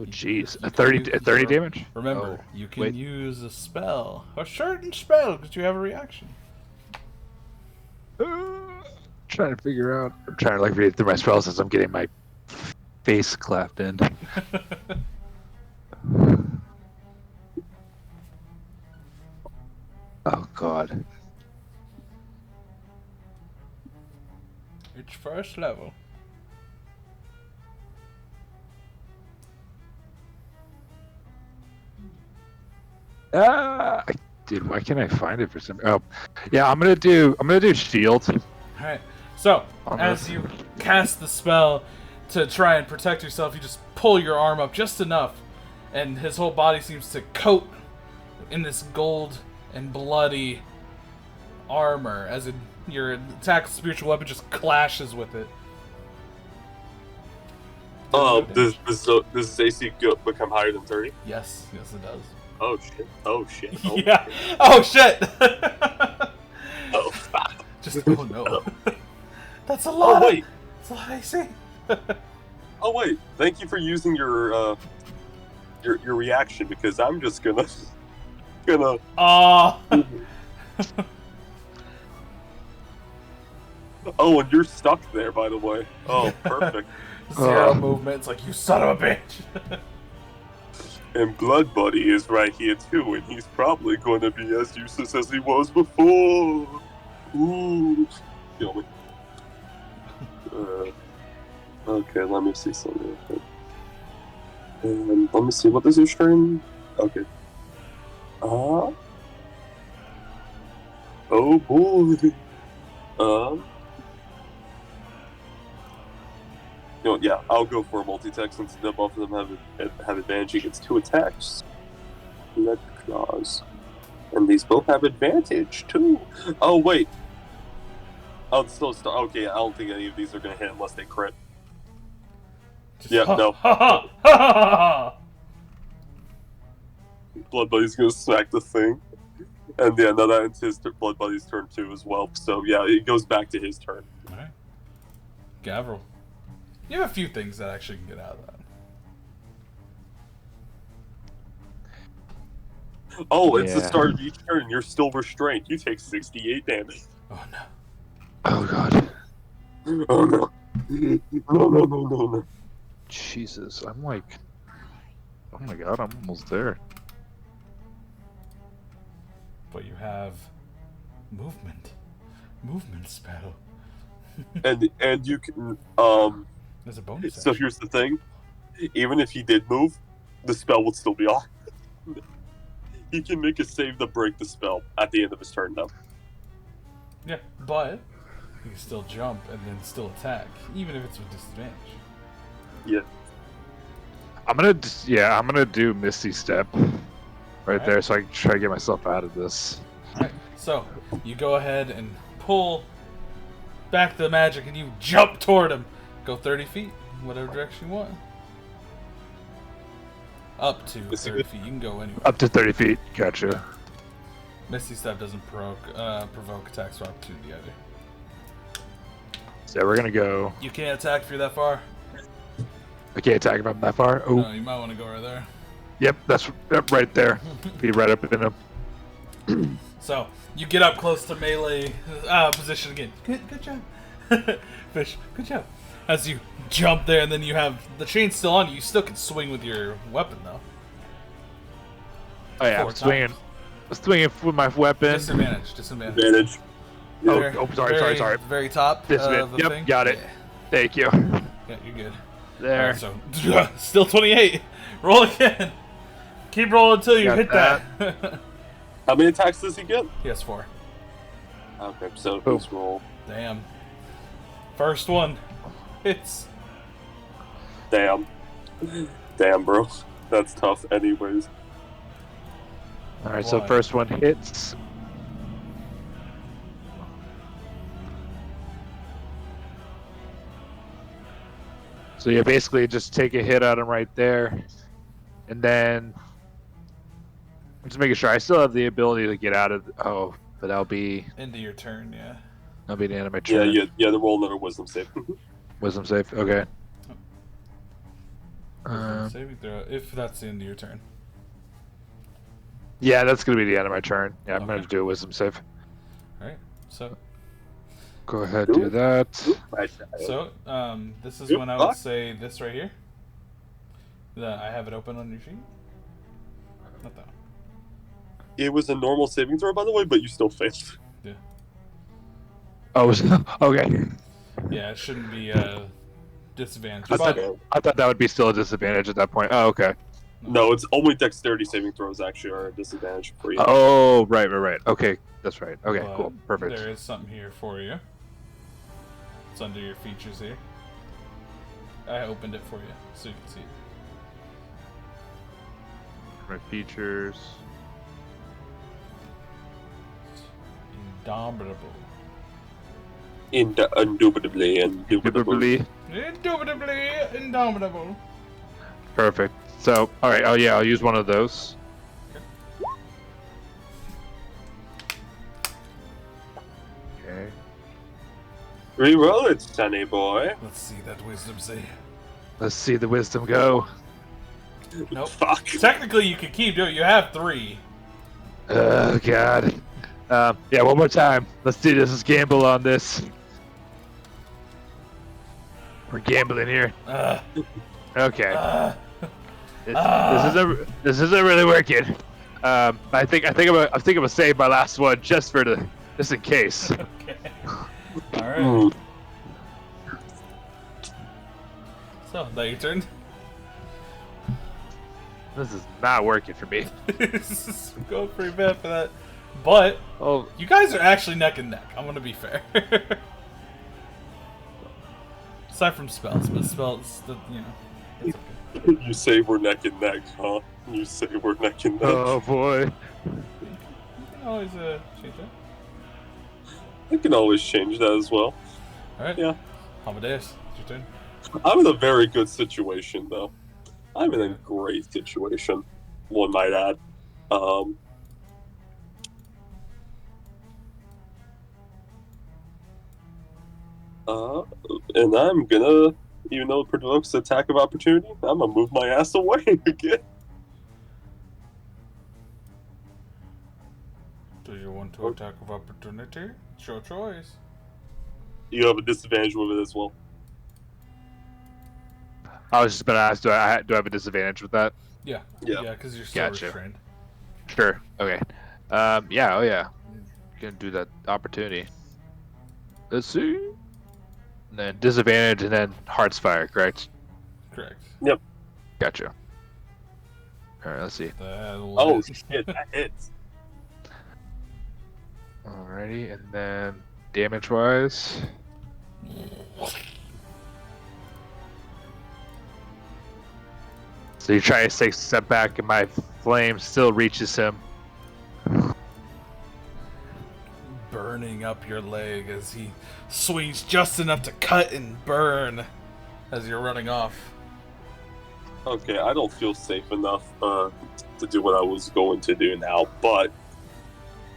Oh jeez, a 30 damage. Remember, Oh, you can wait. use a spell, a certain spell, because you have a reaction. Trying to figure out. I'm trying to like read through my spells as I'm getting my face clapped in. Oh god. It's first level. Dude, why can't I find it for some? Oh, yeah, I'm gonna do shield. Alright, so, On as this. you cast the spell to try and protect yourself, you just pull your arm up just enough, and his whole body seems to coat in this gold and bloody armor, as your attack with spiritual weapon just clashes with it. Does AC become higher than 30? Yes, it does. Oh shit. Oh shit. Oh, Yeah. Oh shit! Oh fuck. Just oh no. That's a lot. Oh wait. That's a lot of AC. Oh wait. Thank you for using your reaction, because I'm just gonna Oh. Oh, and you're stuck there, by the way. Oh, perfect. Zero movement. It's like, you son of a bitch. And Blood Buddy is right here too, and he's probably going to be as useless as he was before. Ooh, kill me. Okay, let me see something. Let me see, what is your string? Okay. Oh boy. You know, yeah, I'll go for a multi-attack since both of them have advantage against 2 attacks. Lead claws. And these both have advantage, too. Oh, wait. Oh, it's still okay, I don't think any of these are going to hit unless they crit. Just, Yeah, no. Ha ha ha ha ha! Blood Buddy's gonna smack the thing. And yeah, no, that ends his Blood Buddy's turn too as well. So yeah, it goes back to his turn. Alright. Gavril. You have a few things that actually can get out of that. Oh, it's the Yeah. start of each turn. You're still restrained. You take 68 damage. Oh no. Oh god. Oh no. No. Jesus, I'm like, oh my god, I'm almost there. But you have movement. Movement spell. And you can There's a bonus so action. here's the thing. Even if he did move, the spell would still be on. He can make a save to break the spell at the end of his turn though. Yeah, but you can still jump and then still attack, even if it's with disadvantage. Yeah. I'm gonna do Misty Step right there, so I can try to get myself out of this. Alright, so you go ahead and pull back the magic and you jump toward him. Go 30 feet, whatever direction you want. Up to 30 feet, you can go anywhere. Up to 30 feet, gotcha. Misty Step doesn't provoke attacks of opportunity either. So we're gonna go. You can't attack if you're that far. I can't attack if I'm that far. Oh, No, you might want to go right there. yep, that's right there. Be right up in him. So, you get up close to melee position again. Good job. Fish, good job. As you jump there, and then you have the chain still on you. You still can swing with your weapon, though. Oh yeah, 4 I'm swinging with my weapon. Disadvantage. Advantage. Sorry. Very top. Disadvantage. The Yep, thing. got it. Yeah, Thank you. yeah, you're good. There. Alright, so, still 28. Roll again. Keep rolling until you Got hit that. How many attacks does he get? He has 4. Okay, so Oh. let's roll. Damn. First one. Hits. Damn, bro. That's tough anyways. All right, so Why? first one hits. So you basically just take a hit on him right there, and then I'm just making sure I still have the ability to get out of. Oh, but that'll be Into your turn, yeah. the end of my Yeah, turn. to roll another wisdom save. Wisdom safe. Okay. Saving throw, if that's the end of your turn. Yeah, that's gonna be the end of my turn. Yeah, I'm Okay. gonna do a wisdom save. Alright, so Go ahead, do that. this is Oop, when I would fuck. say this right here. I have it open on your sheet. Not that one. It was a normal saving throw, by the way, but you still failed. Yeah. Oh, okay. Yeah, it shouldn't be disadvantage. I But thought that would be still a disadvantage at that point. Oh, okay. No, it's only dexterity saving throws actually are a disadvantage for you. Oh, right. Okay, that's right. Okay, but cool, perfect. There is something here for you. It's under your features here. I opened it for you, so you can see it. My features. Indomitable. Indubitably. Indubitably indomitable. Perfect. So, all right. Oh yeah, I'll use one of those. Okay. Reroll it, sonny boy. Let's see that wisdom save. Let's see the wisdom go. Nope. Fuck. Technically, you could keep doing it. You have 3. Oh god. Yeah, one more time. Let's do this. Let's gamble on this. We're gambling here. Okay. This isn't really working. I think I'm gonna save my last one just in case. Okay. All right. Mm. So, that your turn. This is not working for me. This is going pretty bad for that. But Oh, you guys are actually neck and neck. I'm gonna be fair. Aside from spells, but spells, it's okay. You say we're neck and neck, huh? You say we're neck and neck. oh boy. You can always change that. I can always change that as well. All right. Yeah. Amadeus, it's your turn. I'm in a very good situation, though. I'm in a great situation, one might add. And I'm gonna, even though it provokes attack of opportunity, I'm gonna move my ass away again. Do you want to attack of opportunity? It's your choice. You have a disadvantage with it as well. I was just about to ask, do I have a disadvantage with that? Yeah, Yeah. because you're still Gotcha. restrained. Sure. Okay. Yeah. Oh yeah. Gonna do that opportunity. Let's see. And then disadvantage, and then heart's fire. Correct. Correct. Yep. Gotcha. All right. Let's see. Oh shit, that hits. Alrighty, and then damage-wise. So you try to take a step back, and my flame still reaches him. Burning up your leg as he swings just enough to cut and burn as you're running off. Okay, I don't feel safe enough to do what I was going to do now, but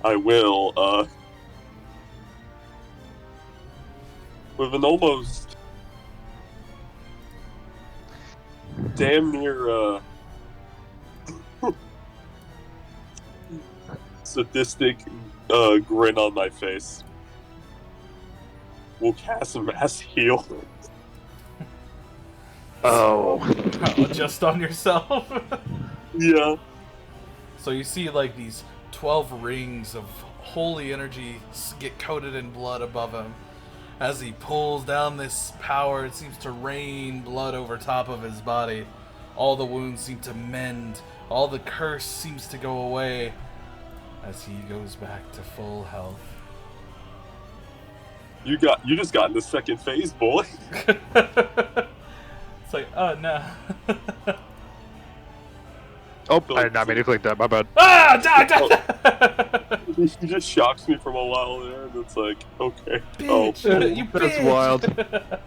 I will, with an almost damn near, sadistic, grin on my face, we'll cast Mass Heal. Oh. Just on yourself. Yeah. So you see like these 12 rings of holy energy get coated in blood above him. As he pulls down this power, it seems to rain blood over top of his body. All the wounds seem to mend. All the curse seems to go away as he goes back to full health. You just got in the second phase, boy. It's like, oh no. Oh, I did not mean to click that. My bad. Ah! Da! He just shocks me from a while there, and it's like, okay. Bitch, Oh, you That's bitch. wild. That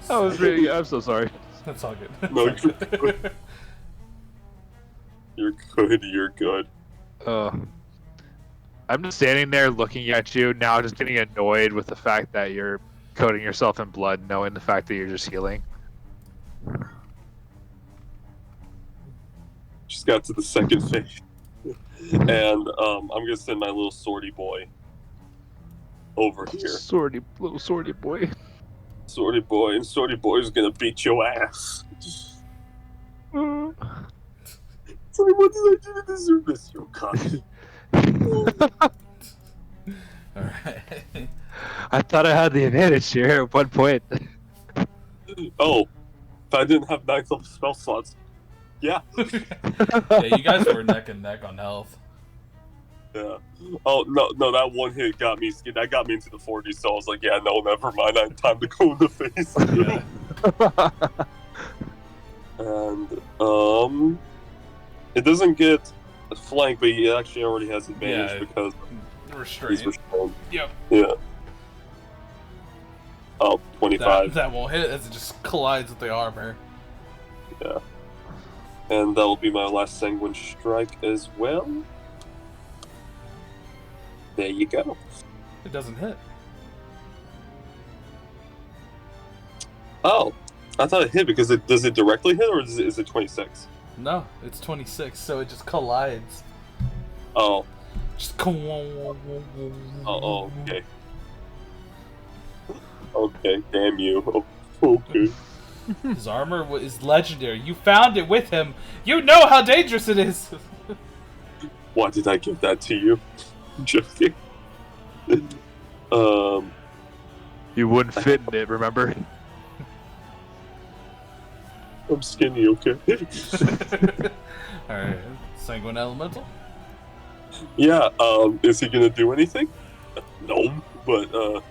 was really. I'm so sorry. That's all good. No, It's all good. you're good. You're good. I'm just standing there looking at you now, just getting annoyed with the fact that you're coating yourself in blood, knowing the fact that you're just healing. Just got to the second phase, and I'm gonna send my little sortie boy over here. Little sortie boy. Sortie boy, and sortie boy's gonna beat your ass. Tell me, what did I do to deserve this, you cunt? Alright. I thought I had the advantage here at one point. Oh, if I didn't have 9th level spell slots, yeah. Yeah, you guys were neck and neck on health. Yeah. Oh no, that one hit got me. That got me into the 40s. So I was like, yeah, no, never mind. I have time to go in the face. Yeah. And it doesn't get flanked, but he actually already has advantage Yeah, because Restrained. he's restrained. Yep. Yeah. Oh, 25. That won't hit as it just collides with the armor. Yeah. And that'll be my last sanguine strike as well. There you go. It doesn't hit. Oh, I thought it hit because does it directly hit or is it 26? No, it's 26, so it just collides. Oh. Just Oh, okay. Okay, damn you. Oh, okay. His armor is legendary. You found it with him. You know how dangerous it is. Why did I give that to you? I'm joking. You wouldn't fit in it, remember? I'm skinny, okay? Alright, Sanguine Elemental? Yeah, is he gonna do anything? No, but,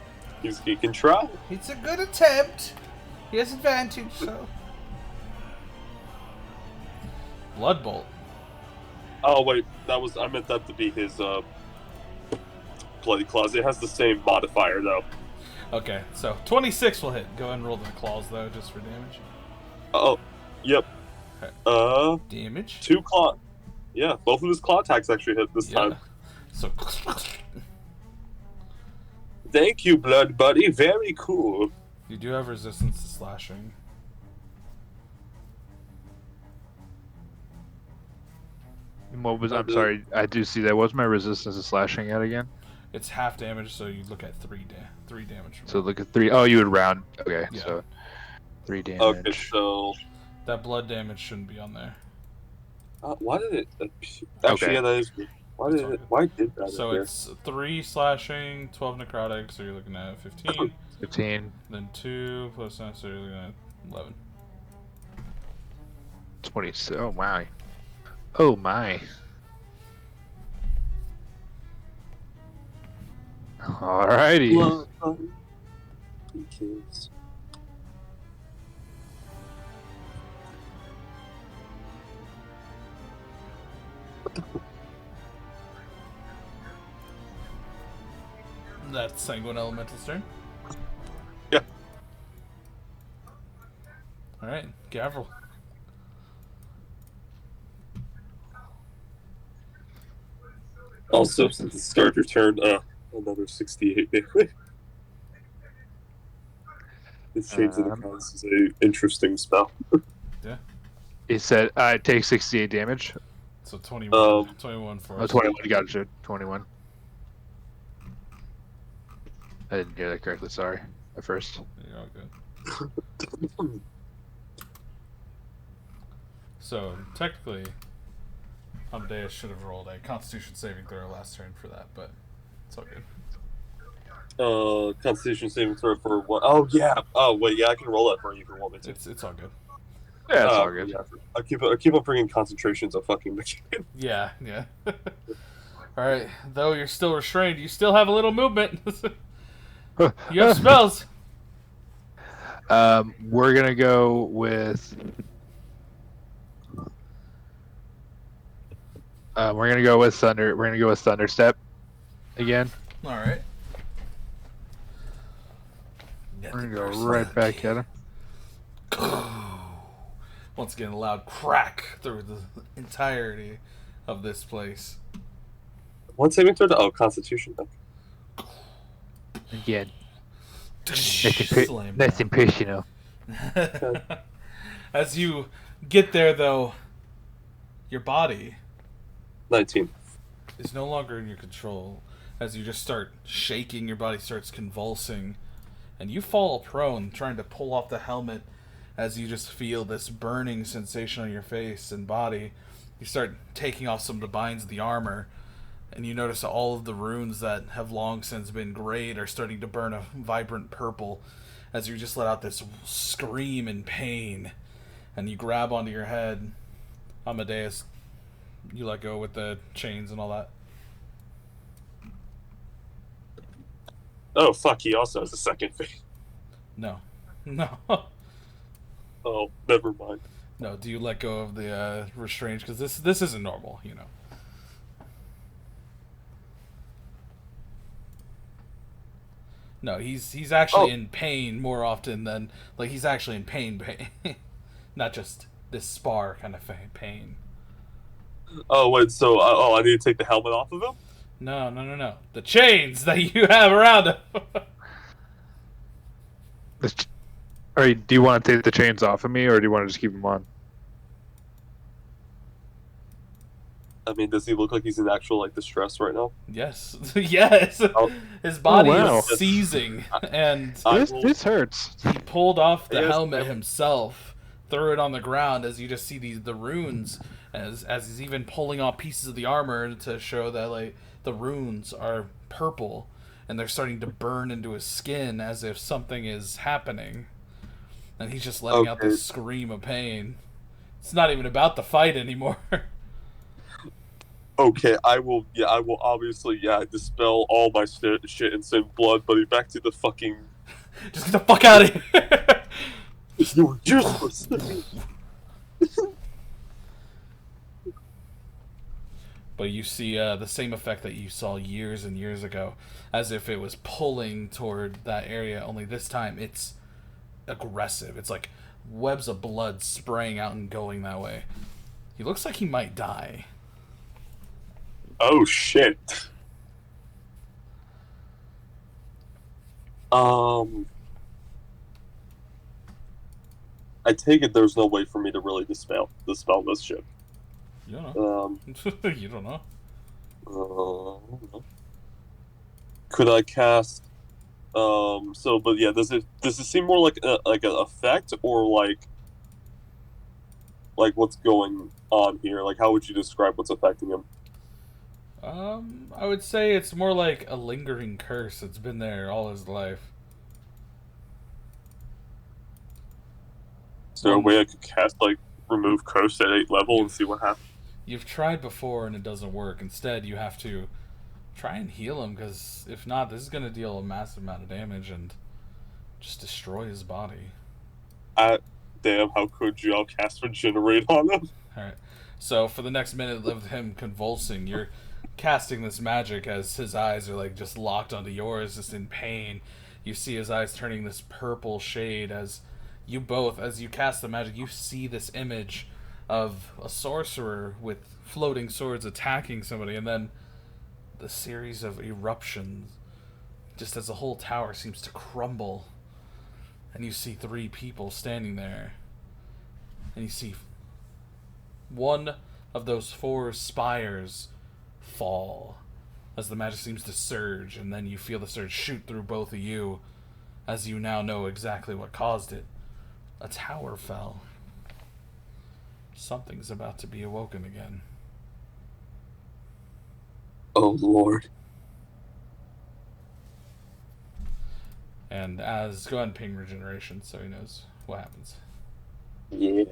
he can try. It's a good attempt. He has advantage, so. Blood Bolt. Oh, wait, I meant that to be his, Bloody Claws. It has the same modifier, though. Okay, so 26 will hit. Go ahead and roll the claws though, just for damage. Oh, yep. Okay. Damage. 2 claw. Yeah, both of his claw attacks actually hit this time. So. Thank you, Blood Buddy. Very cool. You do have resistance to slashing. What was? I'm sorry. I do see that. What's my resistance to slashing at again? It's half damage, so you look at 3 damage. So look at 3. Oh, you would round. Okay, Yeah. so 3 damage. Okay, so that blood damage shouldn't be on there. why did it? Actually, yeah, that is. Why did it? Why did that? So it's 3 slashing, 12 necrotic, so you're looking at 15. 15. Then 2 plus 9, so you're looking at 11. 20. Oh my. Oh my. Alrighty. Blood Buddy. Kids. That's Sanguine Elemental's turn. Yeah. Alright, Gavril. Also, since it started your turn, another 68 damage. This Shades of the Gods is an interesting spell. Yeah. It said I take 68 damage. So 21. 21 for Oh, us. 21. Gotcha. 21. I didn't hear that correctly. Sorry. At first. You're all good. So, technically, Amadeus should have rolled a Constitution saving throw last turn for that, but it's all good. Constitution saving throw for what? Oh, yeah. Oh, wait, yeah, I can roll that for you if you want me to. It's all good. Yeah, it's all good. Yeah, I keep on bringing concentrations of fucking machine. Yeah. Alright, though you're still restrained, you still have a little movement. You have spells. We're gonna go with. We're gonna go with thunder. We're gonna go with thunder step again. All right. We're gonna go right back at him. Once again, a loud crack through the entirety of this place. One saving throw? Oh, Constitution. Again. Slam That's down. impersonal. As you get there, though, your body 19. is no longer in your control. As you just start shaking, your body starts convulsing, and you fall prone, trying to pull off the helmet. As you just feel this burning sensation on your face and body, you start taking off some of the binds of the armor, and you notice all of the runes that have long since been grayed are starting to burn a vibrant purple. As you just let out this scream in pain, and you grab onto your head. Amadeus, you let go with the chains and all that. Oh, fuck, he also has a second phase. No. Oh, never mind. No, do you let go of the restraint? Because this isn't normal, you know. No, he's actually in pain more often than... Like, he's actually in pain. Not just this spar kind of pain. Oh, wait, so... I need to take the helmet off of him? No. The chains that you have around him. Do you want to take the chains off of me, or do you want to just keep them on? I mean, does he look like he's in actual, like, distress right now? Yes. Yes. Oh. His body wow. is seizing, and This hurts. he pulled off the Yes. helmet himself, threw it on the ground as you just see the runes, as he's even pulling off pieces of the armor to show that, like, the runes are purple, and they're starting to burn into his skin as if something is happening. And he's just letting out this scream of pain. It's not even about the fight anymore. Okay, I will obviously, dispel all my shit and send Blood Buddy back to the fucking... Just get the fuck out of here! You were useless! But you see the same effect that you saw years and years ago, as if it was pulling toward that area, only this time it's aggressive. It's like webs of blood spraying out and going that way. He looks like he might die. Oh shit. I take it there's no way for me to really dispel this ship. You don't know. You don't know. Could I cast? But yeah, does it seem more like an effect or like what's going on here? Like, how would you describe what's affecting him? I would say it's more like a lingering curse that's been there all his life. Is there a way I could cast remove curse at 8th level and see what happens? You've tried before and it doesn't work. Instead, you have to try and heal him, because if not, this is going to deal a massive amount of damage and just destroy his body. Damn, how could you? I'll cast Regenerate on him. Alright, so for the next minute of him convulsing, you're casting this magic as his eyes are like just locked onto yours, just in pain. You see his eyes turning this purple shade as you cast the magic, you see this image of a sorcerer with floating swords attacking somebody, and then the series of eruptions, just as the whole tower seems to crumble, and you see 3 people standing there, and you see one of those 4 spires fall as the magic seems to surge, and then you feel the surge shoot through both of you as you now know exactly what caused it. A tower fell. Something's about to be awoken again. Oh, Lord. And go ahead and ping regeneration so he knows what happens. Yeah.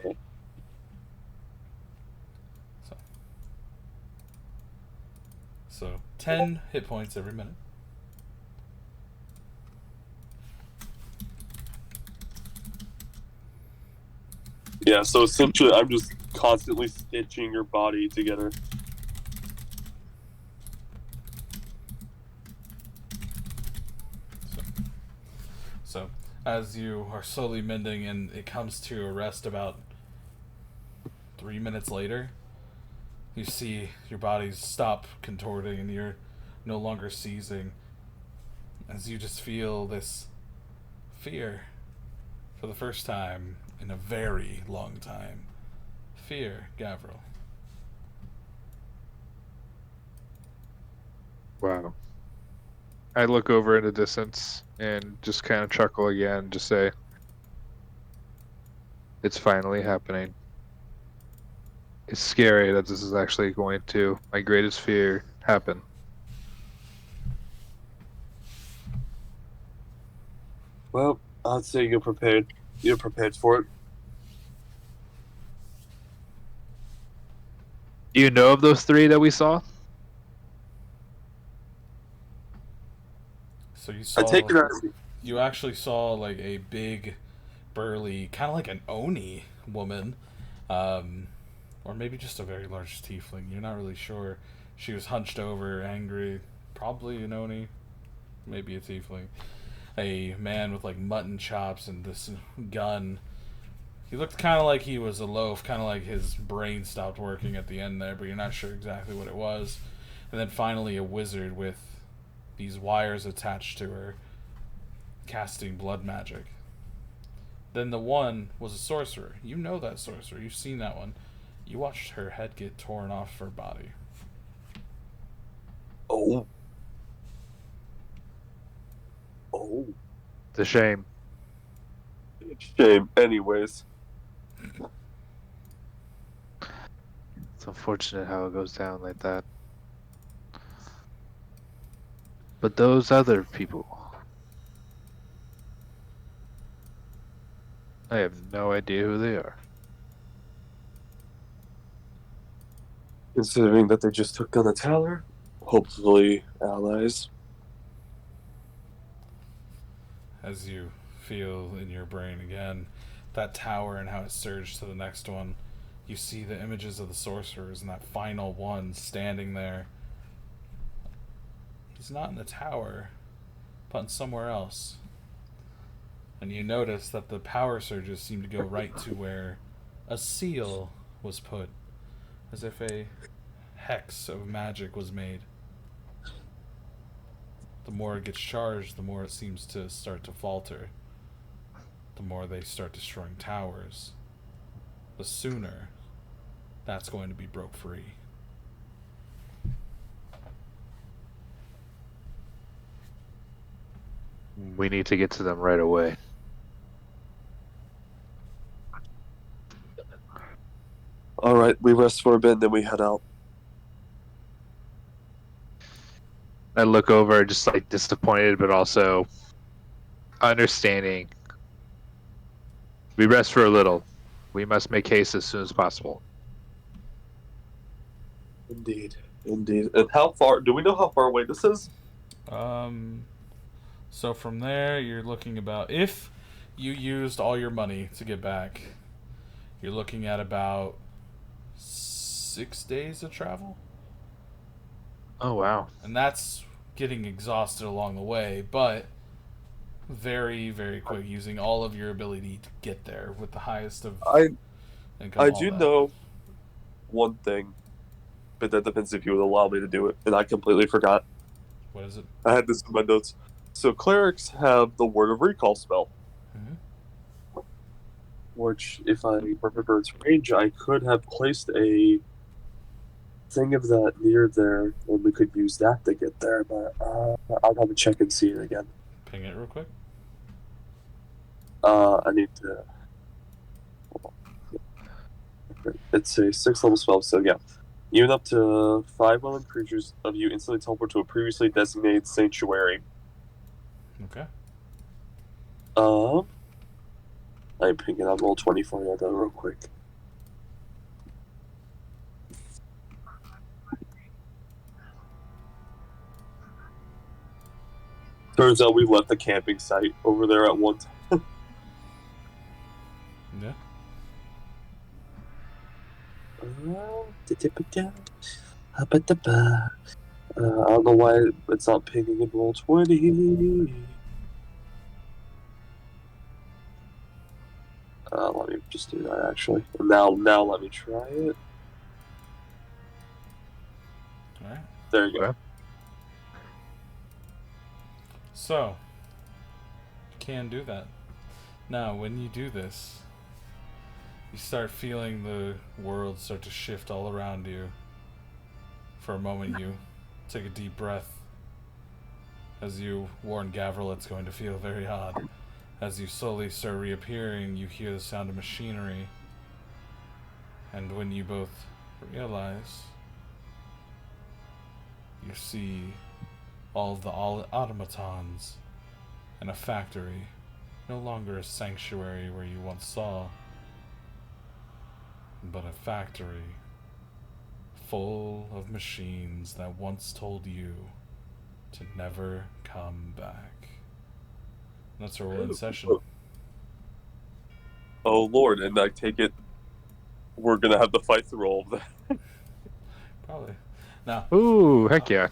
So 10 hit points every minute. Yeah, so essentially I'm just constantly stitching your body together. So as you are slowly mending and it comes to a rest about 3 minutes later, you see your body stop contorting and you're no longer seizing, as you just feel this fear for the first time in a very long time. Fear, Gavril. Wow. I look over in the distance and just kind of chuckle again, just say, it's finally happening. It's scary that this is actually going to, my greatest fear, happen. Well, I'd say you're prepared. You're prepared for it. Do you know of those 3 that we saw? So you saw. I take it as you actually saw like a big, burly, kind of like an Oni woman, or maybe just a very large tiefling. You're not really sure. She was hunched over, angry, probably an Oni, maybe a tiefling. A man with like mutton chops and this gun. He looked kind of like he was a loaf, kind of like his brain stopped working at the end there, but you're not sure exactly what it was. And then finally a wizard with these wires attached to her, casting blood magic. Then the one was a sorcerer. You know that sorcerer. You've seen that one. You watched her head get torn off her body. Oh. It's a shame. Shame. Anyways. It's unfortunate how it goes down like that. But those other people, I have no idea who they are. Considering that they just took down the tower, hopefully allies. As you feel in your brain again that tower and how it surged to the next one, You see the images of the sorcerers and that final one standing there. He's not in the tower, but somewhere else. And you notice that the power surges seem to go right to where a seal was put, as if a hex of magic was made. The more it gets charged, the more it seems to start to falter. The more they start destroying towers, the sooner that's going to be broke free. We need to get to them right away. All right, we rest for a bit, then we head out. I look over, just like disappointed, but also understanding. We rest for a little. We must make haste as soon as possible. Indeed. And how far? Do we know how far away this is? So from there, you're looking about, if you used all your money to get back, you're looking at about 6 days of travel. Oh, wow. And that's getting exhausted along the way, but very, very quick, using all of your ability to get there with the highest of income. I do know one thing, but that depends if you would allow me to do it, and I completely forgot. What is it? I had this in my notes. So clerics have the Word of Recall spell, which, if I remember its range, I could have placed a thing of that near there, and we could use that to get there, but I'll have to check and see it again. Ping it real quick. I need to... Hold on. It's a 6th level spell, so yeah. Even up to 5 willing creatures of you instantly teleport to a previously designated sanctuary. Okay. I'm pinging on Roll20 for you, though, real quick. Turns out we left the camping site over there at one time. Yeah. I don't know why it's not pinging in Roll20. Let me just do that, actually. Now let me try it. Alright. There you go. So, you can do that. Now, when you do this, you start feeling the world start to shift all around you. For a moment, you take a deep breath. As you warn Gavril, it's going to feel very odd. As you slowly start reappearing, you hear the sound of machinery. And when you both realize, you see all of the automatons in a factory, no longer a sanctuary where you once saw, but a factory full of machines that once told you to never come back. That's where we're in session. Oh Lord, and I take it we're gonna have to fight through all of that. Probably. Now, Ooh, heck yeah.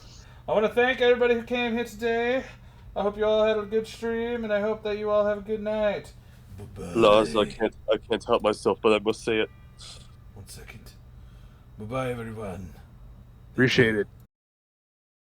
I want to thank everybody who came here today. I hope you all had a good stream, and I hope that you all have a good night. Bye-bye. Lars, I can't help myself, but I must say it. 1 second. Bye-bye, everyone. Appreciate it.